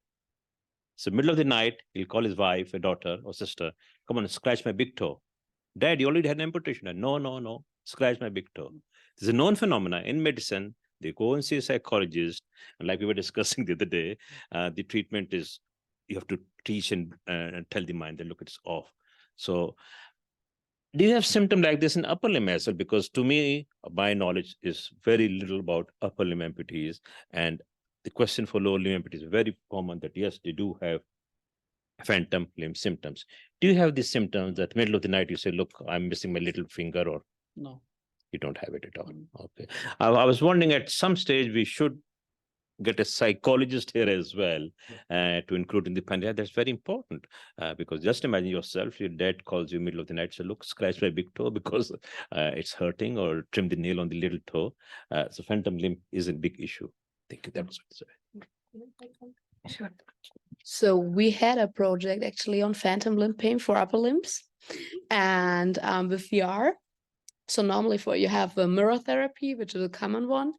So middle of the night, he'll call his wife, a daughter or sister, come on, scratch my big toe. Dad, you already had an amputation. No, scratch my big toe. There's a known phenomena in medicine. They go and see a psychologist. And like we were discussing the other day, the treatment is, you have to teach and tell the mind that, look, it's off. So do you have symptoms like this in upper limb as well? Because to me, my knowledge is very little about upper limb amputees. And the question for lower limb amputees is very common that, yes, they do have phantom limb symptoms. Do you have these symptoms that middle of the night you say, look, I'm missing my little finger, or no, you don't have it at all? Okay. I was wondering at some stage we should get a psychologist here as well to include in the panel. That's very important because just imagine yourself, your dad calls you middle of the night, so look, scratch my big toe because it's hurting, or trim the nail on the little toe. So phantom limb is a big issue. Thank you. That's Sure. So we had a project actually on phantom limb pain for upper limbs, and with VR. So normally you have a mirror therapy, which is a common one.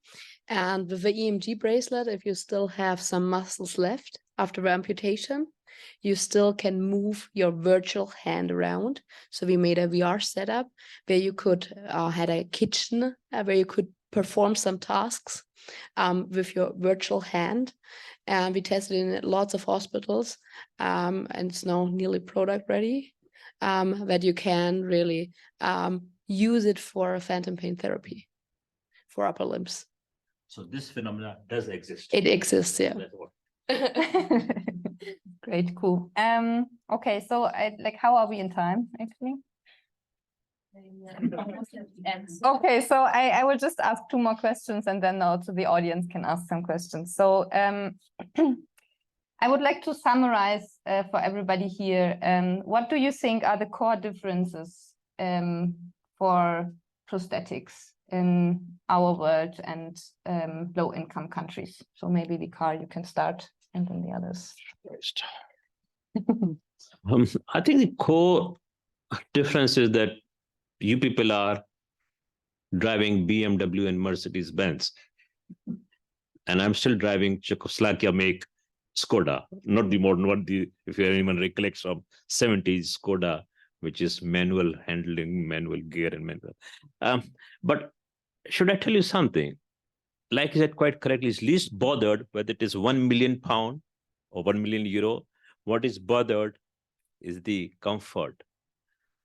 And with the EMG bracelet, if you still have some muscles left after amputation, you still can move your virtual hand around. So we made a VR setup where you could had a kitchen where you could perform some tasks with your virtual hand. And we tested it in lots of hospitals, and it's now nearly product ready, that you can really use it for a phantom pain therapy for upper limbs. So this phenomena does exist. It exists, yeah. Great, cool. Okay, so how are we in time actually? Okay, so I will just ask 2 more questions, and then also the audience can ask some questions. So I would like to summarize for everybody here. What do you think are the core differences for prosthetics in our world and low-income countries? So maybe Viquar, you can start, and then the others. I think the core difference is that you people are driving BMW and Mercedes-Benz, and I'm still driving Czechoslovakia make Skoda, not the modern one. If anyone recollects from 70s Skoda, which is manual handling, manual gear, and manual. But should I tell you something? Like you said quite correctly, is least bothered whether it is £1 million or €1 million. What is bothered is the comfort.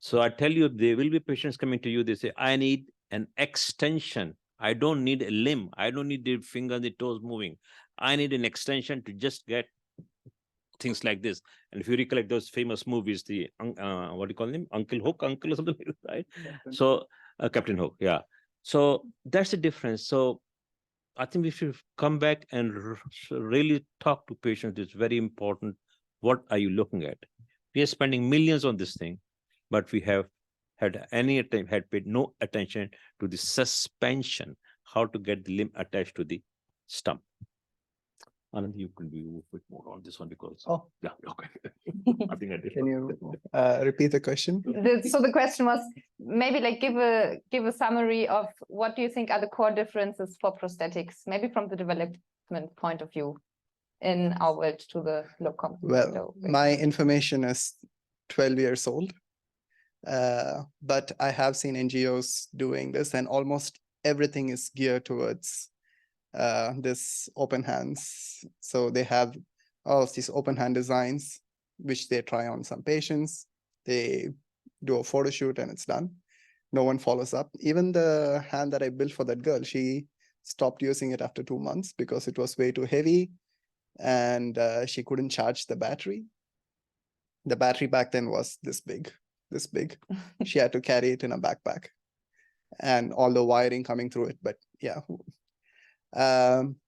So I tell you, there will be patients coming to you. They say, I need an extension. I don't need a limb. I don't need the finger and the toes moving. I need an extension to just get things like this. And if you recollect those famous movies, the what do you call him? Uncle Hook, Uncle or something, right? So Captain Hook, yeah. So that's the difference. So I think we should come back and really talk to patients. It's very important. What are you looking at? We are spending millions on this thing, but we have had paid no attention to the suspension, how to get the limb attached to the stump. Anand, you can be a bit more on this one because yeah, okay. I think I did. Can you repeat the question? So the question was maybe like give a summary of what do you think are the core differences for prosthetics, maybe from the development point of view in our world to the local. Well, my information is 12 years old, but I have seen NGOs doing this, and almost everything is geared towards this open hands. So they have all of these open hand designs, which they try on some patients. They do a photo shoot and it's done. No one follows up. Even the hand that I built for that girl, she stopped using it after 2 months because it was way too heavy and she couldn't charge the battery. The battery back then was this big. She had to carry it in a backpack and all the wiring coming through it. But yeah.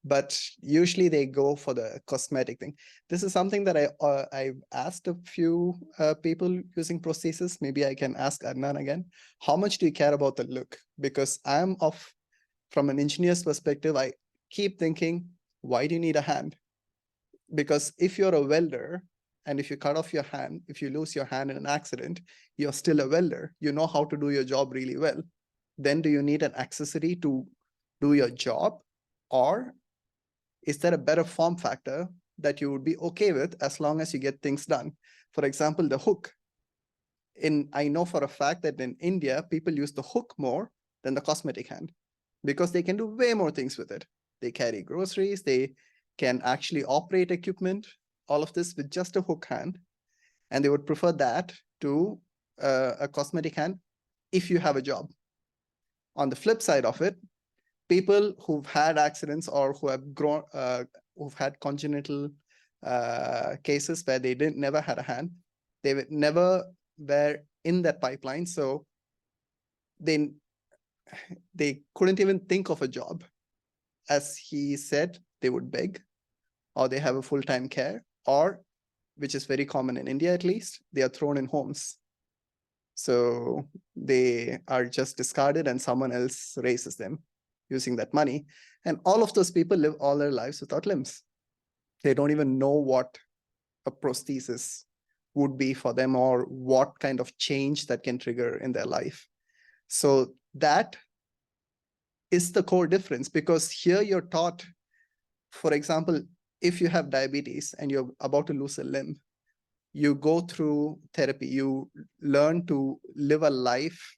But usually they go for the cosmetic thing. This is something that I've asked a few people using prosthesis. Maybe I can ask Anand again. How much do you care about the look? Because from an engineer's perspective, I keep thinking, why do you need a hand? Because if you're a welder and if you cut off your hand, if you lose your hand in an accident, you're still a welder. You know how to do your job really well. Then do you need an accessory to do your job? Or is there a better form factor that you would be okay with as long as you get things done? For example, the hook. I know for a fact that in India, people use the hook more than the cosmetic hand because they can do way more things with it. They carry groceries, they can actually operate equipment, all of this with just a hook hand. And they would prefer that to a cosmetic hand if you have a job. On the flip side of it, people who've had accidents or who have who've had congenital cases where they never had a hand, they never were in that pipeline, so they couldn't even think of a job. As he said, they would beg, or they have a full-time care, or, which is very common in India at least, they are thrown in homes. So they are just discarded and someone else raises them using that money. And all of those people live all their lives without limbs. They don't even know what a prosthesis would be for them or what kind of change that can trigger in their life. So that is the core difference, because here you're taught, for example, if you have diabetes and you're about to lose a limb, you go through therapy, you learn to live a life.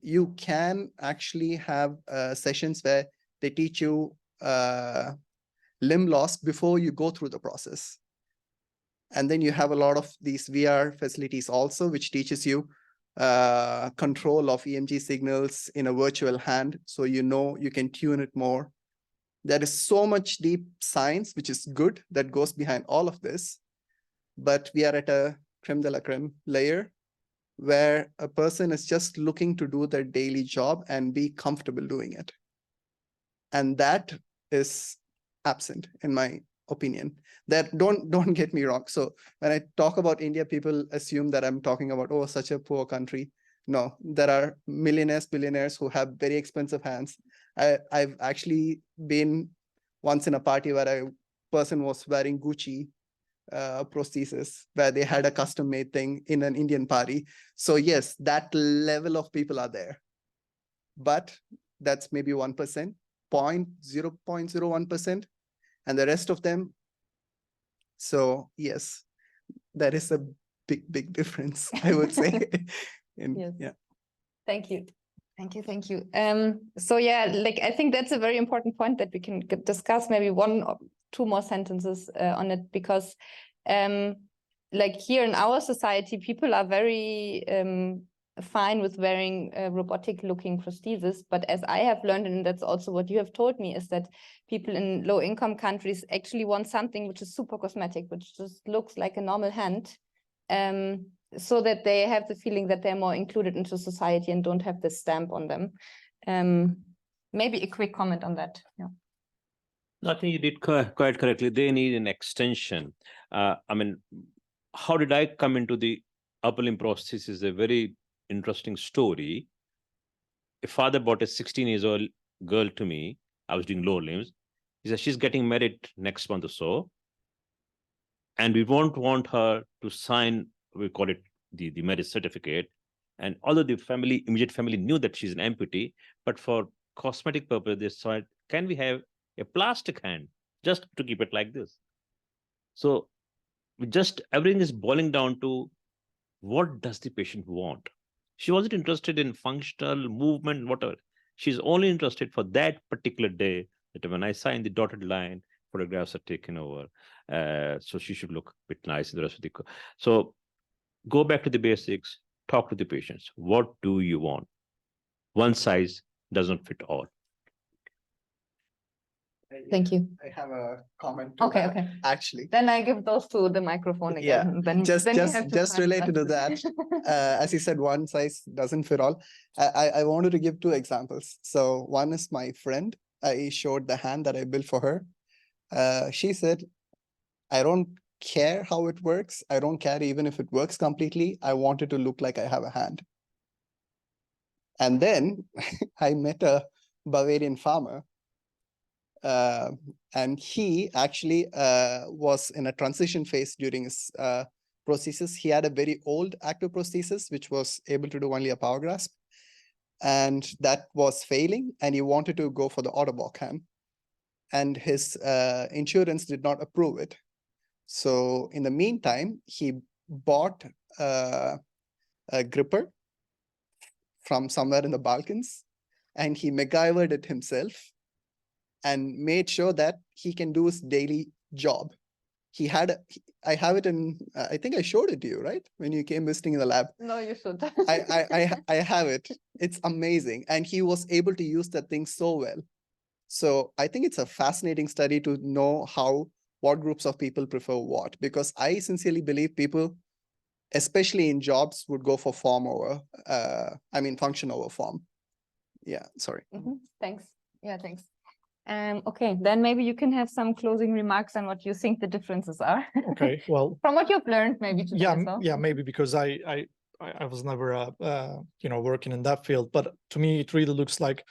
You can actually have sessions where they teach you limb loss before you go through the process. And then you have a lot of these VR facilities also, which teaches you control of EMG signals in a virtual hand. So you know you can tune it more. There is so much deep science, which is good, that goes behind all of this. But we are at a creme de la creme layer where a person is just looking to do their daily job and be comfortable doing it. And that is absent, in my opinion. That don't get me wrong. So when I talk about India, people assume that I'm talking about, oh, such a poor country. No, there are millionaires, billionaires who have very expensive hands. I've actually been once in a party where a person was wearing Gucci prosthesis, where they had a custom made thing in an Indian party. So yes, that level of people are there, but that's maybe 1%, 0.01%, and the rest of them. So yes, there is a big difference, I would say. Yes. Yeah. Thank you. Thank you. So yeah, like I think that's a very important point that we can discuss maybe 1 or 2 more sentences on it, because like here in our society, people are very fine with wearing robotic looking prostheses. But as I have learned, and that's also what you have told me, is that people in low income countries actually want something which is super cosmetic, which just looks like a normal hand. So that they have the feeling that they're more included into society and don't have this stamp on them. Maybe a quick comment on that. Yeah. I think you did quite correctly. They need an extension. I mean, how did I come into the upper limb prosthesis is a very interesting story. A father brought a 16-year-old girl to me. I was doing lower limbs. He said, she's getting married next month or so. And we won't want her to sign, we call it the marriage certificate. And although the immediate family knew that she's an amputee, but for cosmetic purpose, they said, can we have a plastic hand just to keep it like this? So everything is boiling down to what does the patient want? She wasn't interested in functional movement, whatever. She's only interested for that particular day, that when I sign the dotted line, photographs are taken over. So she should look a bit nice in the rest of the. So go back to the basics, talk to the patients. What do you want? One size doesn't fit all. Thank you. I have a comment. Okay. Actually. Then I give those to the microphone again. Yeah. Just related to that, as you said, one size doesn't fit all. I wanted to give 2 examples. So one is my friend. I showed the hand that I built for her. She said, I don't care how it works. I don't care even if it works completely. I want it to look like I have a hand. And then I met a Bavarian farmer. And he actually was in a transition phase during his prosthesis. He had a very old active prosthesis, which was able to do only a power grasp. And that was failing. And he wanted to go for the Otterbock hand. And his insurance did not approve it. So in the meantime, he bought a gripper from somewhere in the Balkans, and he MacGyvered it himself and made sure that he can do his daily job. I have it in, I think I showed it to you, right? When you came visiting in the lab. No, you should. I have it. It's amazing. And he was able to use that thing so well. So I think it's a fascinating study to know what groups of people prefer what, because I sincerely believe people, especially in jobs, would go for function over form. Yeah, sorry. Thanks. Yeah, thanks. Okay, then maybe you can have some closing remarks on what you think the differences are. Okay, well, from what you've learned, maybe today as well. Yeah, maybe because I was never working in that field, but to me it really looks like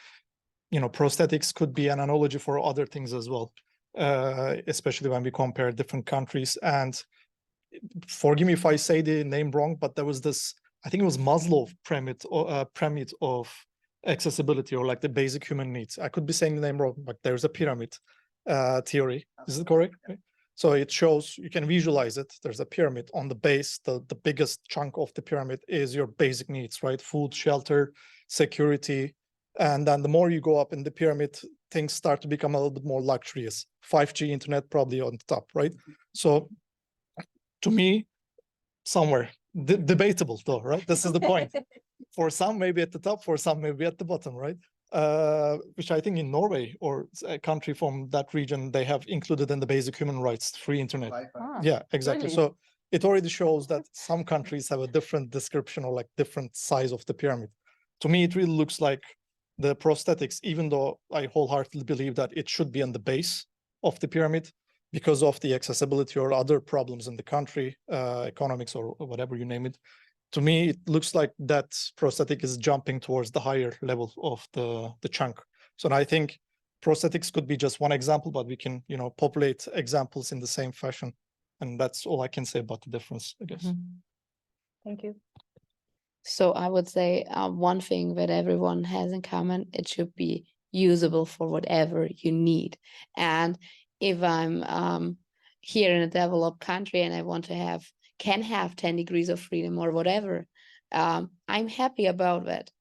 prosthetics could be an analogy for other things as well, especially when we compare different countries. And forgive me if I say the name wrong, but there was this, I think it was Maslow pyramid of accessibility, or like the basic human needs. I could be saying the name wrong, but there's a pyramid theory. Is it correct? Okay. So it shows, you can visualize it. There's a pyramid on the base. The biggest chunk of the pyramid is your basic needs, right? Food, shelter, security. And then the more you go up in the pyramid, things start to become a little bit more luxurious. 5G internet probably on the top, right? So to me, somewhere, debatable though, right? This is the point. For some, maybe at the top, for some, maybe at the bottom, right? Which I think in Norway, or a country from that region, they have included in the basic human rights, free internet. Yeah, exactly. Really? So it already shows that some countries have a different description or like different size of the pyramid. To me, it really looks like the prosthetics, even though I wholeheartedly believe that it should be on the base of the pyramid, because of the accessibility or other problems in the country, economics or whatever you name it. To me, it looks like that prosthetic is jumping towards the higher level of the chunk. So I think prosthetics could be just one example, but we can, you know, populate examples in the same fashion. And that's all I can say about the difference, I guess. Thank you. So I would say one thing that everyone has in common, it should be usable for whatever you need. And if I'm here in a developed country and I want to can have 10 degrees of freedom or whatever, I'm happy about that.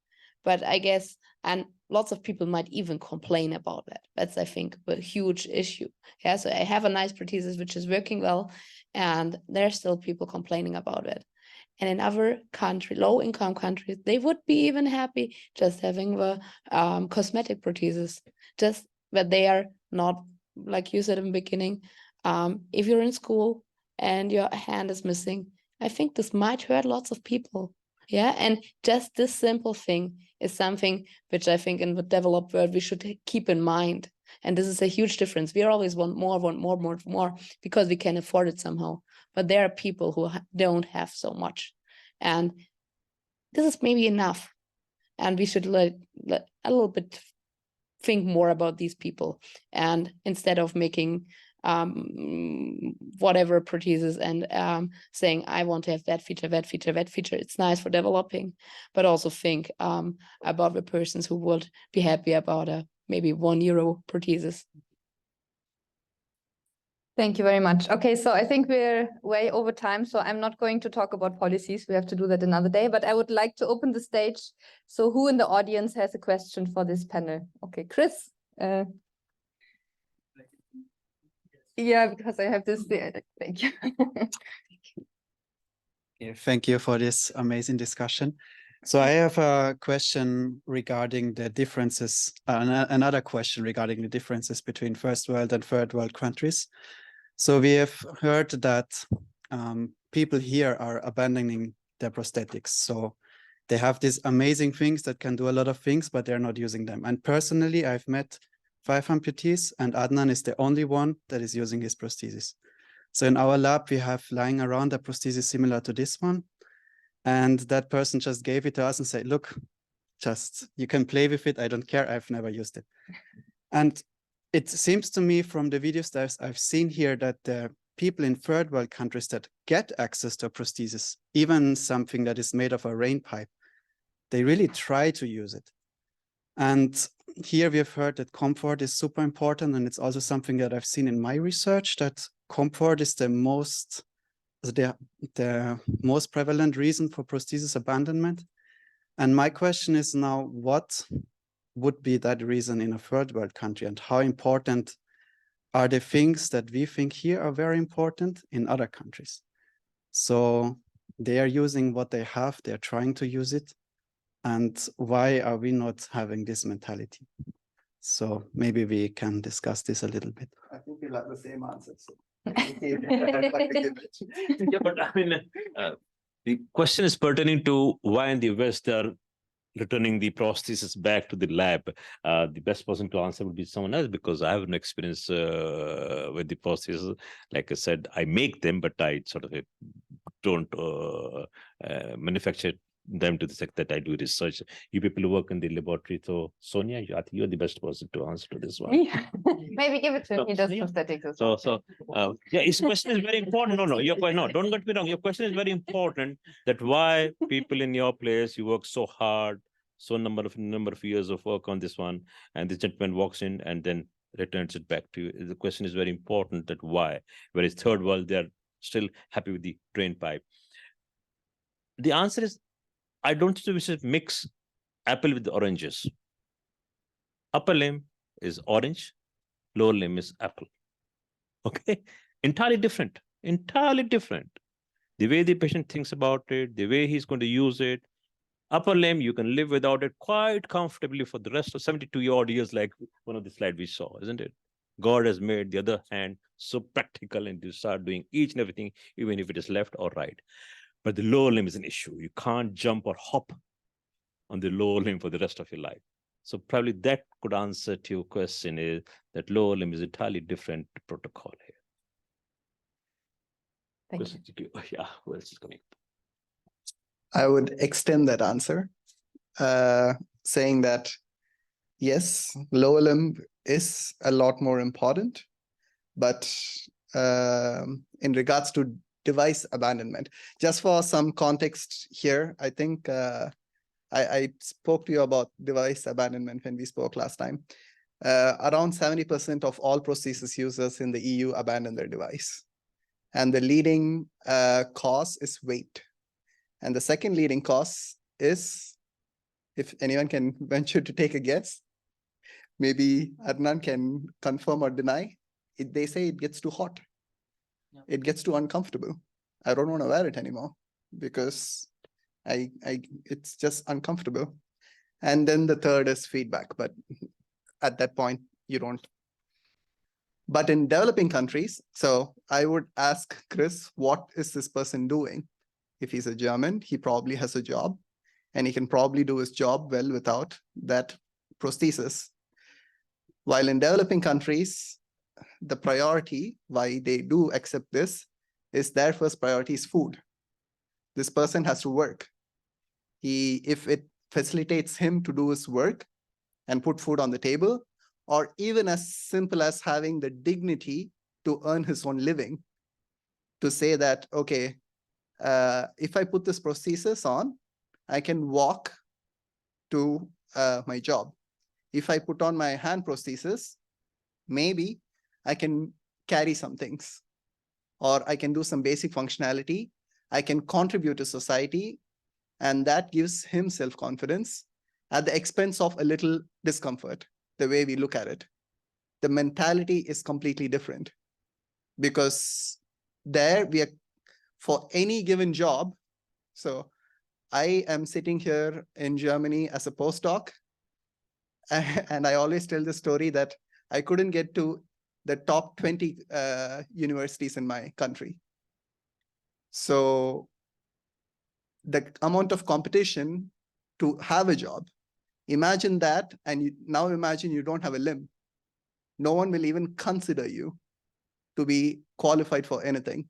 But I guess, and lots of people might even complain about that. That's, I think, a huge issue. Yeah, so I have a nice prosthesis which is working well, and there's still people complaining about it. And in other countries, low-income countries, they would be even happy just having the cosmetic prosthesis, just that they are not, like you said in the beginning, if you're in school and your hand is missing, I think this might hurt lots of people. Yeah, and just this simple thing is something which I think in the developed world we should keep in mind. And this is a huge difference. We always want more, because we can afford it somehow. But there are people who don't have so much. And this is maybe enough. And we should let a little bit think more about these people. And instead of making whatever prosthesis and saying, I want to have that feature, that feature, that feature. It's nice for developing, but also think about the persons who would be happy about a maybe €1 prosthesis. Thank you very much. Okay, so I think we're way over time, so I'm not going to talk about policies. We have to do that another day, but I would like to open the stage. So who in the audience has a question for this panel? Okay, Chris. Yeah, because I have this there. Thank you. Yeah, thank you for this amazing discussion. So I have a question regarding the differences, another question regarding the differences between first world and third world countries. So we have heard that people here are abandoning their prosthetics. So they have these amazing things that can do a lot of things, but they're not using them. And personally, I've met 5 amputees, and Adnan is the only one that is using his prosthesis. So in our lab, we have lying around a prosthesis similar to this one. And that person just gave it to us and said, look, just you can play with it. I don't care. I've never used it. And it seems to me from the videos that I've seen here that the people in third world countries that get access to a prosthesis, even something that is made of a rain pipe, they really try to use it. And here we have heard that comfort is super important. And it's also something that I've seen in my research, that comfort is the most prevalent reason for prosthesis abandonment. And my question is now, what would be that reason in a third world country, and how important are the things that we think here are very important in other countries? So they are using what they have, they're trying to use it. And why are we not having this mentality? So maybe we can discuss this a little bit. I think we'll have the same answer. So. Yeah, but I mean, the question is pertaining to why in the West they're returning the prosthesis back to the lab. The best person to answer would be someone else, because I have no experience with the prosthesis. Like I said, I make them, but I sort of don't manufacture them to the extent that I do research. You people who work in the laboratory, so Sonia, I think you're the best person to answer to this one. Maybe give it to me, just prosthetics. Yeah, his question is very important. No, your question, no, don't get me wrong. Your question is very important, that why people in your place, you work so hard, so number of years of work on this one, and this gentleman walks in and then returns it back to you. The question is very important, that why, whereas third world, they're still happy with the drain pipe. The answer is, I don't think we should mix apple with oranges. Upper limb is orange, lower limb is apple. Okay, entirely different, entirely different. The way the patient thinks about it, the way he's going to use it. Upper limb, you can live without it quite comfortably for the rest of 72 odd years, like one of the slides we saw, isn't it? God has made the other hand so practical, and you start doing each and everything, even if it is left or right. But the lower limb is an issue. You can't jump or hop on the lower limb for the rest of your life. So probably that could answer to your question, is that lower limb is entirely different protocol here. Thank you. Yeah, who else is coming? I would extend that answer, saying that yes, lower limb is a lot more important, but in regards to device abandonment, just for some context here, I think I spoke to you about device abandonment when we spoke last time. Around 70% of all prosthesis users in the EU abandon their device. And the leading cause is weight. And the second leading cause is, if anyone can venture to take a guess, maybe Anand can confirm or deny, they say it gets too hot. Yeah. It gets too uncomfortable. I don't want to wear it anymore because it's just uncomfortable. And then the third is feedback, but at that point, you don't. But in developing countries, so I would ask Chris, what is this person doing? If he's a German, he probably has a job and he can probably do his job well without that prosthesis. While in developing countries, the priority, why they do accept this, is their first priority is food. This person has to work. If it facilitates him to do his work and put food on the table, or even as simple as having the dignity to earn his own living, to say that, okay, if I put this prosthesis on, I can walk to my job. If I put on my hand prosthesis, maybe I can carry some things, or I can do some basic functionality. I can contribute to society, and that gives him self-confidence at the expense of a little discomfort, the way we look at it. The mentality is completely different, because there we are, for any given job. So I am sitting here in Germany as a postdoc, and I always tell the story that I couldn't get to the top 20 universities in my country. So the amount of competition to have a job, imagine that, and now imagine you don't have a limb. No one will even consider you to be qualified for anything.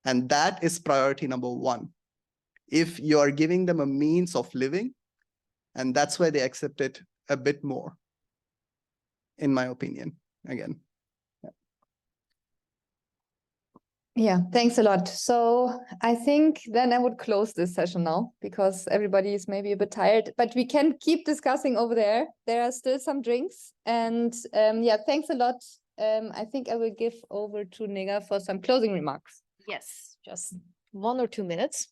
And that is priority number one. If you are giving them a means of living, and that's why they accept it a bit more, in my opinion, again. Yeah, thanks a lot. So I think then I would close this session now, because everybody is maybe a bit tired, but we can keep discussing over there. There are still some drinks, and yeah, thanks a lot. I think I will give over to Nega for some closing remarks. Yes, just 1 or 2 minutes.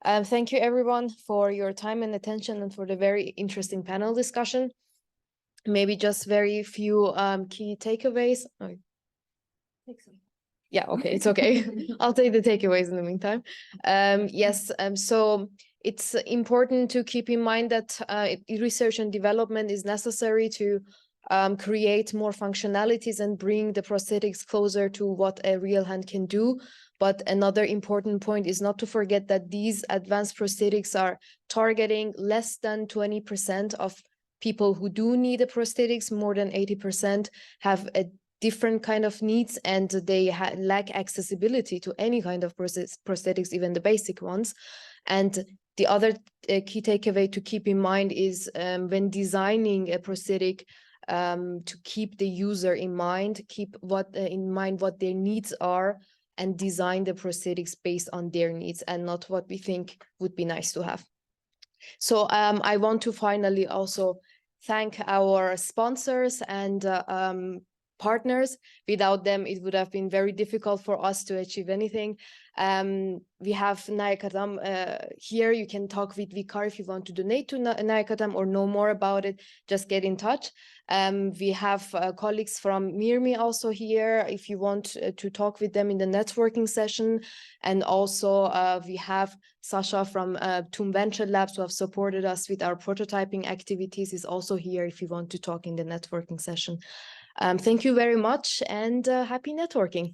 Thank you everyone for your time and attention and for the very interesting panel discussion. Maybe just very few key takeaways. Oh. Yeah, okay, it's okay. I'll take the takeaways in the meantime. Yes, so it's important to keep in mind that research and development is necessary to create more functionalities and bring the prosthetics closer to what a real hand can do. But another important point is not to forget that these advanced prosthetics are targeting less than 20% of people who do need a prosthetics. More than 80% have a different kind of needs, and they lack accessibility to any kind of prosthetics, even the basic ones. And the other key takeaway to keep in mind is when designing a prosthetic, to keep the user in mind, keep in mind what their needs are, and design the prosthetics based on their needs and not what we think would be nice to have. So I want to finally also thank our sponsors and partners. Without them, it would have been very difficult for us to achieve anything. We have Naya Qadam here. You can talk with Viquar if you want to donate to Naya Qadam or know more about it. Just get in touch. We have colleagues from MIRMI also here if you want to talk with them in the networking session. And also we have Sasha from TUM Venture Labs, who have supported us with our prototyping activities, is also here if you want to talk in the networking session. Thank you very much, and happy networking.